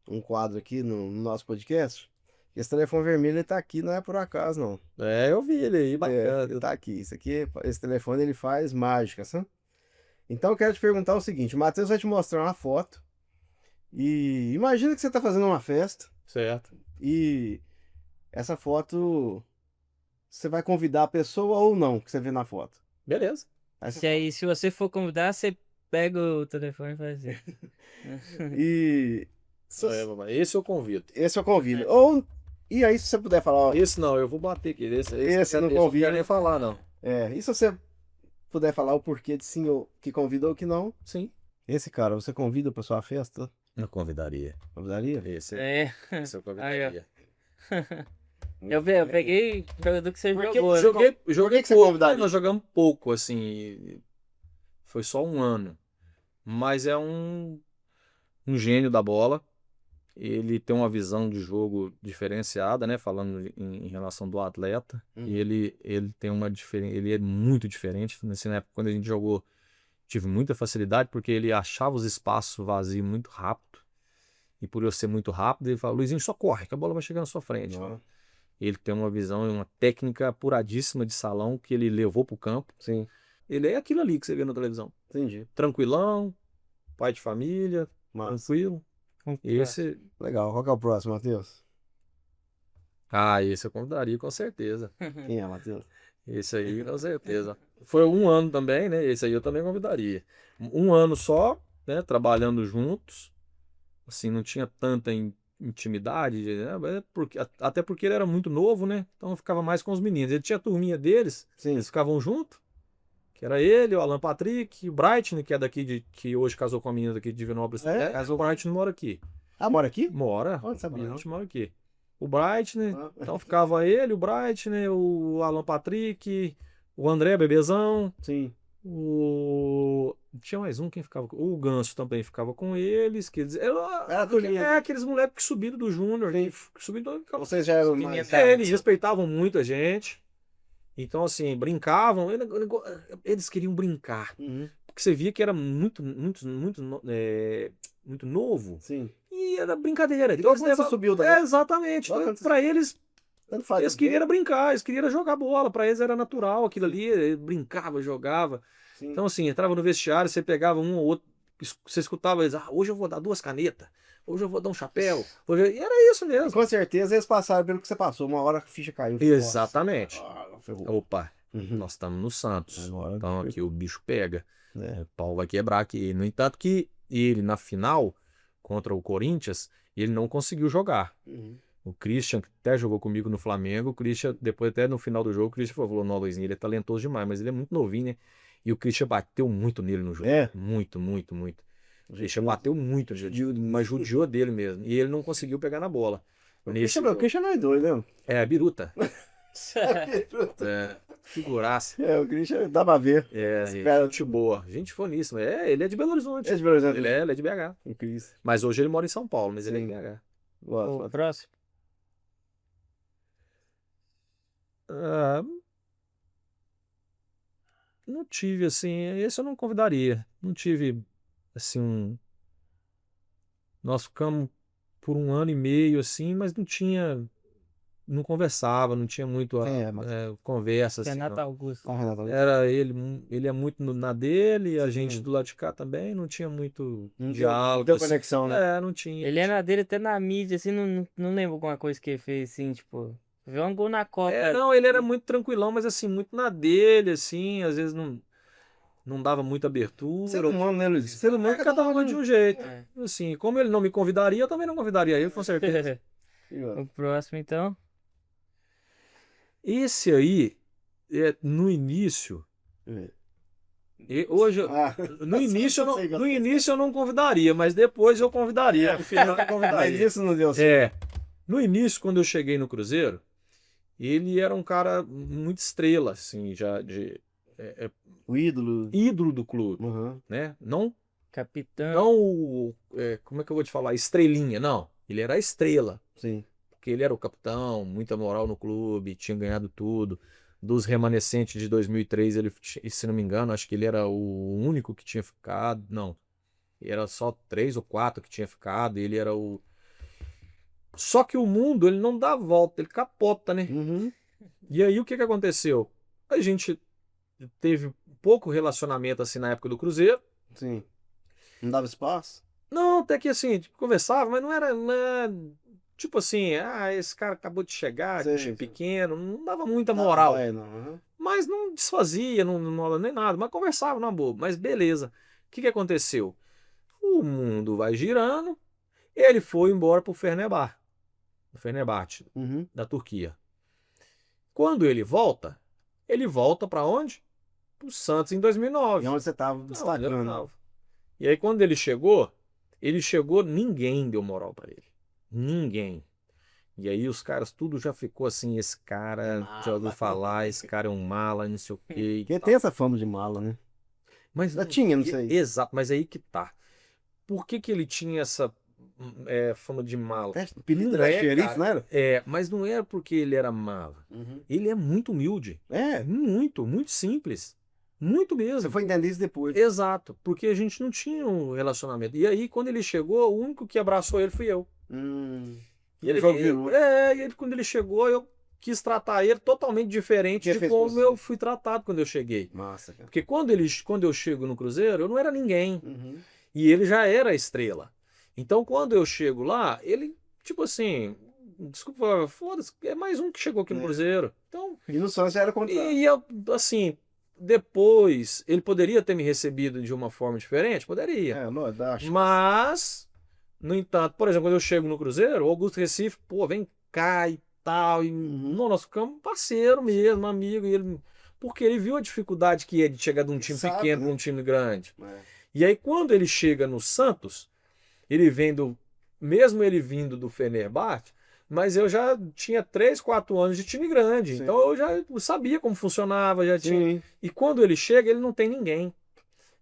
um quadro aqui no nosso podcast. Esse telefone vermelho ele tá aqui, não é por acaso, não. É, eu vi ele aí, É, bacana. ele tá aqui. Isso aqui, esse telefone ele faz mágica, sabe? Então eu quero te perguntar o seguinte: o Matheus vai te mostrar uma foto. E imagina que você tá fazendo uma festa Certo. e essa foto você vai convidar a pessoa ou não que você vê na foto. Beleza. Aí você Se aí, se você for convidar, você pega o telefone e faz assim. E É, mamãe, esse eu convido. esse eu convido. Ou, e aí, se você puder falar, ó, Esse não, eu vou bater aqui. Esse não eu não convida. quero nem falar, não. e se você puder falar o porquê de sim ou que convida ou que não, Sim. esse cara, você convida pra sua festa? Eu convidaria. Convidaria? Esse, É. esse eu convidaria. Eu peguei do que você Porque jogou. né? Joguei Por que você pouco, convidaria? nós jogamos pouco, assim. Foi só um ano. Mas é um gênio da bola. Ele tem uma visão de jogo diferenciada, né? Falando em relação do atleta. Uhum. E ele tem uma diferença. Ele é muito diferente. Nessa época, quando a gente jogou, tive muita facilidade, porque ele achava os espaços vazios muito rápido. E por eu ser muito rápido, ele fala: Luizinho, só corre, que a bola vai chegar na sua frente. Ó, Ele tem uma visão e uma técnica apuradíssima de salão que ele levou pro campo. sim, Ele é aquilo ali que você vê na televisão. entendi. Tranquilão, pai de família, Mas, tranquilo. Esse, legal. Qual que é o próximo, Matheus? esse eu convidaria com certeza. Quem é, Matheus? Esse aí com certeza. Foi um ano também, né? Esse aí eu também convidaria. Um ano só, né? Trabalhando juntos. Assim, não tinha tanta intimidade, né? Até porque ele era muito novo, né? Então eu ficava mais com os meninos. Ele tinha a turminha deles, Sim. eles ficavam juntos. Que era ele, o Alan Patrick, o Brighton, que é daqui que hoje casou com a menina daqui de Divinópolis. É? O Brighton mora aqui. Ah, mora aqui? Mora. Não sabia, O não. Brighton mora aqui. O Brighton, Ah. então ficava ele, o Brighton, o Alan Patrick, o André Bebezão, Sim. tinha mais um, quem ficava? O Ganso também ficava com eles. Era a turminha. Aqueles moleques que subiram do Júnior. Que subiram do... Vocês já eram Menina mais... tá- Eles respeitavam muito a gente. Então, assim, brincavam. Eles queriam brincar. Uhum. Porque você via que era muito novo. Sim. E era brincadeira. Igual Eles quando você subiu também. exatamente. Igual Então, quando você- pra eles, Tanto faz. eles queriam era brincar, eles queriam era jogar bola. Pra eles era natural aquilo ali. Ele brincava, jogava. Sim. Então, assim, entrava no vestiário, você pegava um ou outro, você escutava eles: hoje eu vou dar 2 canetas, hoje eu vou dar um chapéu. E era isso mesmo. Com certeza eles passaram pelo que você passou. Uma hora a ficha caiu. Exatamente. Nossa, ferrou. Opa, Uhum. nós estamos no Santos. Agora Então aqui o bicho pega. É. O pau vai quebrar aqui. No entanto que ele, na final, contra o Corinthians, ele não conseguiu jogar. Uhum. O Christian, que até jogou comigo no Flamengo, o Christian, depois até no final do jogo, o Christian falou: não, Luizinho, ele é talentoso demais, mas ele é muito novinho, né? E o Christian bateu muito nele no jogo. É? Muito, muito, muito. O Christian bateu muito, mas judiou dele mesmo. E ele não conseguiu pegar na bola. O Nesse Christian não é doido, né? É, biruta. Figuraça. O Christian dá pra ver. Espera. Gente boa. Gente boníssima. Ele é de Belo Horizonte. É de Belo Horizonte. Ele é de BH. O Chris. Mas hoje ele mora em São Paulo, mas ele é de Sim. BH. Gosto. O próximo. Ah, não tive, assim, esse eu não convidaria. Não tive, assim, nós ficamos por 1 ano e meio, assim, mas não conversava, não tinha muito Mas... conversa, assim, Renato não. Augusto. Ah, Renato. Era ele é muito na dele, e a gente Sim. do lado de cá também, não tinha muito Não diálogo, deu assim. conexão, né? Não tinha. Ele é na dele até na mídia, assim, não lembro alguma coisa que ele fez, assim, tipo. Viu um gol na Copa. Não, ele era muito tranquilão, mas assim, muito na dele, assim, às vezes não dava muita abertura. Ser humano, né, Luiz? Ser humano Cada um de um jeito. É. Assim, como ele não me convidaria, eu também não convidaria ele, com certeza. O próximo, então. Esse aí, no início, hoje, Ah, no início, sei, no início eu não convidaria, mas depois eu convidaria. No final eu mas convidaria. isso não deu certo. No início, quando eu cheguei no Cruzeiro, ele era um cara muito estrela, assim, já O ídolo. ídolo do clube, Uhum. né? Não Capitão. como é que eu vou te falar? Estrelinha, não. Ele era a estrela, Sim. porque ele era o capitão, muita moral no clube, tinha ganhado tudo. Dos remanescentes de 2003, ele, se não me engano, acho que ele era o único que tinha ficado. Não, era só 3 ou 4 que tinha ficado. Ele era Só que o mundo, ele não dá volta, ele capota, né? Uhum. E aí, o que que aconteceu? A gente teve pouco relacionamento, assim, na época do Cruzeiro. Sim. Não dava espaço? Não, até que, assim, tipo, conversava, mas tipo assim, esse cara acabou de chegar, Sei, time sei. pequeno, não dava muita Dava moral. boia, não. Uhum. Mas não desfazia, não nem nada, mas conversava na boa. Mas beleza. O que que aconteceu? O mundo vai girando, ele foi embora pro Fenerbahçe, Uhum. da Turquia. Quando ele volta para onde? Pro Santos em E 2009. onde você tava Não, destacando? 2009. E aí quando ele chegou, ninguém deu moral para ele. Ninguém. E aí os caras tudo já ficou assim, esse cara, já ouviu Mala. falar, esse cara é um mala, não sei o quê e Porque tal. tem essa fama de mala, né? Mas Já tinha, não sei. exato, mas aí que tá. Por que que ele tinha essa fama de mala? Até apelido Não era é, xerife, cara. não era? Mas não era porque ele era mala. Uhum. Ele é muito humilde. É, Muito, muito simples. Muito você mesmo. foi entender isso depois. Exato, porque a gente não tinha um relacionamento. E aí, quando ele chegou, o único que abraçou ele fui eu. E ele foi virou. E ele, quando ele chegou, eu quis tratar ele totalmente diferente Que de fez como você? eu fui tratado quando eu cheguei. Massa, cara. Porque quando eu chego no Cruzeiro, eu não era ninguém. Uhum. E ele já era a estrela. Então, quando eu chego lá, ele, tipo assim, desculpa, foda-se, é mais um que chegou aqui no É. Cruzeiro. Então, E no Santos era o contrário. e eu, assim, depois, ele poderia ter me recebido de uma forma diferente? Poderia. É, não, acho. Mas, no entanto, por exemplo, quando eu chego no Cruzeiro, o Augusto Recife, pô, vem cá e tal. E nós ficamos parceiro mesmo, amigo. E ele, porque ele viu a dificuldade que é de chegar de um time Sabe, pequeno né? para um time grande. É. E aí, quando ele chega no Santos, ele vem mesmo ele vindo do Fenerbahçe, mas eu já tinha 3, 4 anos de time grande. Sim. Então eu já sabia como funcionava, já tinha. Sim. E quando ele chega, ele não tem ninguém.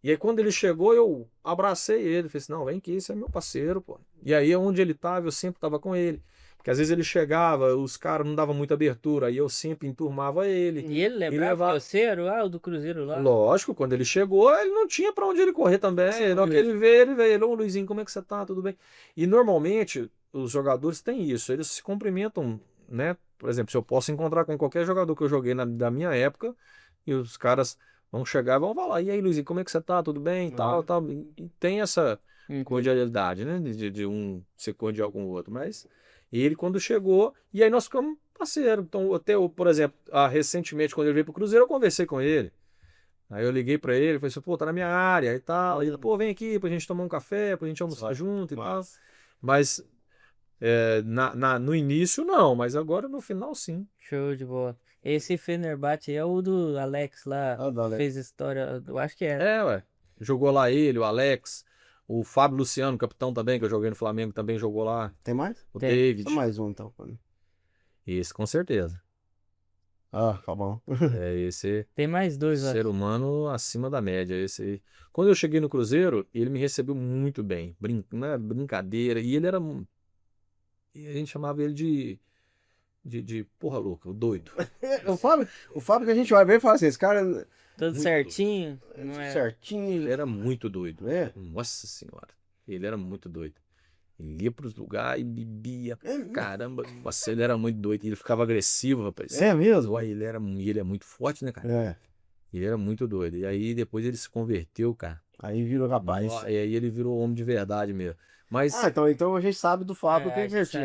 E aí quando ele chegou, eu abracei ele, falei assim, não, vem aqui, esse é meu parceiro, pô. E aí onde ele tava, eu sempre tava com ele. Porque às vezes ele chegava, os caras não davam muita abertura, aí eu sempre enturmava ele. E ele lembrava levava- você, era o do Cruzeiro lá? Lógico, quando ele chegou, ele não tinha pra onde ele correr também. Na hora que ele veio, ô Luizinho, como é que você tá? Tudo bem? E normalmente os jogadores têm isso, eles se cumprimentam, né? Por exemplo, se eu posso encontrar com qualquer jogador que eu joguei da minha época, e os caras vão chegar e vão falar, e aí, Luizinho, como é que você tá? Tudo bem? Tal, tal. E tem essa cordialidade, né? De um ser cordial com o outro. Mas ele, quando chegou, e aí nós ficamos parceiro. Então, até, por exemplo, recentemente, quando ele veio pro Cruzeiro, eu conversei com ele. Aí eu liguei pra ele, falei assim, pô, tá na minha área e tal. Aí ele, pô, vem aqui pra gente tomar um café, pra gente almoçar junto e tal. Mas no início não, mas agora no final sim. Show de bola. Esse Fenerbahçe é o do Alex lá, Ah, do Alex. fez história, eu acho que é. Ué. Jogou lá ele, o Alex, o Fábio Luciano, capitão também, que eu joguei no Flamengo, também jogou lá. Tem mais? O Tem. David. Só mais um, então. Esse com certeza. Ah, tá bom. Esse Tem mais dois, eu ser acho. humano acima da média. Esse aí. Quando eu cheguei no Cruzeiro, ele me recebeu muito bem. Brincadeira. E ele era. E a gente chamava ele de porra louca, o doido. O Fábio que a gente vai ver e fala assim, esse cara Tudo Muito certinho, é não é? certinho. Ele era muito doido. É? Nossa senhora. Ele era muito doido. Ele ia pros lugares e bebia. Caramba, nossa, ele era muito doido. Ele ficava agressivo, rapaz. É mesmo? Ué, ele é muito forte, né, cara? É. Ele era muito doido. E aí depois ele se converteu, cara. Aí virou rapaz. E aí ele virou homem de verdade mesmo. Mas, Ah, então a gente sabe do Fábio que é invertido.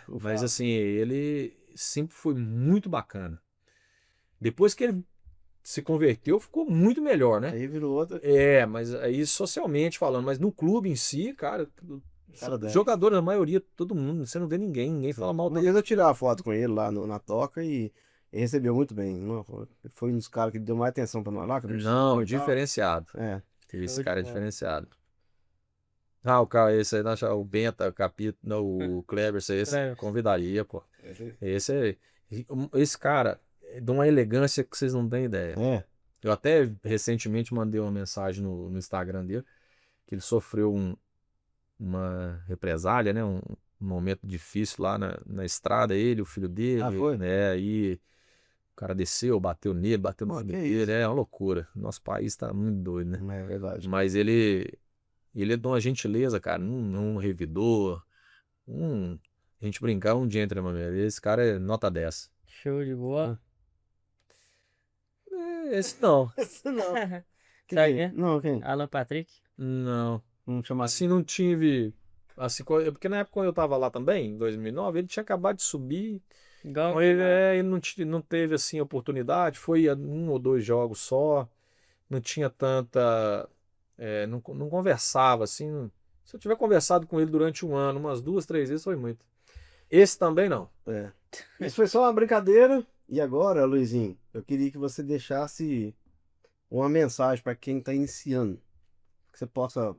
mas Fábio. assim, ele sempre foi muito bacana. Depois que ele se converteu, ficou muito melhor, né? Aí virou outra. Mas aí socialmente falando, mas no clube em si, cara, Cara dez. jogadores, a maioria, todo mundo, você não vê ninguém fala mal Uma dele. vez eu tirei uma foto com ele lá na toca e ele recebeu muito bem. Não, foi um dos caras que deu mais atenção pra nós lá. que Não, e tal. diferenciado. É. Esse Show de cara é bola. diferenciado. O cara, esse aí, o Benta, o Capito, não, o Kleber, esse Kleber. convidaria, pô. Esse cara é de uma elegância que vocês não têm ideia. É. Eu até recentemente mandei uma mensagem no Instagram dele, que ele sofreu uma represália, né? Um momento difícil lá na estrada, ele, o filho dele, Ah, foi? né? Aí o cara desceu, bateu nele, bateu no Pô, filho que dele, isso? é uma loucura. Nosso país tá muito doido, né? Não é verdade. Mas ele é de uma gentileza, cara, um revidor, A gente brincava um gentleman mesmo. Esse cara é nota 10. Show de bola. Esse não. Esse não. Sabe quem é? Não, quem? Alan Patrick. Não. Vamos chamar Assim, não tive. Assim, porque na época quando eu tava lá também, em 2009, ele tinha acabado de subir. Igual. Então ele não teve assim oportunidade. Foi a 1 ou 2 jogos só. Não tinha tanta. Não conversava assim. Se eu tiver conversado com ele durante um ano, umas 2, 3 vezes foi muito. Esse também não. É. Isso foi só uma brincadeira. E agora, Luizinho, eu queria que você deixasse uma mensagem para quem está iniciando. Que você possa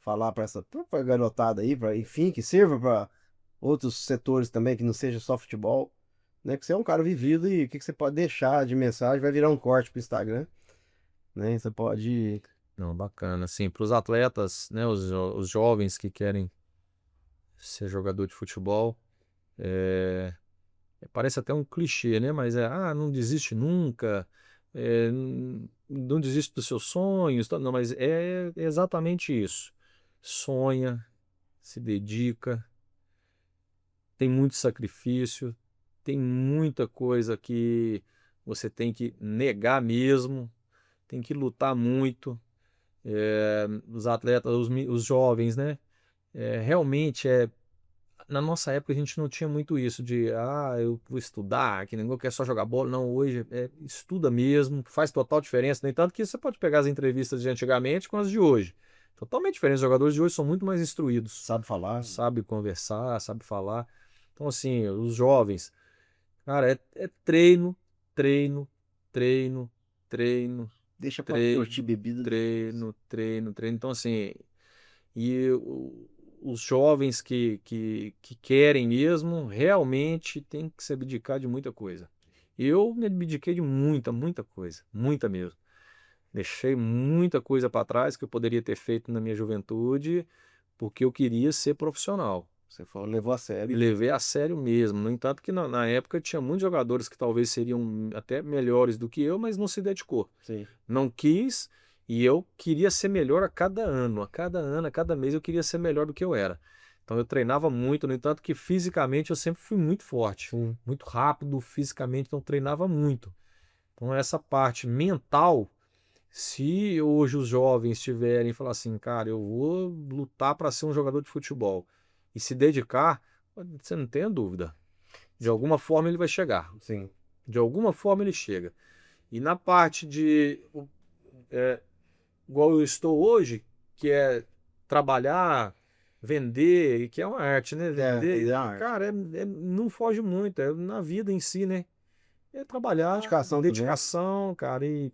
falar para pra garotada aí, enfim, que sirva para outros setores também, que não seja só futebol. Né? Que você é um cara vivido e o que você pode deixar de mensagem vai virar um corte pro Instagram. Né? Você pode. Não, bacana. Assim, para os atletas, né, os jovens que querem ser jogador de futebol, parece até um clichê, né? Mas não desiste nunca, não desiste dos seus sonhos, não, mas é exatamente isso. Sonha, se dedica, tem muito sacrifício, tem muita coisa que você tem que negar mesmo, tem que lutar muito. Os atletas, os jovens, né? Realmente na nossa época a gente não tinha muito isso de eu vou estudar, que ninguém quer só jogar bola. Não, hoje estuda mesmo, faz total diferença. Nem tanto que você pode pegar as entrevistas de antigamente com as de hoje. Totalmente diferentes. Os jogadores de hoje são muito mais instruídos. Sabe falar? Sabe conversar, sabe falar. Então, assim, os jovens, cara, é treino, treino, treino, treino, Deixa pra treino, curtir bebida. treino, treino, treino. Então, assim, e os jovens que querem mesmo, realmente tem que se abdicar de muita coisa. Eu me abdiquei de muita, muita coisa, muita mesmo. Deixei muita coisa para trás que eu poderia ter feito na minha juventude, porque eu queria ser profissional. Você falou, levou a Me sério. levei a sério mesmo. No entanto, que na época tinha muitos jogadores que talvez seriam até melhores do que eu, mas não se dedicou. Sim. Não quis, e eu queria ser melhor a cada ano, a cada mês eu queria ser melhor do que eu era. Então eu treinava muito, no entanto que fisicamente eu sempre fui muito forte, muito rápido fisicamente, então eu treinava muito. Então essa parte mental, se hoje os jovens tiverem e falar assim, cara, eu vou lutar para ser um jogador de futebol e se dedicar, você não tenha dúvida. De alguma forma ele vai chegar. Sim. De alguma forma ele chega. E na parte de igual eu estou hoje, que é trabalhar, vender, que é uma arte, né? Vender, é uma arte. cara, não foge muito, é na vida em si, né? É trabalhar, Dedicação também. dedicação, cara, e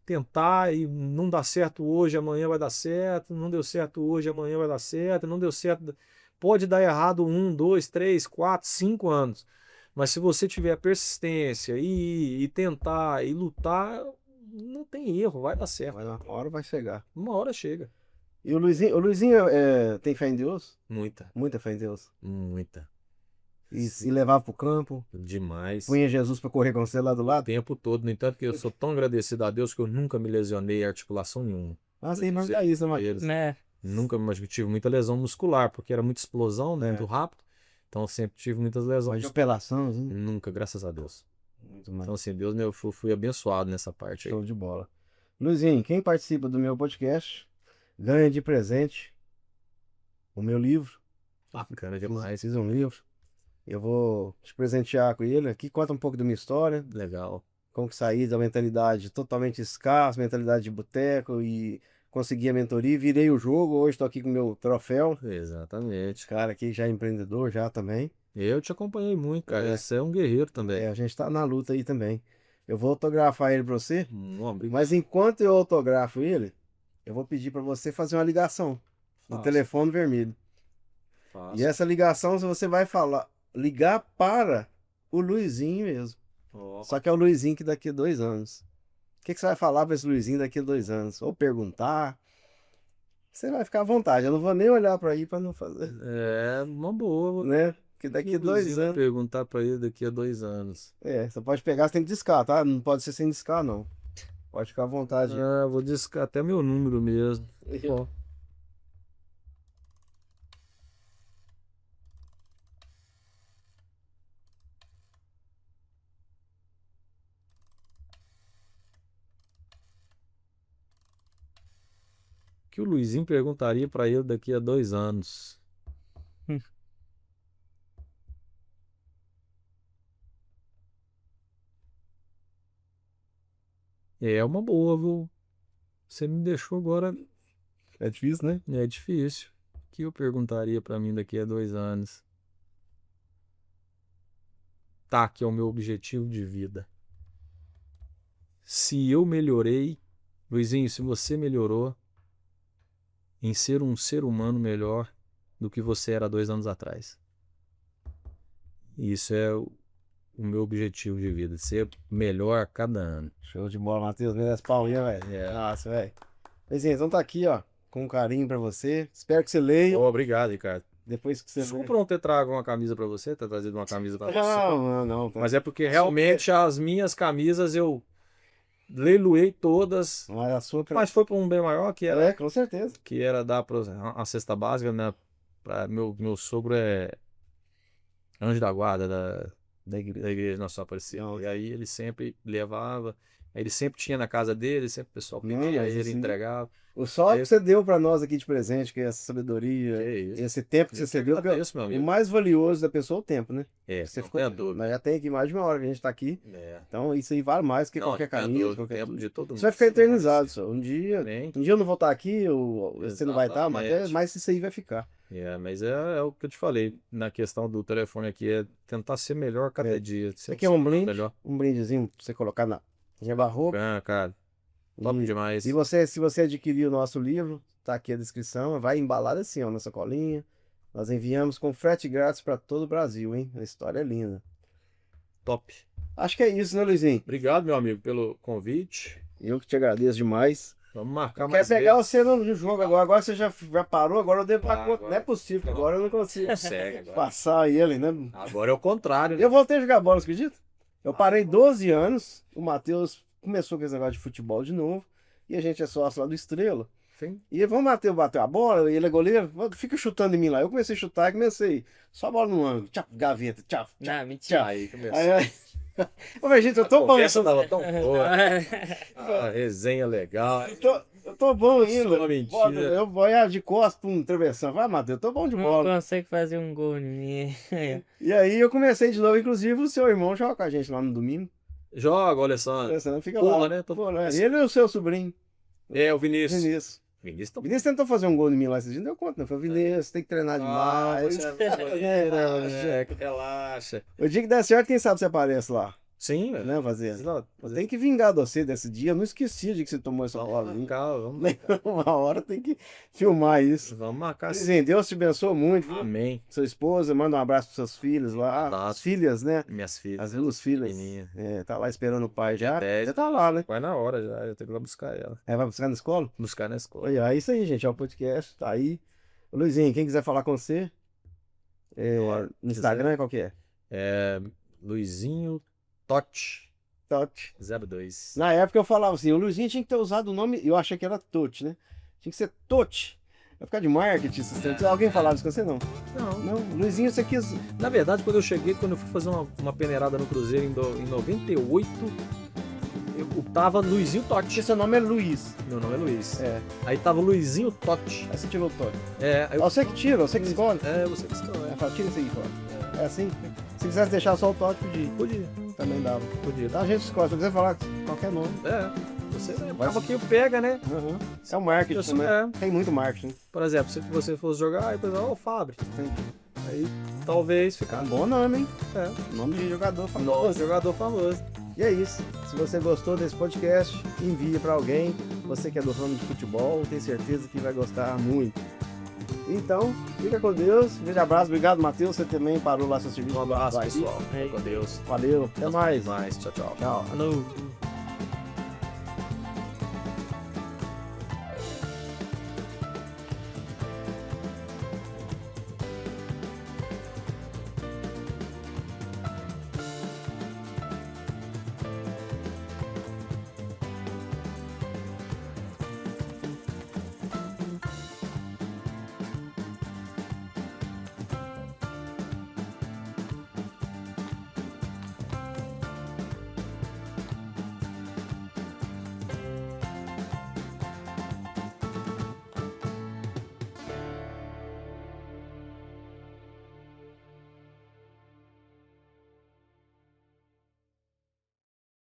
tentar, e não dá certo hoje, amanhã vai dar certo, não deu certo hoje, amanhã vai dar certo, não deu certo, pode dar errado 1, 2, 3, 4, 5 anos, mas se você tiver persistência e tentar e lutar, não tem erro, vai dar certo. Uma hora vai chegar. Uma hora chega. E o Luizinho tem fé em Deus? Muita. Muita fé em Deus. Muita. E levava pro campo, Demais. punha Jesus pra correr com você lá do O lado. tempo todo. No entanto, que eu sou tão agradecido a Deus que eu nunca me lesionei em articulação nenhuma. Ah, sim, mas é isso, mas. Né? Nunca me tive muita lesão muscular, porque era muita explosão, né, É. muito rápido. Então eu sempre tive muitas Mas lesões. de apelação, assim. Nunca, graças a Deus. Muito mais. Então, assim, Deus, eu fui abençoado nessa parte aí. Show de bola. Luizinho, quem participa do meu podcast ganha de presente o meu livro. Bacana demais. Fiz um livro. Eu vou te presentear com ele aqui. Conta um pouco da minha história. Legal. Como que saí da mentalidade totalmente escassa, mentalidade de boteco e consegui a mentoria. Virei o jogo. Hoje estou aqui com o meu troféu. Exatamente. Cara aqui já é empreendedor já também. Eu te acompanhei muito, cara. É. Você é um guerreiro também. A gente tá na luta aí também. Eu vou autografar ele pra você. Obrigado. Mas enquanto eu autografo ele, eu vou pedir pra você fazer uma ligação no Faço. telefone vermelho. Faço. E essa ligação você vai ligar para o Luizinho mesmo. Só que é o Luizinho que daqui a 2 anos. O que você vai falar para esse Luizinho daqui a 2 anos? Ou perguntar. Você vai ficar à vontade. Eu não vou nem olhar para aí para não fazer. É uma boa. Né? Porque daqui a 2 anos. Perguntar para ele daqui a 2 anos. Você pode pegar, você tem que discar, tá? Não pode ser sem discar, não. Pode ficar à vontade. Vou discar até meu número mesmo. Ó. que o Luizinho perguntaria pra ele daqui a 2 anos? É uma boa, viu? Você me deixou agora. É difícil, né? É difícil. O que eu perguntaria pra mim daqui a 2 anos? Tá, que é o meu objetivo de vida. Se eu melhorei, Luizinho, se você melhorou em ser um ser humano melhor do que você era 2 anos atrás. Isso é o meu objetivo de vida, ser melhor a cada ano. Show de bola, Matheus. Merece palminha, velho. É. Nossa, velho. Luizinho, então tá aqui, ó. Com um carinho pra você. Espero que você leia. Obrigado, Ricardo. Depois que você Desculpa não ter trago uma camisa pra você, ter trazido uma camisa pra você. Não. Mas é porque realmente as minhas camisas eu leiloei todas, Mas a sua... mas foi para um bem maior, com certeza. que era dar para a cesta básica, né? Meu sogro é anjo da guarda da igreja Nossa Senhora Aparecida. Não. E aí ele sempre levava, aí ele sempre tinha na casa dele, sempre o pessoal Não, pedia, mas ele assim, entregava. Só que você deu pra nós aqui de presente, que é essa sabedoria, É isso. esse tempo que você cedeu. É isso, meu O amigo. mais valioso da pessoa é o tempo, né? É, Você não ficou... tenha dúvida. Nós já tem aqui mais de uma hora que a gente tá aqui. É. Então isso aí vale mais que Não, qualquer tenha caminho, dúvida, qualquer tempo tudo. de todo mundo. Isso vai ficar eternizado, só. Um dia Amém. eu não vou estar aqui, você não vai estar, Exatamente. mas isso aí vai ficar. Mas é o que eu te falei na questão do telefone aqui, é tentar ser melhor cada dia. Isso aqui é um brinde, melhor. um brindezinho pra você colocar na roupa. Cara, top demais. E se você adquirir o nosso livro, tá aqui a descrição, vai embalado assim, ó, na sacolinha. Nós enviamos com frete grátis para todo o Brasil, hein? A história é linda. Top. Acho que é isso, né, Luizinho? Obrigado, meu amigo, pelo convite. Eu que te agradeço demais. Vamos marcar Quer mais pegar vezes. você no jogo agora? Agora você já parou, agora eu devo estar Agora- Não é possível, agora eu não consigo Consegue agora. passar ele, né? Agora é o contrário, né? Eu voltei a jogar bola, você acredita? Eu parei 12 anos, o Matheus começou com esse negócio de futebol de novo, e a gente é sócio lá do Estrela. Sim. E vamos bater a bola, e ele é goleiro, fica chutando em mim lá. Eu comecei a chutar e comecei, só a bola no ângulo, tchau, gaveta, tchau, tchau. Não, mentira. Aí começou. Aí, ô, mas, gente, eu tô A bom, conversa tava tão boa. A resenha legal. eu tô bom ainda. Só mentira. Bota, eu vou de costas pra um travessão. Vai, Matheus, eu tô bom de Não bola. consegue fazer um gol em mim. E aí eu comecei de novo, inclusive o seu irmão joga com a gente lá no domingo. Joga, Alessandro. Você não fica Pula, lá. né? Pula, né? Ele e o seu sobrinho, É, o Vinícius. Vinícius. Vinícius tá... Vinícius tentou fazer um gol em mim lá, vocês não deu conta, não. Foi Vinícius, tem que treinar demais. Relaxa. O dia que der certo, quem sabe você aparece lá, Sim, velho. né, fazer. Tem que vingar você desse dia. Eu não esqueci o dia que você tomou essa bola. Vamos marcar, vamos Uma hora tem que filmar isso. Vamos marcar sim. Sim, Deus te abençoe muito. Viu? Amém. Sua esposa, manda um abraço para seus filhos lá. Tá. As filhas, né? Minhas filhas. As duas filhas. Menina. Tá lá esperando o pai já. Dez. Já tá lá, né? Vai na hora já, eu tenho que ir lá buscar ela. Vai buscar na escola? Buscar na escola. Olha, é isso aí, gente. É o podcast. Tá aí. Ô, Luizinho, quem quiser falar com você, no Instagram, qual que é? É Luizinho Totti Totti. 02. Na época eu falava assim, o Luizinho tinha que ter usado o nome, eu achei que era Totti, né? Tinha que ser Totti. Vai ficar de marketing, alguém falava isso com você, não? Não. Não, Luizinho, você quis... Na verdade, quando eu fui fazer uma peneirada no Cruzeiro em 98, eu tava Luizinho Porque Totti. seu nome é Luiz. Meu nome é Luiz. É. Aí tava Luizinho Totti. Aí você tirou o Totti. É, aí Você que tira, você que escolhe. você que escolhe. Aí fala, tira isso aí fora. É assim? Se quisesse deixar só o Totti, podia. Também dava. Podia. Então a gente escolhe. Se quiser falar qualquer nome. Você acaba que pega, né? Uhum. É o marketing, Eu sou- né? Tem muito marketing. Por exemplo, se você fosse jogar, aí o pessoal, ô Fábio. Aí talvez É ficar. um bom nome, hein? É. Nome de jogador famoso. Nosso jogador famoso. E é isso. Se você gostou desse podcast, envie para alguém. Você que é do ramo de futebol, tenho certeza que vai gostar muito. Então, fica com Deus. Um grande abraço. Obrigado, Matheus. Você também parou lá seu serviço. Um abraço, Vai. pessoal. Fica com Deus. Valeu. Até mais. Mais. Tchau, tchau. Tchau. Falou.